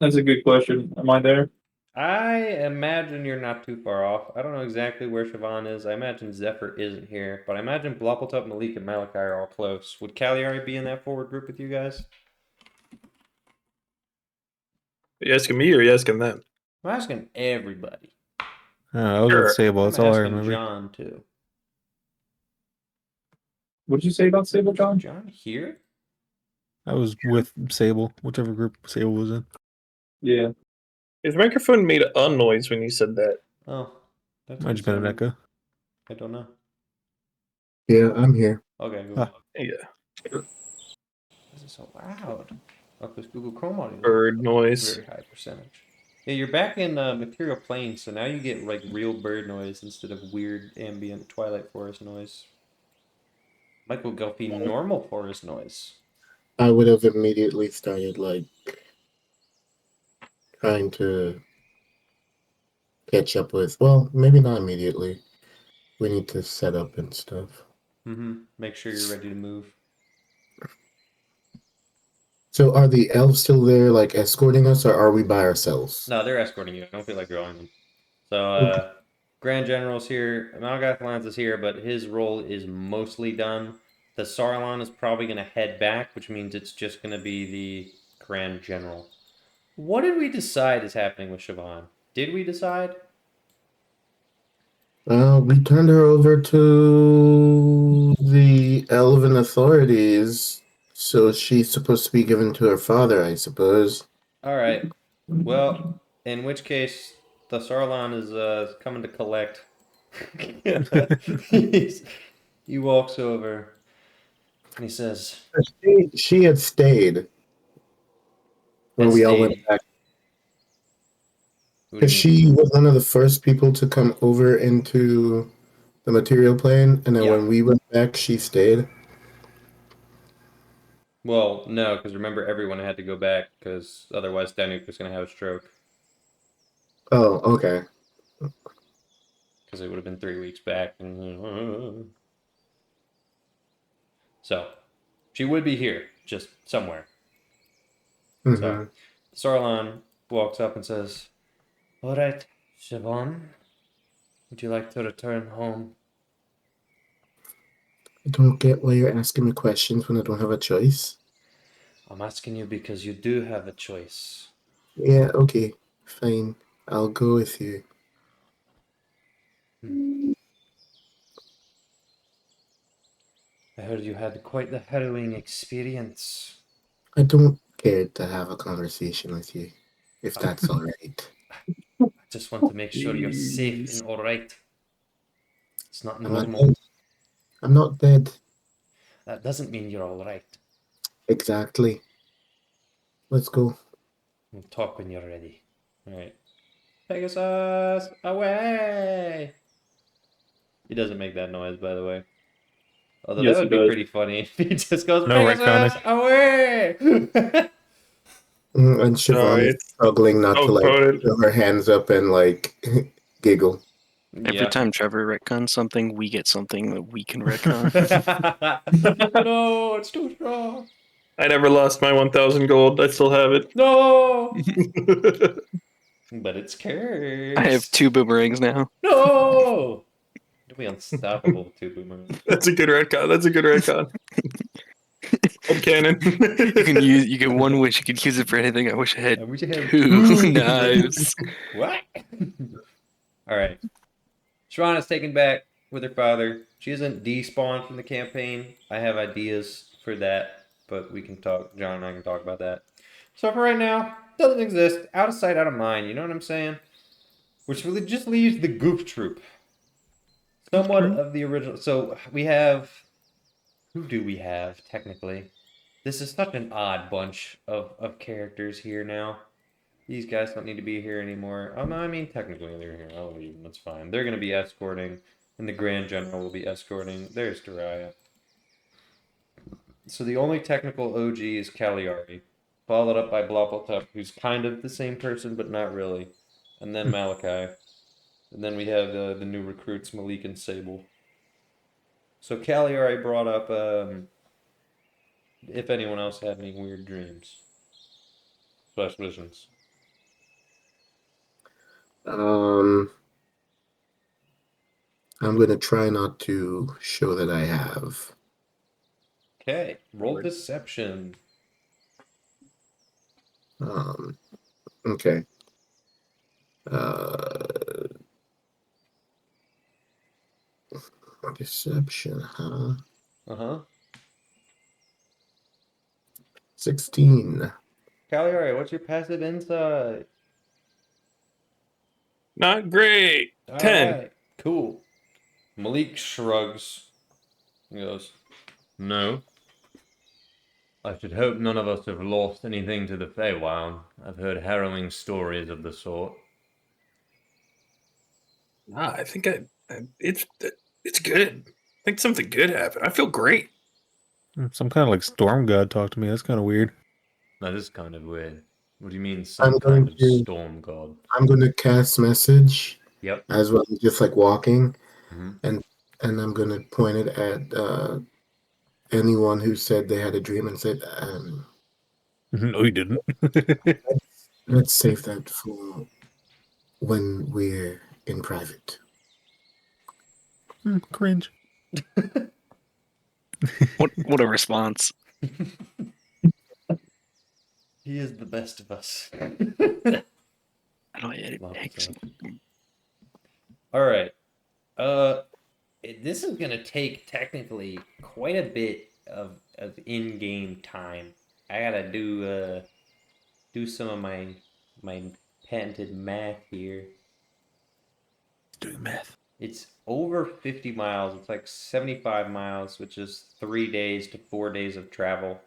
S4: That's a good question. Am I there?
S1: I imagine you're not too far off. I don't know exactly where Siobhan is. I imagine Zephyr isn't here, but I imagine Bloppletop, Malik, and Malachi are all close. Would Cagliari be in that forward group with you guys?
S2: Are you asking me or are you asking them?
S1: I'm asking everybody.
S5: I was
S2: Sure.
S5: with Sable. That's
S1: I'm
S5: all I
S1: asking
S5: remember.
S1: John too.
S4: What'd you say about Sable, John?
S1: John here?
S5: I was with Sable, whichever group Sable was in.
S4: Yeah.
S2: His microphone made a noise when you said that.
S1: Oh, that's
S5: Might have been an
S1: concerning.
S5: echo.
S1: I don't know.
S6: Yeah, I'm here.
S1: Okay, good.
S5: Ah.
S2: Yeah.
S1: This is so loud. Oh, because Google Chrome audio.
S2: Bird noise.
S1: Very high percentage. Yeah, you're back in Material Plane, so now you get like real bird noise instead of weird ambient Twilight Forest noise. Michael Gelfie, normal forest noise.
S6: I would have immediately started like trying to catch up with. Well, maybe not immediately. We need to set up and stuff.
S1: Make sure you're ready to move.
S6: So are the elves still there, like escorting us, or are we by ourselves?
S1: No, they're escorting you. I don't feel like drawing them. So,
S6: Okay.
S1: Grand General's here. Malgath Lance is here, but his role is mostly done. The Saruman is probably going to head back, which means it's just going to be the Grand General. What did we decide is happening with Siobhan? Did we decide?
S6: We turned her over to the elven authorities, so she's supposed to be given to her father, I suppose.
S1: All right. Well, in which case, the Saruman is coming to collect. He walks over and he says,
S6: She had stayed when
S1: Had
S6: we all went
S1: stayed.
S6: back.
S1: "What do
S6: Because
S1: you mean?"
S6: she was one of the first people to come over into the material plane, and then
S1: Yeah.
S6: when we went back, she stayed.
S1: Well, no, because remember, everyone had to go back because otherwise Danuk was going to have a stroke
S6: Oh, okay.
S1: because it would have been 3 weeks back. So, she would be here, just somewhere.
S6: hmm
S1: So, Saruman walks up and says, "All right, Siobhan, would you like to return home?"
S6: I don't get why you're asking me questions when I don't have a choice.
S1: I'm asking you because you do have a choice.
S6: Yeah, okay, fine. I'll go with you.
S1: I heard you had quite the harrowing experience.
S6: I don't care to have a conversation with you, if that's all right.
S1: I just want to make sure you're safe and all right. It's not
S6: I'm not
S1: normal.
S6: dead. I'm not dead.
S1: That doesn't mean you're all right.
S6: Exactly. Let's go.
S1: We'll talk when you're ready. All right. Pegasus, away! He doesn't make that noise, by the way. Although
S4: Yes,
S1: that
S4: he
S1: would be
S4: does.
S1: pretty funny if he just goes,
S5: No,
S1: Pegasus, away!
S6: And Siobhan is
S2: it's
S6: struggling not
S2: so
S6: to like
S2: coded.
S6: throw her hands up and like giggle.
S3: Every
S1: Yeah.
S3: time Trevor retcons something, we get something that we can retcon.
S1: No, it's too strong.
S2: I never lost my 1,000 gold. I still have it.
S1: No! But it's cursed.
S3: I have 2 boomerangs now.
S1: No! It'll be unstoppable with 2 boomerangs.
S2: That's a good retcon. That's a good retcon. Old cannon.
S3: You get 1 wish. You could use it for anything. I wish I had
S1: I wish I had
S3: 2 knives.
S1: What? All right. Sharana's taken back with her father. She isn't despawned from the campaign. I have ideas for that, but we can talk. John and I can talk about that. So for right now, doesn't exist. Out of sight, out of mind. You know what I'm saying? Which really just leaves the Goof Troop. Somewhat of the original. So we have. Who do we have technically? This is such an odd bunch of characters here now. These guys don't need to be here anymore. Oh, no, I mean, technically they're here. I'll leave them. That's fine. They're going to be escorting, and the Grand General will be escorting. There's Dariah. So the only technical OG is Cagliari, followed up by Blopeltup, who's kind of the same person, but not really. And then Malachi. And then we have the new recruits, Malik and Sable. So Cagliari brought up if anyone else had any weird dreams. Slash visions.
S6: I'm gonna try not to show that I have.
S1: Okay, roll deception.
S6: Okay. Deception, huh?
S1: Uh-huh.
S6: 16.
S1: Cagliari, what's your passive insight?
S2: Not great. 10.
S1: Alright, cool. Malik shrugs. He goes, "No. I should hope none of us have lost anything to the Feywild. I've heard harrowing stories of the sort."
S2: Nah, I think it's good. I think something good happened. I feel great.
S5: Some kind of like storm god talked to me. That's kind of weird.
S1: That is kind of weird. What do you mean,
S6: I'm
S1: some
S6: going
S1: kind of
S6: to-
S1: storm god?
S6: I'm gonna cast message
S1: Yep.
S6: as well as just like walking,
S1: Mhm.
S6: and I'm gonna point it at anyone who said they had a dream and said,
S5: No, you didn't.
S6: let's save that for when we're in private.
S5: Cringe.
S3: What a response.
S1: He is the best of us.
S3: I don't, it
S1: Love
S3: makes
S1: it. All right. Uh, this is gonna take technically quite a bit of in-game time. I gotta do some of my patented math here.
S5: Doing math.
S1: It's over 50 miles. It's like 75 miles, which is 3 days to 4 days of travel.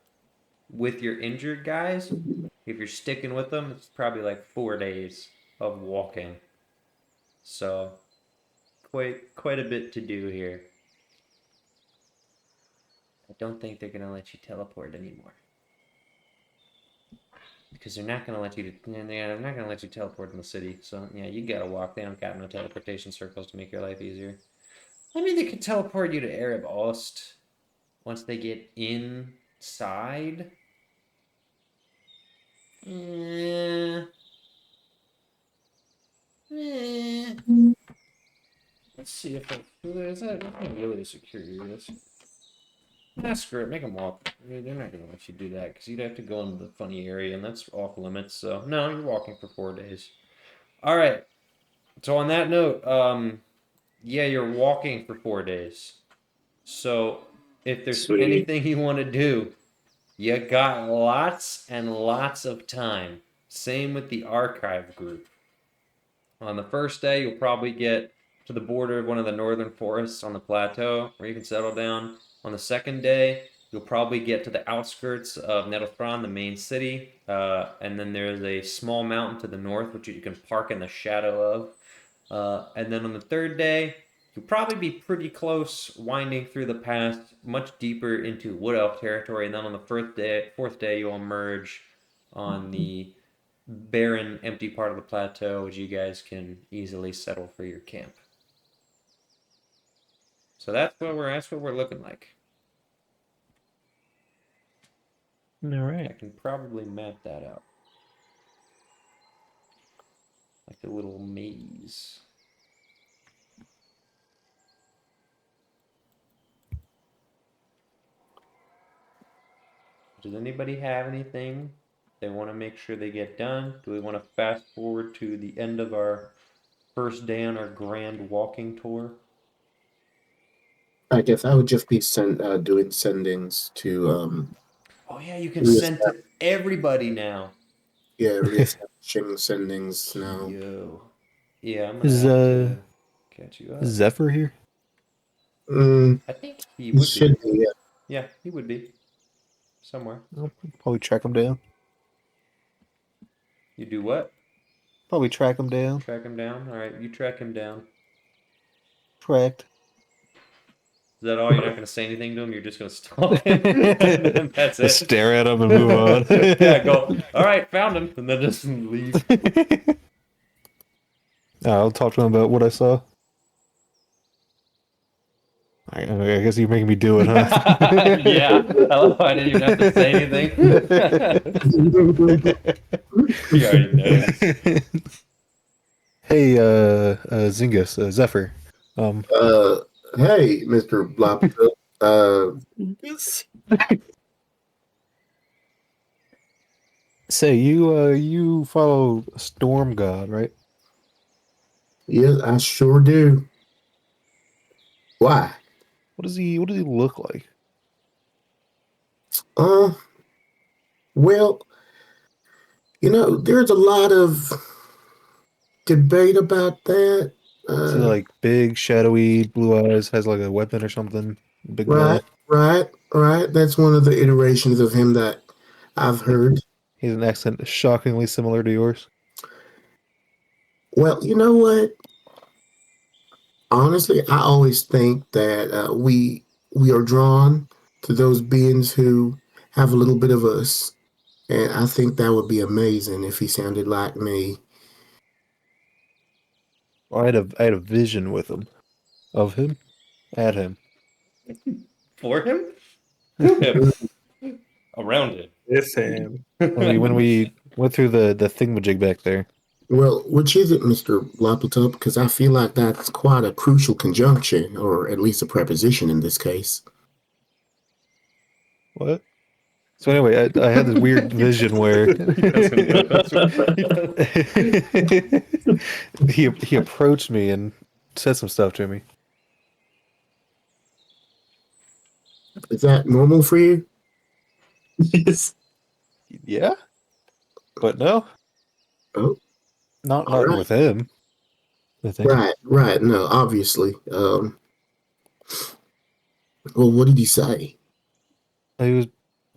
S1: With your injured guys, if you're sticking with them, it's probably like 4 days of walking. So quite a bit to do here. I don't think they're gonna let you teleport anymore. Because they're not gonna let you they're not gonna let you teleport in the city. So yeah, you gotta walk. They don't got no teleportation circles to make your life easier. I mean, they could teleport you to Arab Ost once they get inside. Eh. Eh. Let's see if is that really a security risk. Nah, screw it. Make them walk. They're not gonna let you do that because you'd have to go into the funny area, and that's off limits. So no, you're walking for 4 days. All right. So on that note, yeah, you're walking for 4 days. So if there's
S2: Sweet.
S1: anything you want to do, you got lots and lots of time. Same with the archive group. On the first day, you'll probably get to the border of one of the northern forests on the plateau where you can settle down. On the second day, you'll probably get to the outskirts of Nettlethron, the main city, and then there's a small mountain to the north which you can park in the shadow of. And then on the third day, you'll probably be pretty close, winding through the pass, much deeper into Wood Elf territory. And then on the fourth day, you'll emerge on the barren, empty part of the plateau, which you guys can easily settle for your camp. So that's what we're looking like.
S5: All
S1: I
S5: right.
S1: can probably map that out, like a little maze. Does anybody have anything they want to make sure they get done? Do we want to fast forward to the end of our first day on our grand walking tour?
S6: I guess I would just be doing sendings to
S1: Oh yeah, you can send
S6: reestablish,
S1: to everybody now.
S6: reestablishing sendings now.
S1: Yo. Yeah, I'm gonna
S5: Is
S1: have to catch you up.
S5: Zephyr here?
S1: I think he
S6: It
S1: would
S6: should
S1: be.
S6: be, yeah.
S1: Yeah, he would be. Somewhere.
S5: I'll probably track him down.
S1: You do what?
S5: Probably track him down.
S1: Track him down? Alright, you track him down.
S5: Tracked.
S1: Is that all? You're not going to say anything to him? You're just going to stalk him? And then that's it?
S5: Just stare at him and move on.
S1: Yeah, go, alright, found him. And then just leave.
S5: I'll talk to him about what I saw. I guess you're making me do it, huh?
S1: Yeah. I love how I didn't even have to say anything. He already knows.
S5: Hey, Zingus, Zephyr.
S6: Hey, Mr. Blobster.
S5: Say you follow Storm God, right?
S6: Yes, I sure do. Why?
S5: What does he look like?
S6: Well, there's a lot of debate about that.
S5: Is he like big, shadowy, blue eyes, has like a weapon or something? Big guy.
S6: Right. That's one of the iterations of him that I've heard.
S5: He has an accent shockingly similar to yours.
S6: Well, you know what? Honestly, I always think that we are drawn to those beings who have a little bit of us, and I think that would be amazing if he sounded like me.
S5: I had a vision with him, of him, at him.
S1: For him? To him. Around him.
S2: Yes, Sam.
S5: When we went through the thingamajig back there.
S6: Well, which is it, Mr. Lapletop? Because I feel like that's quite a crucial conjunction, or at least a preposition in this case.
S5: What? So anyway, I had this weird vision where he approached me and said some stuff to me.
S6: Is that normal for you?
S4: Yes.
S5: Yeah, but no,
S6: Oh,
S5: not
S6: all right.
S5: with him. I think.
S6: Right. No, obviously. Well, what did he say?
S5: He was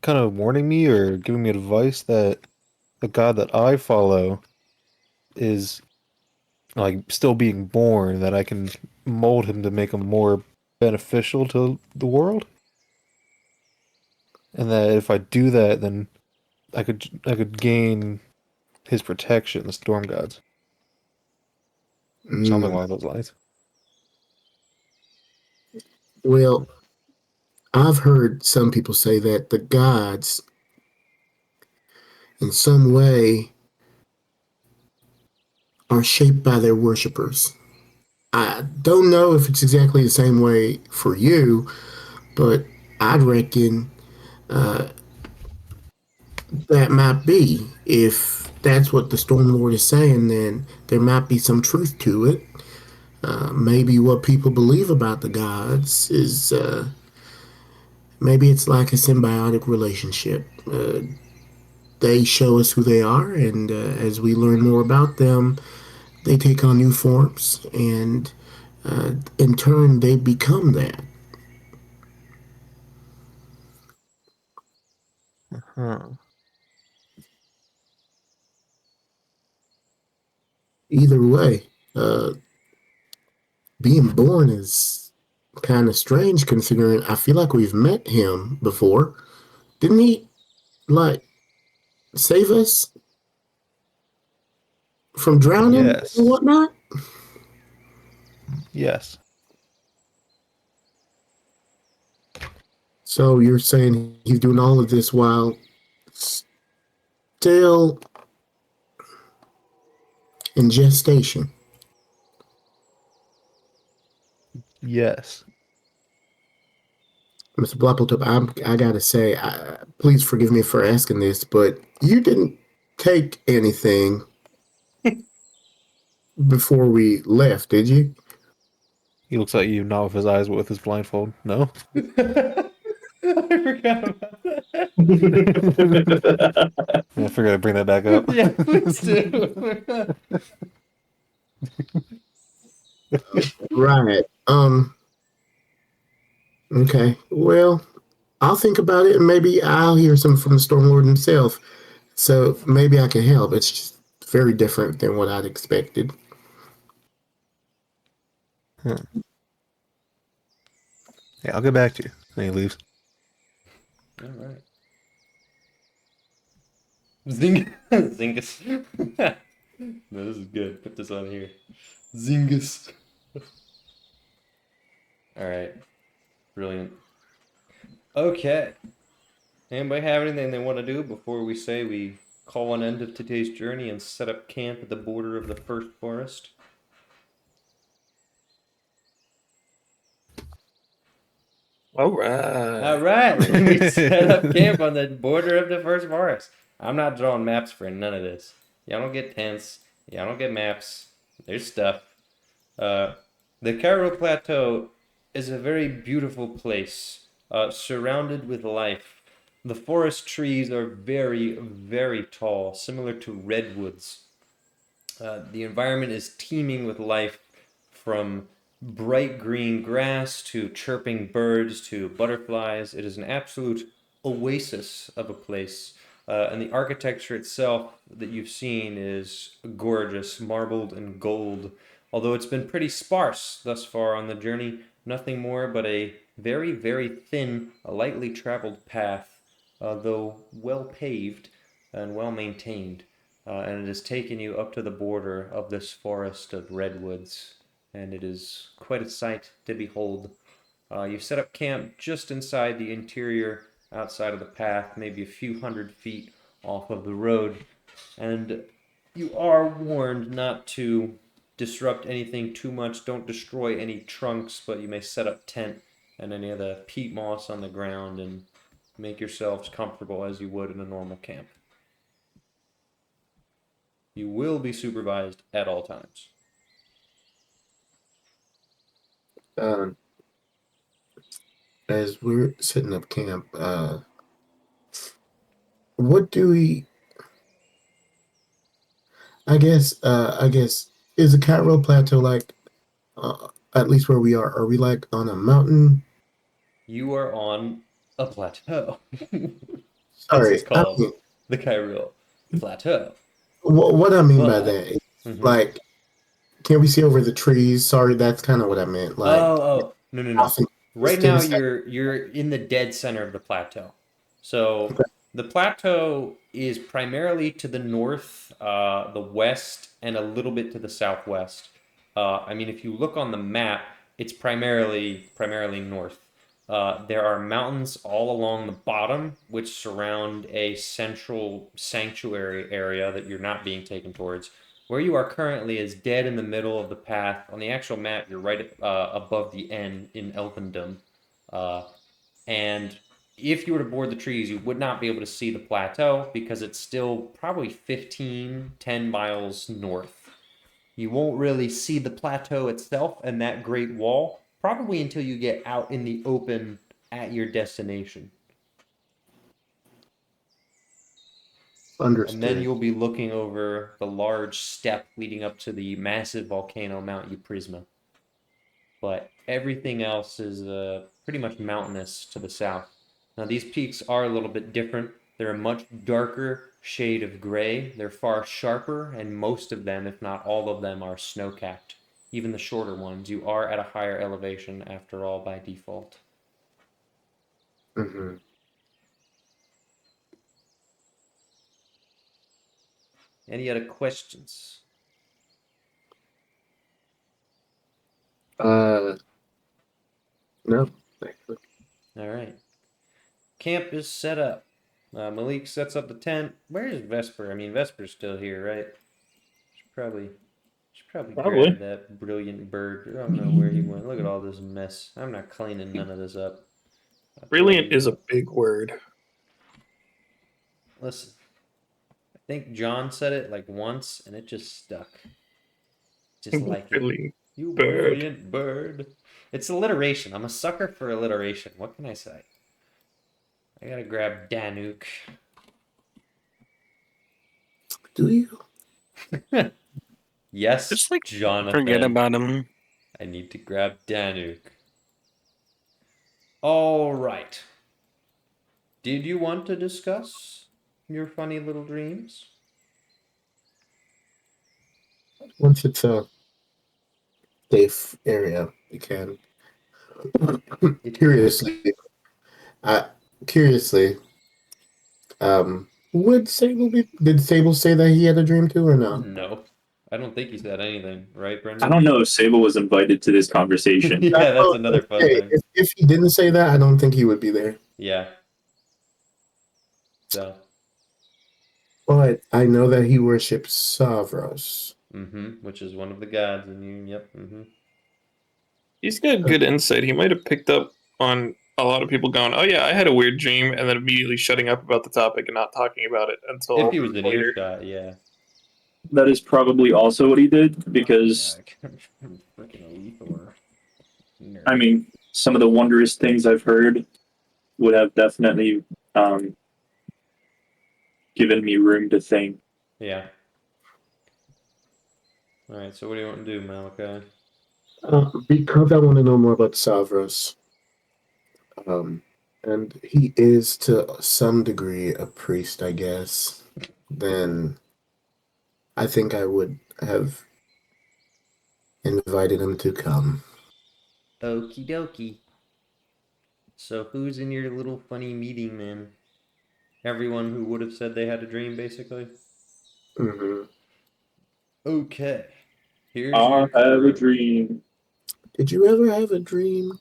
S5: kind of warning me or giving me advice that the god that I follow is like still being born, that I can mold him to make him more beneficial to the world. And that if I do that, then I could gain his protection, the storm gods. Something
S6: Mm,
S5: along those lines.
S6: well, I've heard some people say that the gods, in some way, are shaped by their worshippers. I don't know if it's exactly the same way for you, but I'd reckon that might be. If that's what the Storm Lord is saying, then there might be some truth to it. Maybe what people believe about the gods is maybe it's like a symbiotic relationship. They show us who they are, and as we learn more about them, they take on new forms, and in turn, they become that.
S5: Huh.
S6: Either way, being born is kind of strange considering I feel like we've met him before. Didn't he, like, save us from drowning
S5: Yes.
S6: and whatnot?
S5: Yes.
S6: So you're saying he's doing all of this while still in gestation?
S5: Yes.
S6: Mr. Blappletop, I gotta say, please forgive me for asking this, but you didn't take anything before we left, did you?
S5: He looks at you, not with his eyes, but with his blindfold. No.
S1: I forgot about that.
S5: I figured I'd bring that back up.
S1: Yeah, please do.
S6: Right. Okay. Well, I'll think about it, and maybe I'll hear something from the Stormlord himself. So maybe I can help. It's just very different than what I'd expected.
S5: Huh. Yeah, I'll get back to you. And he leaves.
S1: All right. Zingus. No, this is good. Put this on here. Zingus. All right. Brilliant. Okay. Anybody have anything they want to do before we say we call an end of today's journey and set up camp at the border of the first forest?
S2: All right.
S1: All right. We set up camp on the border of the first forest. I'm not drawing maps for none of this. Y'all don't get tents. Y'all don't get maps. There's stuff. The Cairo Plateau is a very beautiful place, surrounded with life. The forest trees are very, very tall, similar to redwoods. The environment is teeming with life, from bright green grass to chirping birds to butterflies. It is an absolute oasis of a place. And the architecture itself that you've seen is gorgeous, marbled and gold. Although it's been pretty sparse thus far on the journey, nothing more but a very, very thin, lightly traveled path, though well paved and well maintained. and it has taken you up to the border of this forest of redwoods, and it is quite a sight to behold. You've set up camp just inside the interior, outside of the path, maybe a few hundred feet off of the road, and you are warned not to disrupt anything too much. Don't destroy any trunks, but you may set up tent and any of the peat moss on the ground and make yourselves comfortable as you would in a normal camp. You will be supervised at all times.
S6: Um, as we're setting up camp, what do we? I guess is the Cairo Plateau like, at least where we are? Are we like on a mountain?
S1: You are on a plateau. Hence
S6: Sorry,
S1: it's called the Cairo Plateau.
S6: what I mean by
S1: But
S6: that is
S1: mhm.
S6: like, can we see over the trees? Sorry, that's kind of what I meant. Like,
S1: No.
S6: nothing
S1: Right now
S6: distance.
S1: you're in the dead center of the plateau. So the plateau is primarily to the north, the west, and a little bit to the southwest. I mean, if you look on the map, it's primarily north. There are mountains all along the bottom, which surround a central sanctuary area that you're not being taken towards. Where you are currently is dead in the middle of the path. On the actual map, you're right above the end in Elfendom. And if you were to board the trees, you would not be able to see the plateau because it's still probably 10 miles north. You won't really see the plateau itself and that great wall, probably until you get out in the open at your destination. And then
S6: Understood.
S1: you'll be looking over the large steppe leading up to the massive volcano Mount Uprisma. But everything else is pretty much mountainous to the south. Now, these peaks are a little bit different. They're a much darker shade of gray. They're far sharper, and most of them, if not all of them, are snow-capped. Even the shorter ones. You are at a higher elevation, after all, by default.
S6: Hmm.
S1: Any other questions?
S6: No, actually.
S1: All right. Camp is set up. Malik sets up the tent. Where is Vesper? I mean, Vesper's still here, right? Should probably grab
S4: Probably.
S1: that brilliant bird. I don't know where he went. Look at all this mess. I'm not cleaning none of this up.
S2: Brilliant is a big word.
S1: Listen, I think John said it like once, and it just stuck. Just like it.
S2: Brilliant
S1: You
S2: bird.
S1: brilliant bird. It's alliteration. I'm a sucker for alliteration. What can I say? I gotta grab Danuk.
S6: Do you?
S1: Yes,
S3: Just like
S1: Jonathan.
S3: forget about him.
S1: I need to grab Danuk. All right. Did you want to discuss your funny little dreams?
S6: Once it's a safe area, you can. Curiously, I curiously, would Sable be? Did Sable say that he had a dream too, or no?
S1: No. I don't think he said anything, right,
S4: I
S1: Brendan?
S4: don't know if Sable was invited to this conversation.
S1: Yeah, that's another fun
S6: Okay,
S1: thing.
S6: if he didn't say that, I don't think he would be there.
S1: Yeah. So,
S6: But I know that he worships Savros.
S1: which is one of the gods, and yep.
S2: He's got good insight. He might have picked up on a lot of people going, "Oh yeah, I had a weird dream," and then immediately shutting up about the topic and not talking about it until
S1: If he was in
S2: later.
S1: earshot, yeah.
S4: That is probably also what he did because,
S1: Freaking Elithor.
S4: I mean, some of the wondrous things I've heard would have definitely given me room to think.
S1: Yeah. All right. So what do you want to do, Malachi?
S6: Because I want to know more about Savros. And he is to some degree a priest, I guess. Then I think I would have invited him to come.
S1: Okie dokie. So who's in your little funny meeting then? Everyone who would have said they had a dream, basically?
S6: Hmm.
S1: Okay. Here's
S4: I
S1: your
S4: have a
S1: crew.
S4: dream.
S6: Did you ever have a dream?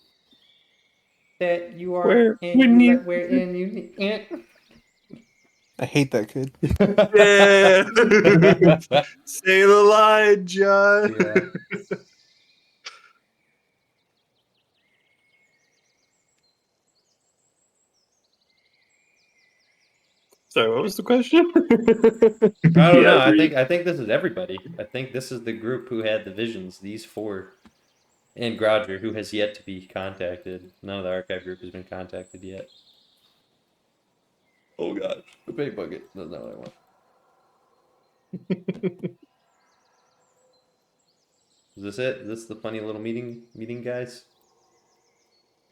S1: That you are
S2: Where
S1: and
S2: when
S1: you
S2: you
S1: where and you
S5: I hate that kid.
S2: yeah say the line, John.
S1: Yeah.
S2: Sorry, what was the question?
S1: I don't know.
S4: Yeah,
S1: I think this is everybody. I think this is the group who had the visions. These four, and Grouger, who has yet to be contacted. None of the archive group has been contacted yet. Oh gosh, the big bucket. That's not what I want. Is this it? Is this the funny little meeting, guys?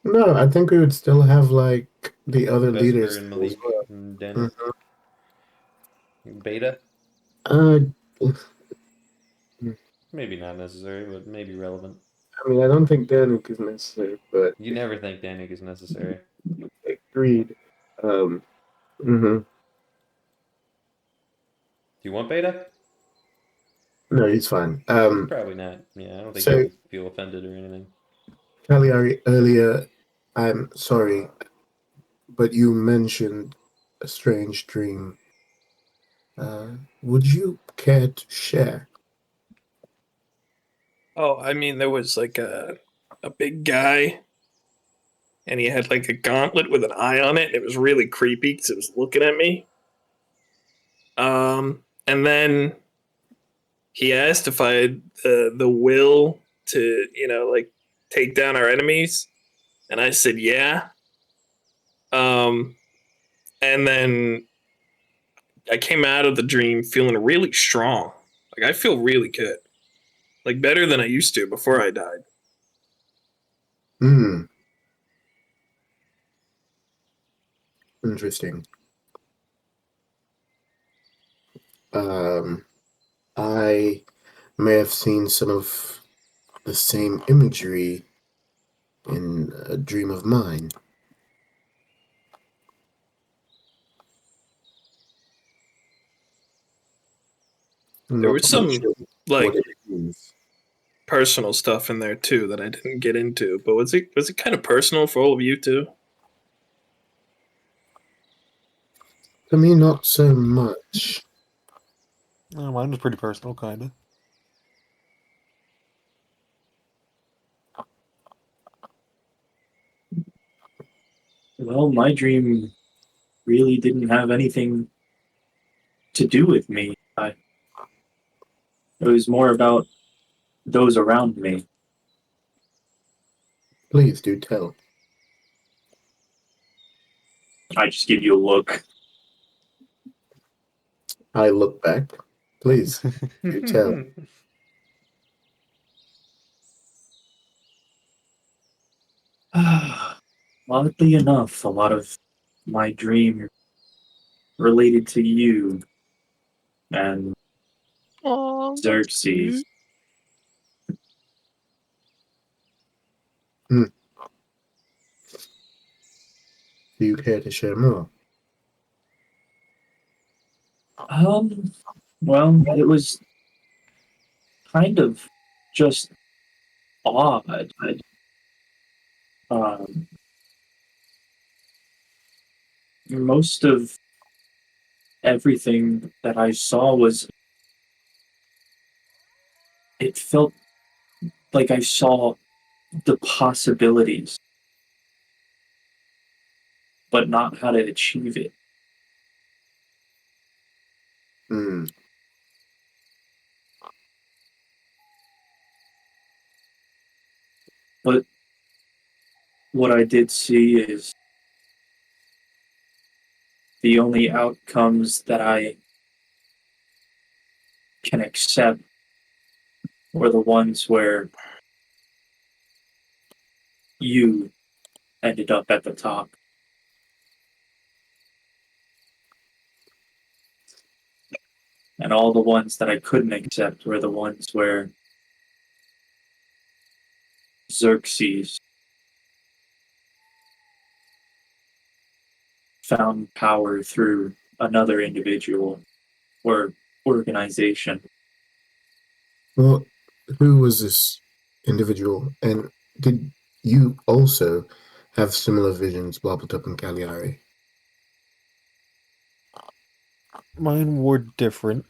S6: No, I think we would still have like the other
S1: Vesper
S6: leaders
S1: and
S6: as
S1: Malik
S6: well.
S1: and Denny. Beta?
S6: Uh,
S1: Maybe not necessary, but maybe relevant.
S6: I mean, I don't think Danik is necessary, but
S1: You never think Danik is necessary.
S6: agreed. Um, hmm
S1: Do you want Beta?
S6: No, he's fine.
S1: Probably not. Yeah, I don't think he
S6: So
S1: would feel offended or anything.
S6: Cagliari, earlier, I'm sorry, but you mentioned a strange dream. Would you care to share?
S2: Oh, I mean, there was like a big guy, and he had like a gauntlet with an eye on it. It was really creepy because it was looking at me. And then he asked if I had the will to, like take down our enemies, and I said yeah. Um, and then I came out of the dream feeling really strong. Like I feel really good, like better than I used to before I died.
S6: Hmm, interesting. Um, I may have seen some of the same imagery in a dream of mine. I'm
S2: There
S6: not
S2: was
S6: quite
S2: some
S6: sure what
S2: like
S6: it means.
S2: personal stuff in there too that I didn't get into. But was it kind of personal for all of you too?
S6: To me, not so much.
S5: Mine was pretty personal, kind of.
S4: well, my dream really didn't have anything to do with me. It was more about those around me.
S6: Please do tell.
S4: I just give you a look.
S6: I look back. Please do tell.
S4: Oddly enough, a lot of my dream related to you and
S2: Oh, that's
S4: Xerxes.
S2: cute.
S6: Hmm. Do you care to share more?
S4: Um, well, it was kind of just odd. Um, Most of everything that I saw was, it felt like I saw the possibilities, but not how to achieve it.
S6: Hmm.
S4: But what I did see is the only outcomes that I can accept were the ones where you ended up at the top. And all the ones that I couldn't accept were the ones where Xerxes found power through another individual, or organization.
S6: Well, who was this individual? And did you also have similar visions bobbled up in Cagliari?
S5: Mine were different.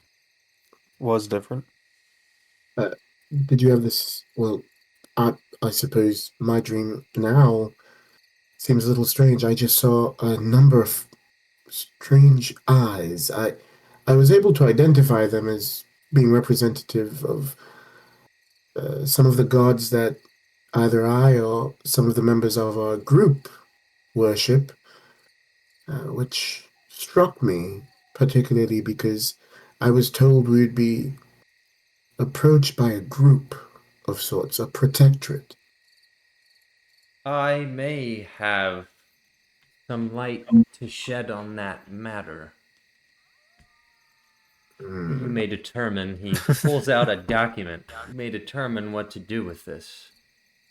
S5: Was different.
S6: Did you have this? Well, I suppose my dream now seems a little strange. I just saw a number of strange eyes. I was able to identify them as being representative of some of the gods that either I or some of the members of our group worship, which struck me particularly because I was told we'd be approached by a group of sorts, a protectorate.
S1: I may have some light to shed on that matter. You may determine, he pulls out a document. You may determine what to do with this.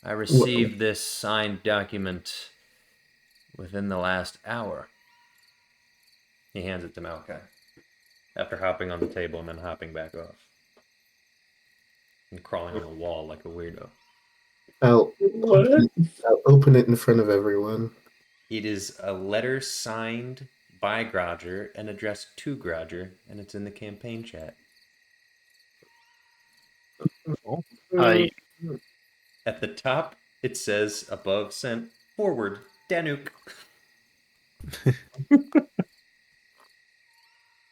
S1: I received this signed document within the last hour. He hands it to Malachi, after hopping on the table and then hopping back off. And crawling on the wall like a weirdo.
S6: I'll open it in front of everyone.
S1: It is a letter signed by Grodger and addressed to Grodger, and it's in the campaign chat. At the top, it says, above sent, forward, Danuk.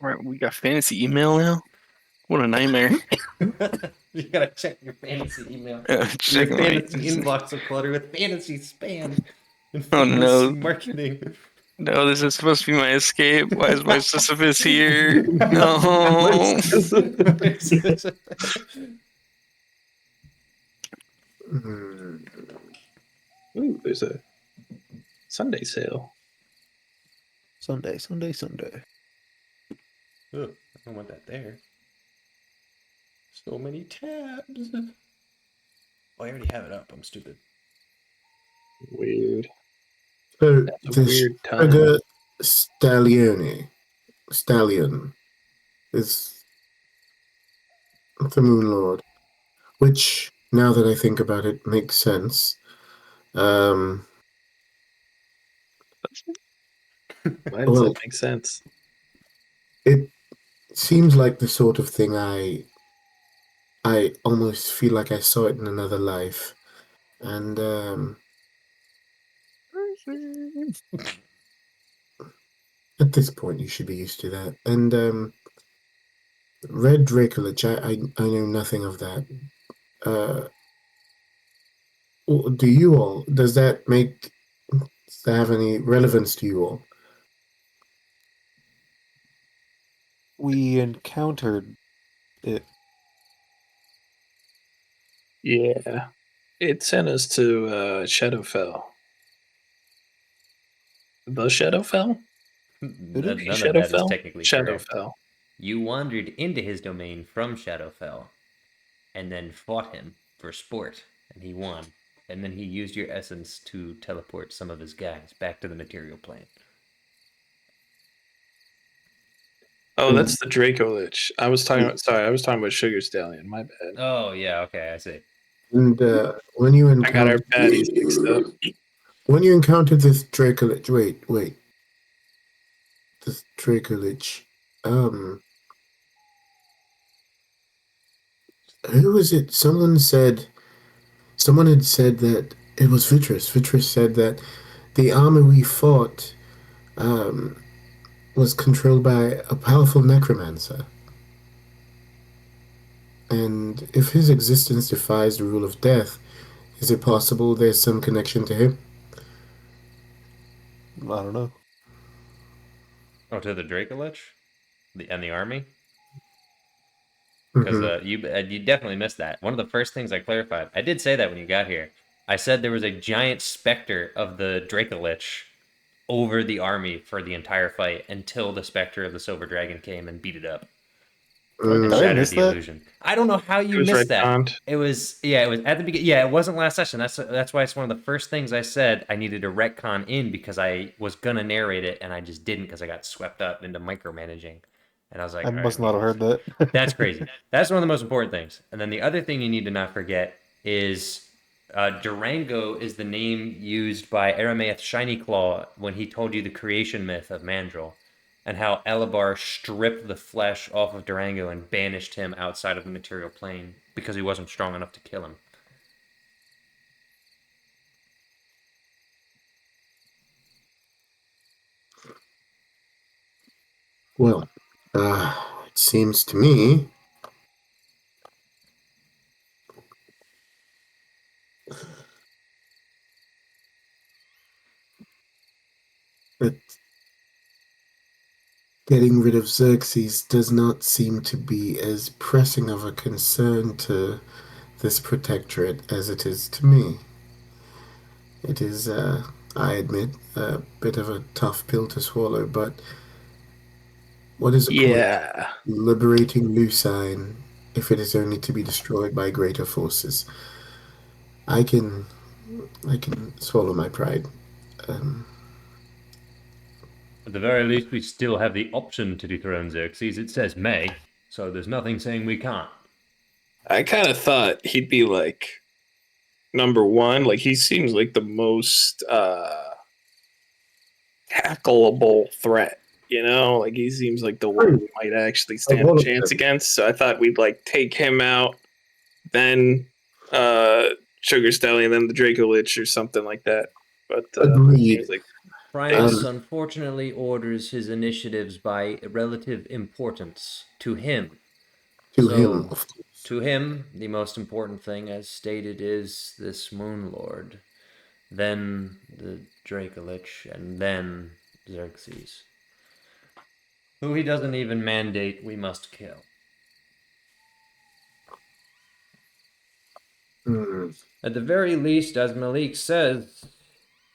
S3: Right, we got fantasy email now. What a nightmare!
S1: You gotta check your fantasy email.
S3: Check
S1: Your
S3: my-
S1: fantasy inbox will clutter with fantasy spam and
S3: Oh, no.
S1: fantasy marketing.
S3: No, this is supposed to be my escape. Why is my Sisyphus here? No.
S2: Ooh, there's a Sunday sale.
S5: Sunday.
S1: Ugh, I don't want that there. So many tabs. Oh, I already have it up. I'm stupid.
S2: Weird.
S6: So
S2: That's a
S6: this
S2: weird time.
S6: sugar stallion is the Moon Lord, which, now that I think about it, makes sense.
S2: Why does
S6: Well-
S2: that make sense?
S6: It seems like the sort of thing I almost feel like I saw it in another life, and at this point you should be used to that. And Red Dracolich, I know nothing of that. Do you all? Does that have any relevance to you all?
S5: We encountered it.
S2: Yeah. It sent us to Shadowfell. The Shadowfell?
S1: None of that is
S2: Shadowfell?
S1: technically correct.
S2: Shadowfell.
S1: You wandered into his domain from Shadowfell, and then fought him for sport, and he won. And then he used your essence to teleport some of his guys back to the material plane.
S2: Oh, that's the Draco Lich. I was talking about Sugar Stallion. My bad.
S1: Oh, yeah, okay, I see.
S6: And when you
S2: I got our
S6: encountered
S2: baddies mixed up.
S6: when you encountered this Dracolich, wait, this Dracolich, who was it? Someone had said that it was Vitris. Vitris said that the army we fought was controlled by a powerful necromancer. And if his existence defies the rule of death, is it possible there's some connection to him?
S5: I don't know.
S1: Oh, to the Dracolich? And the army? Because you definitely missed that. One of the first things I clarified, I did say that when you got here. I said there was a giant specter of the Dracolich over the army for the entire fight until the specter of the Silver Dragon came and beat it up. And
S5: Did I
S1: shattered
S5: miss
S1: the
S5: that?
S1: illusion. I don't know how you
S2: It was
S1: missed that.
S2: retconned.
S1: It was at the beginning. Yeah, it wasn't last session. That's why it's one of the first things I said I needed to retcon in because I was gonna narrate it and I just didn't because I got swept up into micromanaging. And I was like,
S5: I
S1: all right,
S5: must not have heard that.
S1: that's crazy. That's one of the most important things. And then the other thing you need to not forget is Durango is the name used by Aramaeth Shinyclaw when he told you the creation myth of Mandril, and how Elabar stripped the flesh off of Durango and banished him outside of the material plane because he wasn't strong enough to kill him.
S6: Well, it seems to me that getting rid of Xerxes does not seem to be as pressing of a concern to this protectorate as it is to me. It is, I admit, a bit of a tough pill to swallow, but what is the point
S2: Yeah.
S6: liberating Lucine if it is only to be destroyed by greater forces? I can swallow my pride.
S7: At the very least, we still have the option to dethrone Xerxes. It says may, so there's nothing saying we can't.
S2: I kind of thought he'd be like number one. Like he seems like the most tackleable threat. You know, like he seems like the one we might actually stand a chance against. So I thought we'd like take him out, then Sugar Stelly, and then the Draco Lich or something like that. But
S6: Agreed.
S2: like
S1: Primus unfortunately orders his initiatives by relative importance to him.
S6: To
S1: So,
S6: him, of course.
S1: To him, the most important thing, as stated, is this Moon Lord, then the Dracolich, and then Xerxes, who he doesn't even mandate we must kill. At the very least, as Malik says,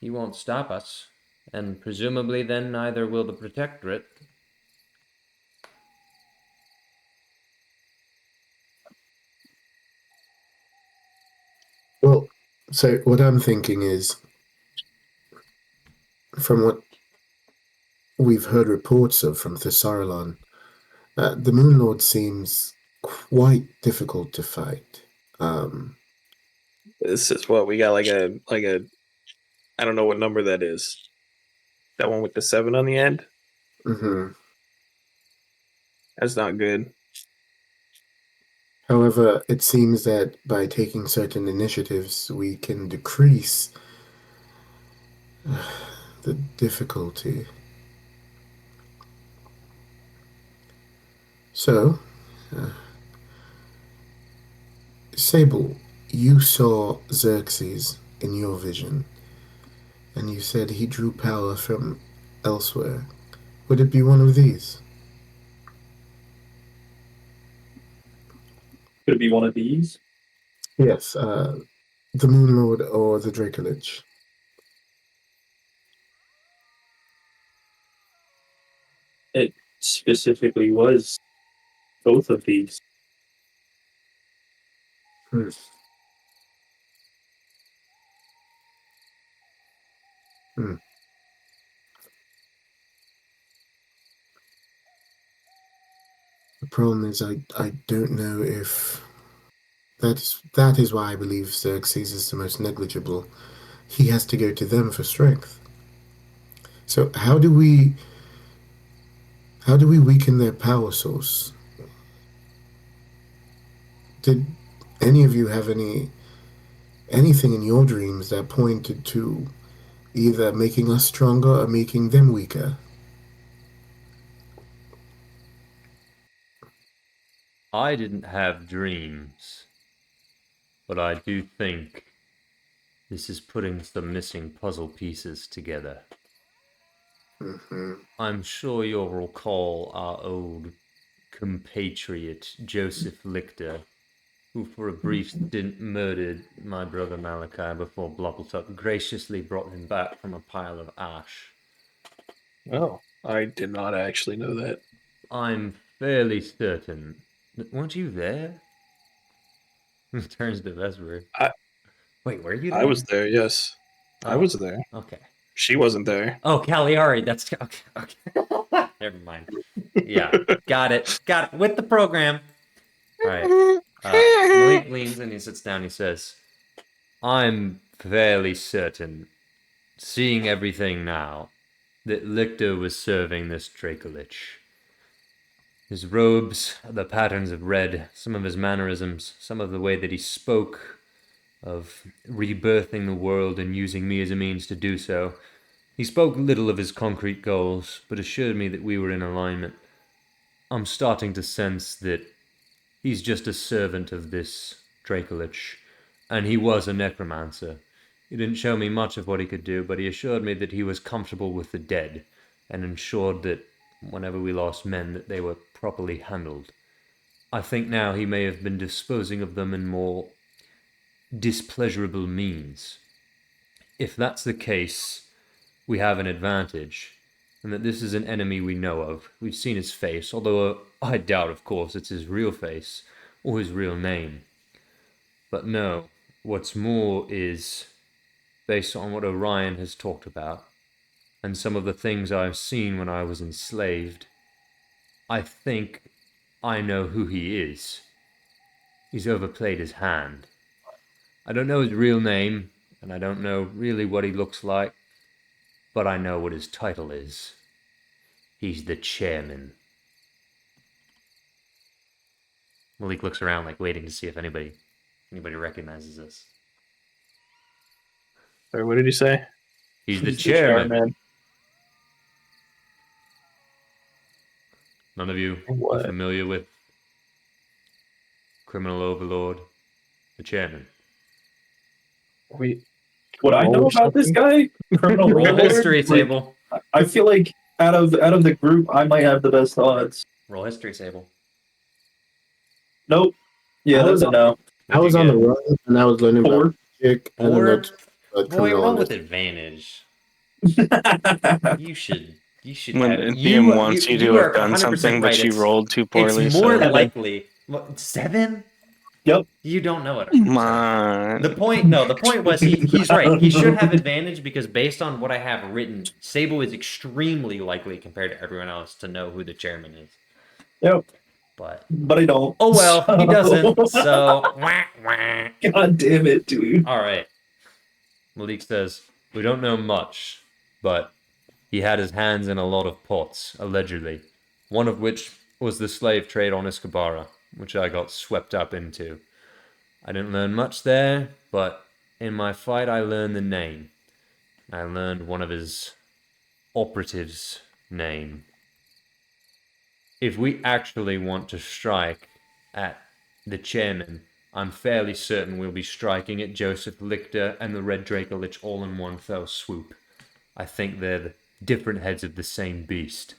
S1: he won't stop us, and presumably then neither will the Protectorate.
S6: Well, so what I'm thinking is, from what we've heard reports of from Thessalon, the Moon Lord seems quite difficult to fight.
S2: this is what we got like a I don't know what number that is. That one with the 7 on the end?
S6: Mm-hmm.
S2: That's not good.
S6: However, it seems that by taking certain initiatives, we can decrease the difficulty. So, Sable, you saw Xerxes in your vision, and you said he drew power from elsewhere. Would it be one of these?
S4: Could it be one of these?
S6: Yes, the Moon Lord or the Dracolich.
S4: It specifically was both of these.
S6: Hmm. Hmm. The problem is I don't know if that is why I believe Xerxes is the most negligible. He has to go to them for strength. So how do we weaken their power source? Did any of you have anything in your dreams that pointed to either making us stronger or making them weaker?
S7: I didn't have dreams, but I do think this is putting some missing puzzle pieces together.
S6: Mm-hmm.
S7: I'm sure you'll recall our old compatriot, Joseph Lichter, who for a brief stint murdered my brother Malachi before Bloppletup graciously brought him back from a pile of ash.
S2: Oh, I did not actually know that.
S7: I'm fairly certain. Weren't you there? Turns to Vesper. Wait, were you there?
S2: I was there, yes. I was there.
S7: Okay.
S2: She wasn't there.
S1: Oh, Cagliari, that's okay. Never mind. Yeah, got it. Got it. With the program. All right. Malik leans and he sits down. He says, I'm fairly certain, seeing everything now, that Lictor was serving this Dracolich. His robes, the patterns of red, some of his mannerisms, some of the way that he spoke of rebirthing the world and using me as a means to do so. He spoke little of his concrete goals, but assured me that we were in alignment. I'm starting to sense that he's just a servant of this Dracolich, and he was a necromancer. He didn't show me much of what he could do, but he assured me that he was comfortable with the dead, and ensured that whenever we lost men, that they were properly handled. I think now he may have been disposing of them in more displeasurable means. If that's the case, we have an advantage, and that this is an enemy we know of. We've seen his face, although I doubt, of course, it's his real face, or his real name. But no, what's more is, based on what Orion has talked about, and some of the things I've seen when I was enslaved, I think I know who he is. He's overplayed his hand. I don't know his real name, and I don't know really what he looks like, but I know what his title is. He's the chairman. Malik looks around like waiting to see if anybody recognizes this.
S2: Sorry, what did you say?
S1: He's the chairman.
S2: chairman.
S1: None of you
S2: What?
S1: are familiar with criminal overlord, the chairman.
S2: Wait,
S4: What I know
S2: Roll
S4: about this guy, criminal
S1: Roll
S4: overlord,
S1: history
S4: like,
S1: table.
S4: I feel like out of the group, I might have the best odds.
S1: Roll history table.
S4: Nope. Yeah, that's a no.
S6: I was on the run and I was learning about magic and then
S1: Four.
S6: that's
S1: Boy, roll with
S6: criminal
S1: advantage. You should.
S3: When
S1: have,
S3: DM wants you to
S1: are
S3: have done
S1: 100%
S3: something, but
S1: right.
S3: you rolled too poorly.
S1: It's more
S3: so
S1: likely. What, 7?
S4: Yep.
S1: You don't know it.
S3: come on.
S1: The point was he's right. He should have advantage because based on what I have written, Sable is extremely likely compared to everyone else to know who the chairman is.
S4: Yep.
S1: But
S4: I don't.
S1: oh well, he
S4: So-
S1: doesn't. So wah, wah.
S4: God damn it, dude.
S1: All right. Malik says, we don't know much, but he had his hands in a lot of pots, allegedly. One of which was the slave trade on Escobara, which I got swept up into. I didn't learn much there, but in my fight I learned the name. I learned one of his operatives' name. If we actually want to strike at the chairman, I'm fairly certain we'll be striking at Joseph Lichter and the Red Dracolich all in one fell swoop. I think they're the different heads of the same beast.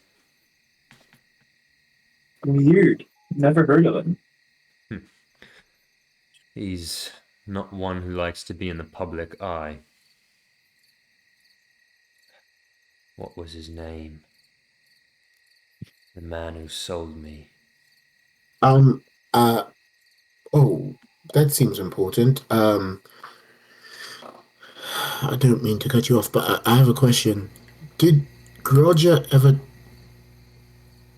S4: Weird. Never heard of him.
S1: He's not one who likes to be in the public eye. What was his name? The man who sold me.
S6: Oh, that seems important. I don't mean to cut you off, but I have a question. Did Groja ever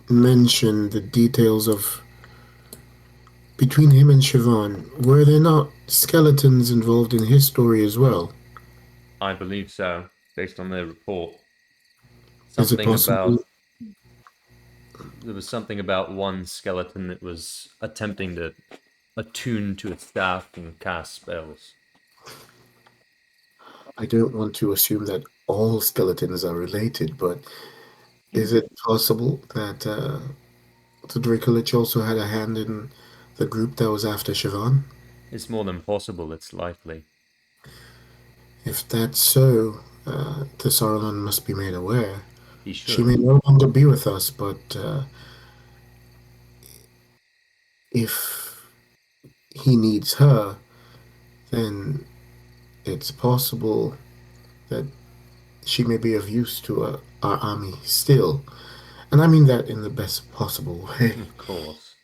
S6: mention the details of between him and Siobhan? Were there not skeletons involved in his story as well?
S1: I believe so, based on their report.
S6: Is it
S1: Something
S6: possible?
S1: about there was something about one skeleton that was attempting to attune to its staff and cast spells.
S6: I don't want to assume that all skeletons are related, but is it possible that the Dracolich also had a hand in the group that was after Siobhan?
S1: It's more than possible, it's likely.
S6: If that's so, the Saruman must be made aware.
S1: He should.
S6: She may no longer be with us, but if he needs her, then it's possible that she may be of use to our army still. And I mean that in the best possible way.
S1: Of course.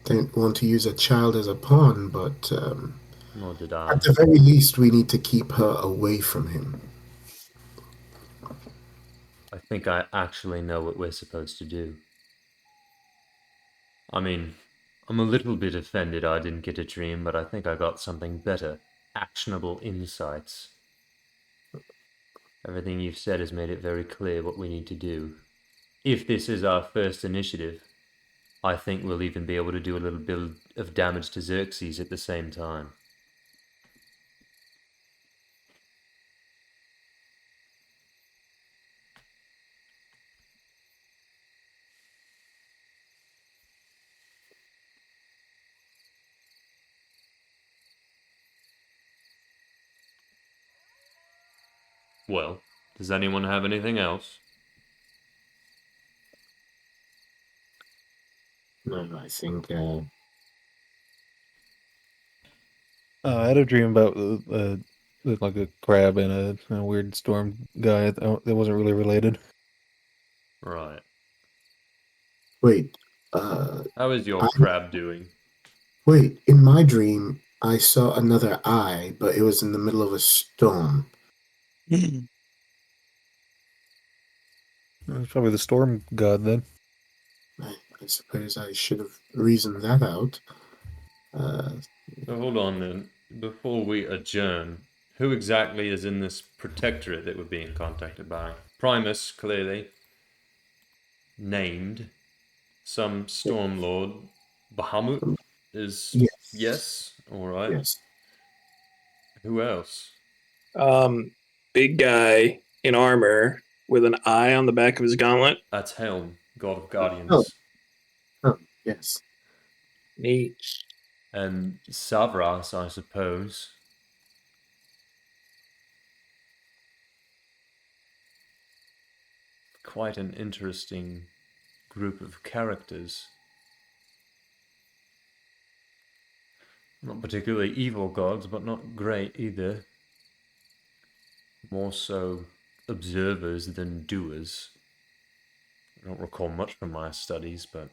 S6: Don't want to use a child as a pawn, but
S1: Nor did I.
S6: at the very least, we need to keep her away from him.
S1: I think I actually know what we're supposed to do. I mean, I'm a little bit offended I didn't get a dream, but I think I got something better. Actionable insights. Everything you've said has made it very clear what we need to do. If this is our first initiative, I think we'll even be able to do a little bit of damage to Xerxes at the same time. Well, does anyone have anything else?
S6: No, I think
S5: I had a dream about like a crab and a weird storm guy. That wasn't really related.
S1: Right.
S6: wait.
S1: How is your
S6: I,
S1: crab doing?
S6: wait. In my dream, I saw another eye, but it was in the middle of a storm.
S5: It's probably the storm god then.
S6: I suppose I should have reasoned that out.
S1: So hold on then. Before we adjourn, who exactly is in this protectorate that we're being contacted by? Primus, clearly. Named. Some Stormlord. Bahamut is...
S6: Yes.
S1: Yes? Alright.
S6: Yes.
S1: Who else?
S2: Big guy in armor with an eye on the back of his gauntlet.
S1: That's Helm, God of Guardians.
S6: Oh, yes.
S2: Neat.
S1: And Savras, I suppose. Quite an interesting group of characters. Not particularly evil gods, but not great either. More so observers than doers. I don't recall much from my studies, but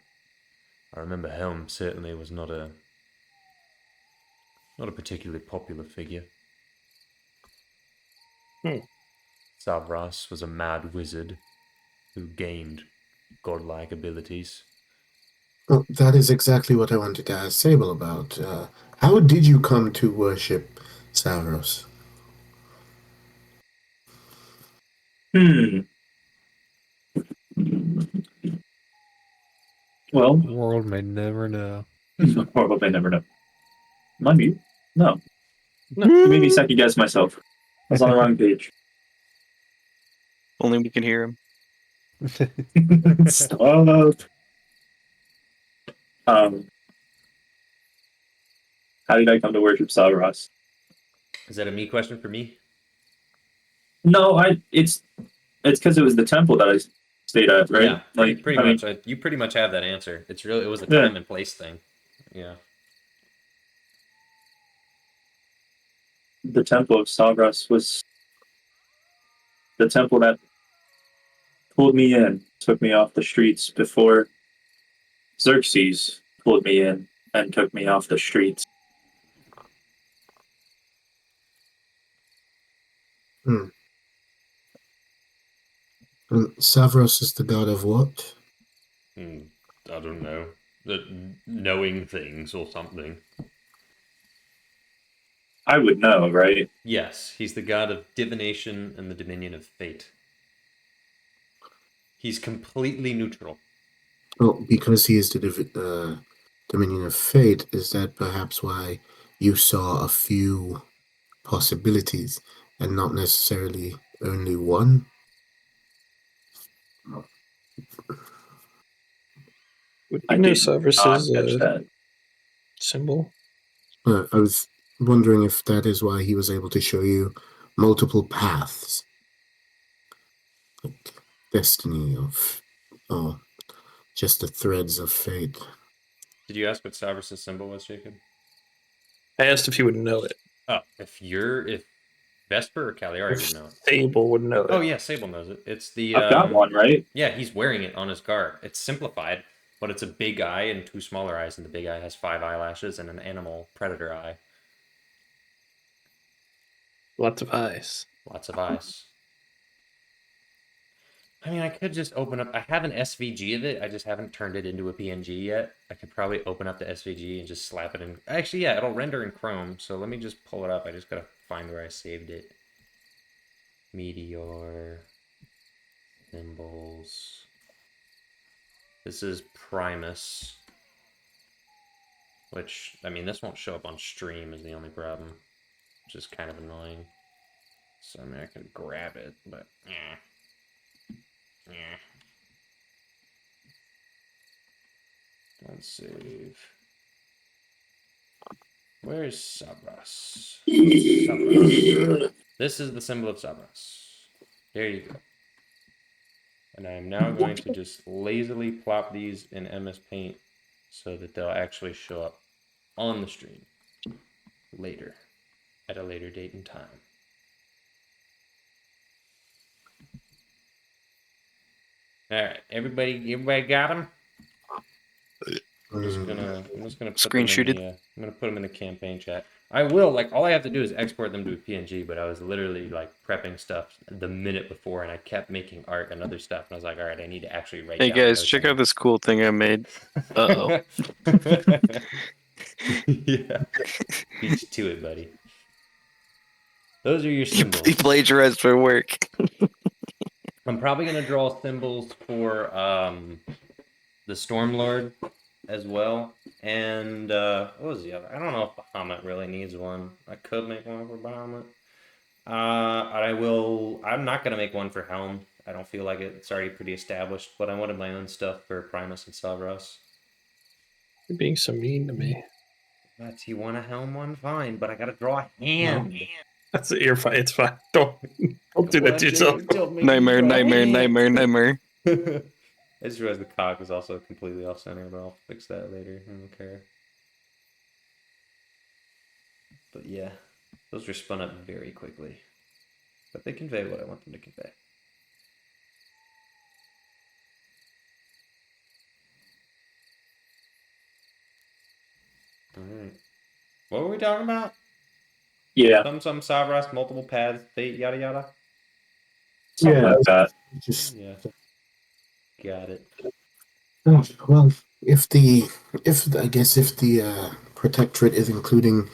S1: I remember Helm certainly was not a particularly popular figure. Savras was a mad wizard who gained godlike abilities.
S6: Well, that is exactly what I wanted to ask Sable about. How did you come to worship Savros?
S4: Well,
S5: The world may never know.
S4: or I never know. Am I mute? No. You made me second guess myself. I was on the wrong page.
S3: Only we can hear him.
S4: Stop. How did I come to worship Savras?
S1: Is that a me question for me?
S4: No, it's because it was the temple that I stayed at, right?
S1: Yeah,
S4: Like
S1: pretty
S4: I mean,
S1: much. You pretty much have that answer. It was a
S4: Yeah.
S1: time and place thing. Yeah.
S4: the temple of Savras was the temple that pulled me in, took me off the streets before Xerxes pulled me in and took me off the streets.
S6: And Savros is the god of what?
S1: I don't know. Knowing things or something.
S4: I would know, right?
S1: Yes, he's the god of divination and the dominion of fate. He's completely neutral.
S6: Well, because he is the dominion of fate, is that perhaps why you saw a few possibilities and not necessarily only one?
S2: Would
S4: I
S2: you know
S4: did
S2: Severus's
S4: not catch that.
S2: symbol?
S6: I was wondering if that is why he was able to show you multiple paths, like destiny or just the threads of fate.
S1: Did you ask what Savras' symbol was, Jacob?
S2: I asked if he would know it.
S1: Oh, if Vesper or Cagliari would know it.
S2: Sable would know it.
S1: Oh yeah, Sable knows it. It's the
S4: I've got one, right?
S1: Yeah, he's wearing it on his garb. It's simplified, but it's a big eye and two smaller eyes, and the big eye has 5 eyelashes and an animal predator eye.
S2: Lots of eyes.
S1: Lots of eyes. I mean, I could just open up. I have an SVG of it. I just haven't turned it into a PNG yet. I could probably open up the SVG and just slap it in. Actually, yeah, it'll render in Chrome. So let me just pull it up. I just gotta find where I saved it. Meteor. Symbols. This is Primus. Which, I mean, this won't show up on stream is the only problem. Which is kind of annoying. So, I mean, I could grab it, but, Don't save. Where's Sabras? Sabras. This is the symbol of Sabras. There you go. And I am now going to just lazily plop these in MS Paint so that they'll actually show up on the stream later, at a later date and time. All right, everybody got them? I'm just gonna put
S3: Screenshotted.
S1: them in I'm gonna put them in the campaign chat. I will, like, all I have to do is export them to a PNG, but I was literally like prepping stuff the minute before, and I kept making art and other stuff, and I was like, all right, I need to actually write.
S3: Hey
S1: down
S3: guys,
S1: notes
S3: check
S1: on
S3: out this cool thing I made. Uh-oh.
S1: Yeah, beat you to it, buddy. Those are your symbols.
S3: He plagiarized my work.
S1: I'm probably gonna draw symbols for the Stormlord as well. And what was the other? I don't know if Bahamut really needs one. I could make one for Bahamut. I'm not gonna make one for Helm. I don't feel like it. It's already pretty established. But I wanted my own stuff for Primus and Savras.
S2: You're being so mean to me.
S1: But you want a Helm one? Fine, but I gotta draw a hand.
S2: No. That's it. You're fine. It's fine. Don't do that to yourself.
S3: Nightmare.
S1: I just realized the cock is also completely off center, but I'll fix that later. I don't care. But yeah, those are spun up very quickly. But they convey what I want them to convey. Alright. What were we talking about?
S4: Yeah,
S1: Some Savras, multiple paths, fate, yada yada?
S4: something like that.
S6: Just
S1: Yeah. Got it.
S6: oh, well, if the Protectorate is including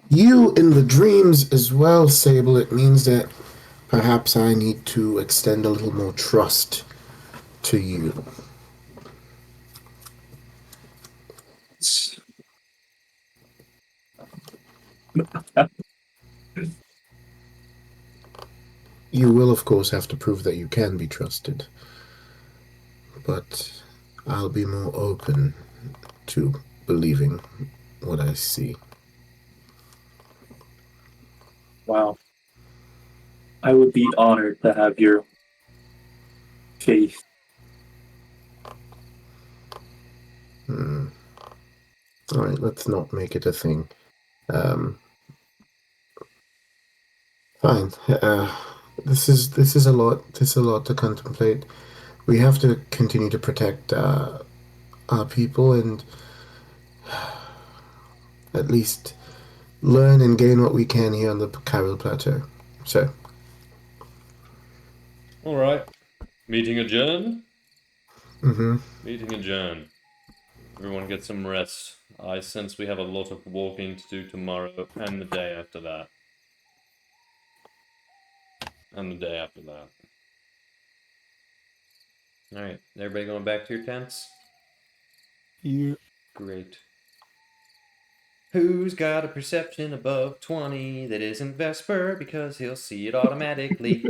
S6: you in the dreams as well, Sable, it means that perhaps I need to extend a little more trust to you. You will, of course, have to prove that you can be trusted. But I'll be more open to believing what I see.
S4: Wow. I would be honored to have your faith.
S6: All right, let's not make it a thing. Fine. This is a lot. This is a lot to contemplate. We have to continue to protect our people and at least learn and gain what we can here on the Chiral Plateau. So.
S1: All right. Meeting adjourned?
S6: Mm-hmm.
S1: Meeting adjourned. Everyone get some rest. I sense we have a lot of walking to do tomorrow and the day after that. And the day after that. Alright, everybody going back to your tents?
S8: You.
S1: Great. Who's got a perception above 20 that isn't Vesper because he'll see it automatically?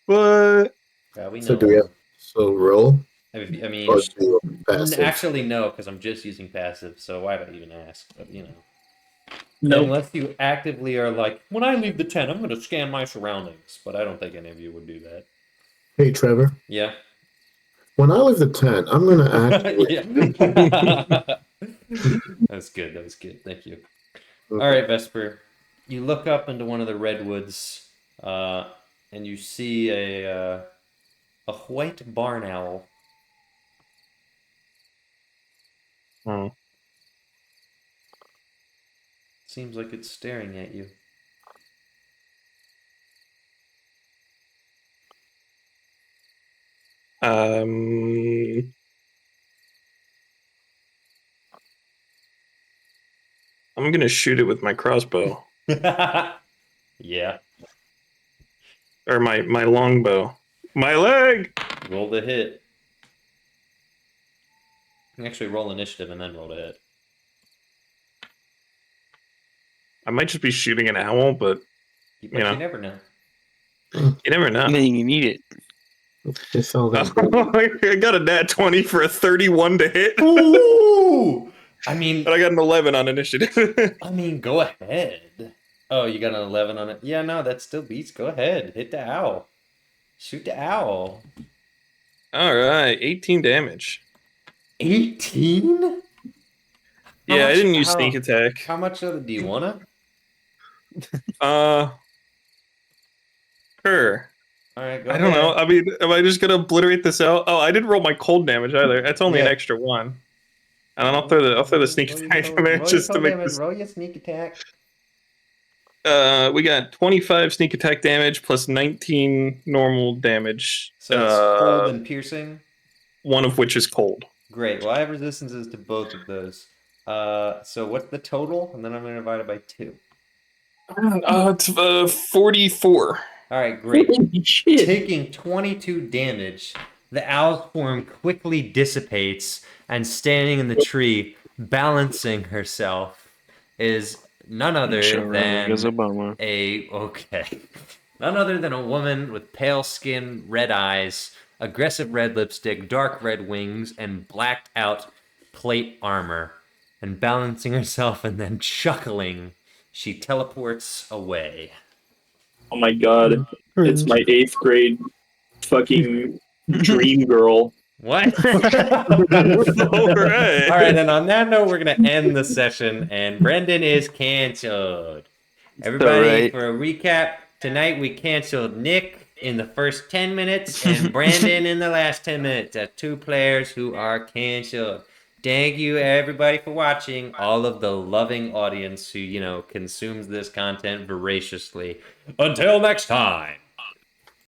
S2: What?
S1: Probably
S6: So
S1: no
S6: do we have
S1: one.
S6: roll?
S1: I mean,
S6: Or do you passive?
S1: actually no, because I'm just using passive, so why do I even ask? But you know.
S4: Nope.
S1: Unless you actively are like, when I leave the tent, I'm going to scan my surroundings. But I don't think any of you would do that.
S6: Hey, Trevor.
S1: Yeah.
S6: When I leave the tent, I'm going to activate.
S1: Yeah. That's good. That was good. Thank you.
S6: Okay.
S1: All right, Vesper. You look up into one of the redwoods, and you see a white barn owl.
S2: Oh.
S1: Seems like it's staring at you.
S2: I'm gonna shoot it with my crossbow
S1: Yeah.
S2: or my longbow. My leg.
S1: Roll the hit. Actually, roll initiative and then roll the hit.
S2: I might just be shooting an owl, but
S1: But
S2: know.
S1: you never know.
S2: you never know.
S3: And then you need it.
S6: They fell that.
S2: I got a nat 20 for a 31 to hit.
S1: Ooh! I mean,
S2: But I got an 11 on initiative.
S1: go ahead. Oh, you got an 11 on it. Yeah, no, that still beats. Go ahead, hit the owl. Shoot the owl.
S2: All right, 18 damage.
S1: 18?
S2: Yeah, I didn't use sneak attack.
S1: How much of it do you wanna?
S2: Sure.
S1: All right, go
S2: I don't
S1: ahead.
S2: know. I mean, am I just gonna obliterate this out? Oh, I didn't roll my cold damage either. That's only an
S1: Yeah.
S2: extra 1. And then I'll throw the sneak attack damage just to make this.
S1: Roll your sneak attack.
S2: We got 25 sneak attack damage plus 19 normal damage.
S1: So it's cold and piercing.
S2: One of which is cold.
S1: Great. Well, I have resistances to both of those. So what's the total? And then I'm going to divide it by 2.
S2: It's 44.
S1: All right, great.
S4: Holy shit.
S1: Taking 22 damage, the owl's form quickly dissipates, and standing in the tree, balancing herself, is none other than none other than a woman with pale skin, red eyes, aggressive red lipstick, dark red wings, and blacked out plate armor. And balancing herself and then chuckling, she teleports away.
S4: Oh my god. It's my 8th grade fucking dream girl.
S1: What?
S2: All right.
S1: All right, and on that note, we're going to end the session, and Brendan is canceled. Everybody,
S3: right.
S1: for a recap, tonight we canceled Nick in the first 10 minutes and Brandon in the last 10 minutes. That's 2 players who are canceled. Thank you, everybody, for watching. All of the loving audience who, consumes this content voraciously. Until next time.